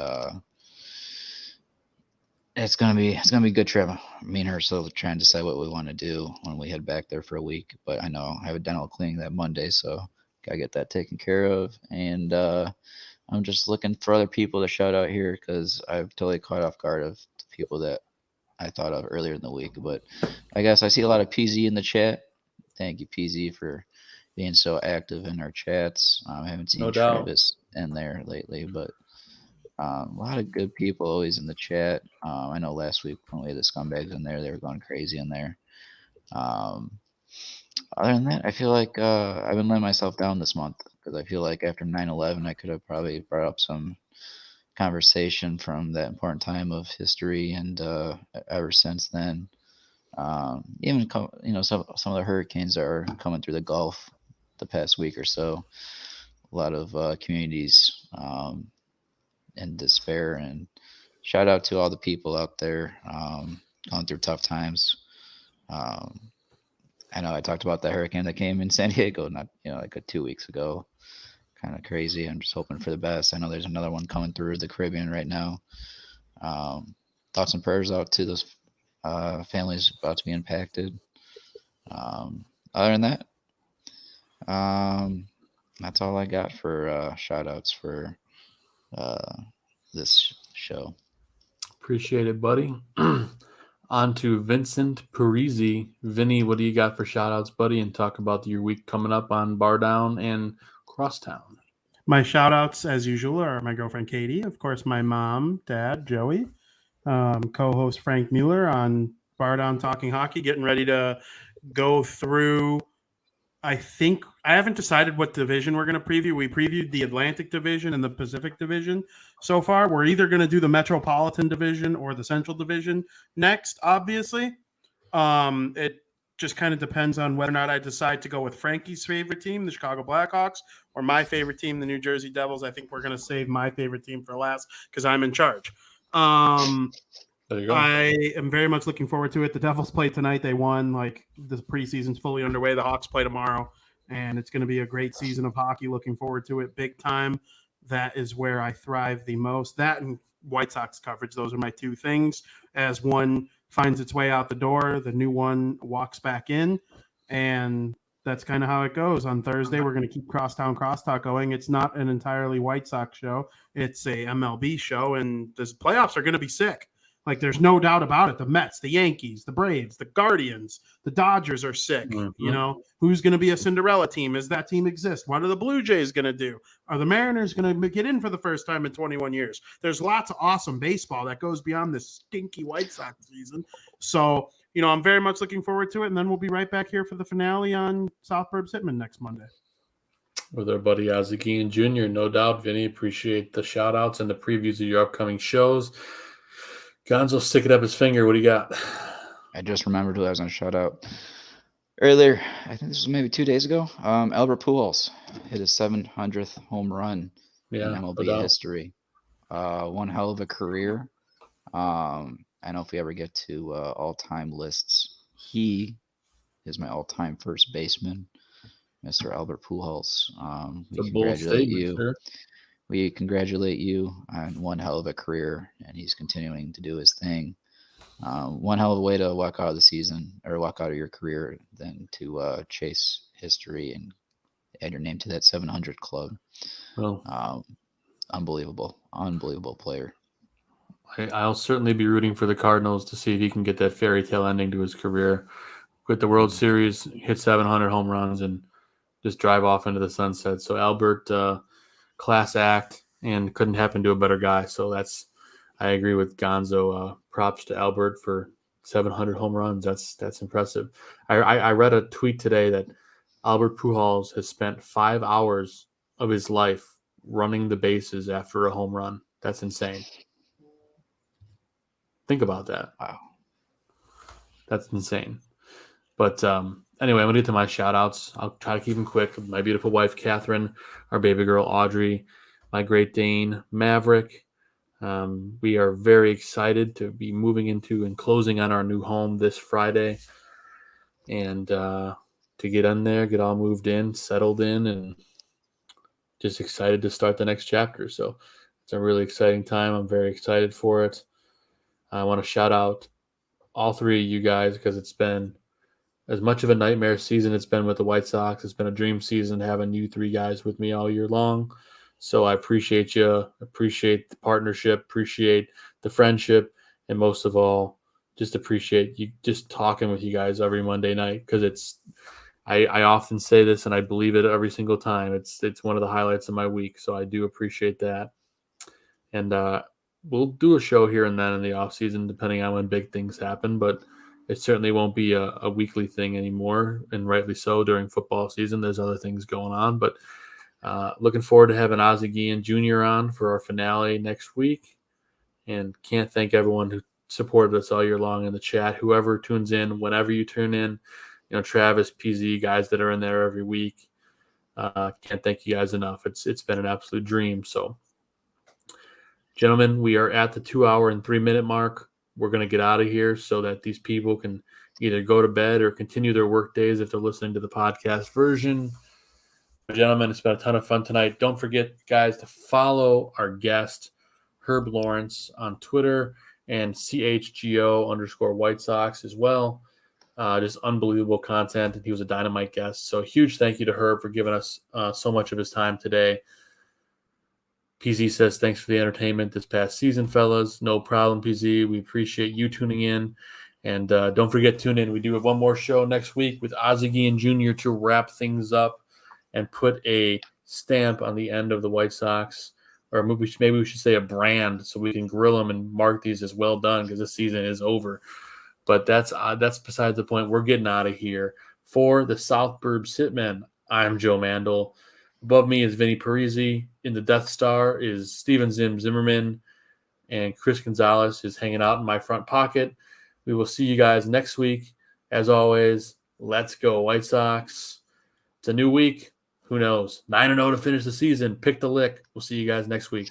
it's gonna be a good trip. Me and her still trying to decide what we want to do when we head back there for a week, but I know I have a dental cleaning that Monday, so gotta get that taken care of, and I'm just looking for other people to shout out here because I've totally caught off guard of the people that I thought of earlier in the week. But I guess I see a lot of PZ in the chat. Thank you, PZ, for being so active in our chats. I haven't seen Travis in there lately, but a lot of good people always in the chat. I know last week when we had the scumbags in there, they were going crazy in there. Other than that, I feel like I've been letting myself down this month because I feel like after 9/11, I could have probably brought up some conversation from that important time of history, and ever since then, even some of the hurricanes that are coming through the Gulf the past week or so, a lot of communities in despair, and shout out to all the people out there going through tough times. I know I talked about the hurricane that came in San Diego, not like 2 weeks ago. Kind of crazy. I'm just hoping for the best. I know there's another one coming through the Caribbean right now. Thoughts and prayers out to those families about to be impacted. Other than that, that's all I got for shout outs for this show. Appreciate it, buddy. On to Vincent Parisi. Vinny, what do you got for shout outs, buddy? And talk about your week coming up on Bar Down and Crosstown. My shout outs, as usual, are my girlfriend Katie, of course, my mom, dad, Joey, co-host Frank Mueller on Bar Down Talking Hockey, getting ready to go through. I think I haven't decided what division we're going to preview. We previewed the Atlantic Division and the Pacific Division so far. We're either going to do the Metropolitan Division or the Central Division next, obviously. It just kind of depends on whether or not I decide to go with Frankie's favorite team, the Chicago Blackhawks, or my favorite team, the New Jersey Devils. I think we're going to save my favorite team for last because I'm in charge. There you go. I am very much looking forward to it. The Devils play tonight. They won. Like, the preseason's fully underway. The Hawks play tomorrow, and it's going to be a great season of hockey. Looking forward to it big time. that is where I thrive the most. That and White Sox coverage, those are my two things. As one finds its way out the door, the new one walks back in, and that's kind of how it goes. On Thursday, we're going to keep Crosstown Crosstalk going. It's not an entirely White Sox show. It's a MLB show, and the playoffs are going to be sick. Like, there's no doubt about it. The Mets, the Yankees, the Braves, the Guardians, the Dodgers are sick. You know, who's going to be a Cinderella team? Does that team exist? What are the Blue Jays going to do? Are the Mariners going to get in for the first time in 21 years? There's lots of awesome baseball that goes beyond this stinky White Sox season. So, you know, I'm very much looking forward to it. And then we'll be right back here for the finale on South Burbs Hitmen next Monday. With our buddy Ozzie Guillen Jr., no doubt. Vinny, appreciate the shout outs and the previews of your upcoming shows. Gonzo sticking up his finger. What do you got? I just remembered who I was going to shout out earlier. I think this was maybe 2 days ago. Albert Pujols hit his 700th home run in MLB history. One hell of a career. I know if we ever get to all-time lists, he is my all-time first baseman, Mr. Albert Pujols. We congratulate you. Sure. We congratulate you on one hell of a career, and he's continuing to do his thing. One hell of a way to walk out of the season or walk out of your career than to chase history and add your name to that 700 club. Well, unbelievable player. I'll certainly be rooting for the Cardinals to see if he can get that fairy tale ending to his career. With the World Series, hit 700 home runs and just drive off into the sunset. So Albert, class act, and couldn't happen to a better guy. So I agree with Gonzo. Props to Albert for 700 home runs. That's impressive. I read a tweet today that Albert Pujols has spent 5 hours of his life running the bases after a home run. That's insane. Think about that. Wow. That's insane. But anyway, I'm going to get to my shout-outs. I'll try to keep them quick. My beautiful wife, Catherine, our baby girl, Audrey, my Great Dane, Maverick. We are very excited to be moving into and closing on our new home this Friday. And to get in there, get all moved in, settled in, and just excited to start the next chapter. So it's a really exciting time. I'm very excited for it. I want to shout out all three of you guys because it's been as much of a nightmare season it's been with the White Sox. It's been a dream season having you three guys with me all year long. So I appreciate you, appreciate the partnership, appreciate the friendship, and most of all, just appreciate you just talking with you guys every Monday night because I often say this and I believe it every single time. It's one of the highlights of my week. So I do appreciate that. And we'll do a show here and then in the off season, depending on when big things happen, but it certainly won't be a weekly thing anymore, and rightly so during football season. There's other things going on, but looking forward to having Ozzie Guillen Jr. on for our finale next week. And can't thank everyone who supported us all year long in the chat. Whoever tunes in, whenever you tune in, you know, Travis, PZ, guys that are in there every week. Can't thank you guys enough. It's been an absolute dream. So, gentlemen, we are at the 2 hour and 3 minute mark. We're going to get out of here so that these people can either go to bed or continue their work days if they're listening to the podcast version. Gentlemen, it's been a ton of fun tonight. Don't forget, guys, to follow our guest, Herb Lawrence, on Twitter and CHGO_White Sox as well. Just unbelievable content, and he was a dynamite guest. So huge thank you to Herb for giving us so much of his time today. PZ says, thanks for the entertainment this past season, fellas. No problem, PZ. We appreciate you tuning in. And don't forget, tune in. We do have one more show next week with Ozzie Guillen Jr. to wrap things up and put a stamp on the end of the White Sox. Or maybe we should say a brand so we can grill them and mark these as well done because this season is over. But that's besides the point. We're getting out of here. For the South Burbs Hitmen, I'm Joe Mandel. Above me is Vinny Parisi. In the Death Star is Steven Zimmerman. And Chris Gonzalez is hanging out in my front pocket. We will see you guys next week. As always, let's go White Sox. It's a new week. Who knows? 9-0 to finish the season. Pick the lick. We'll see you guys next week.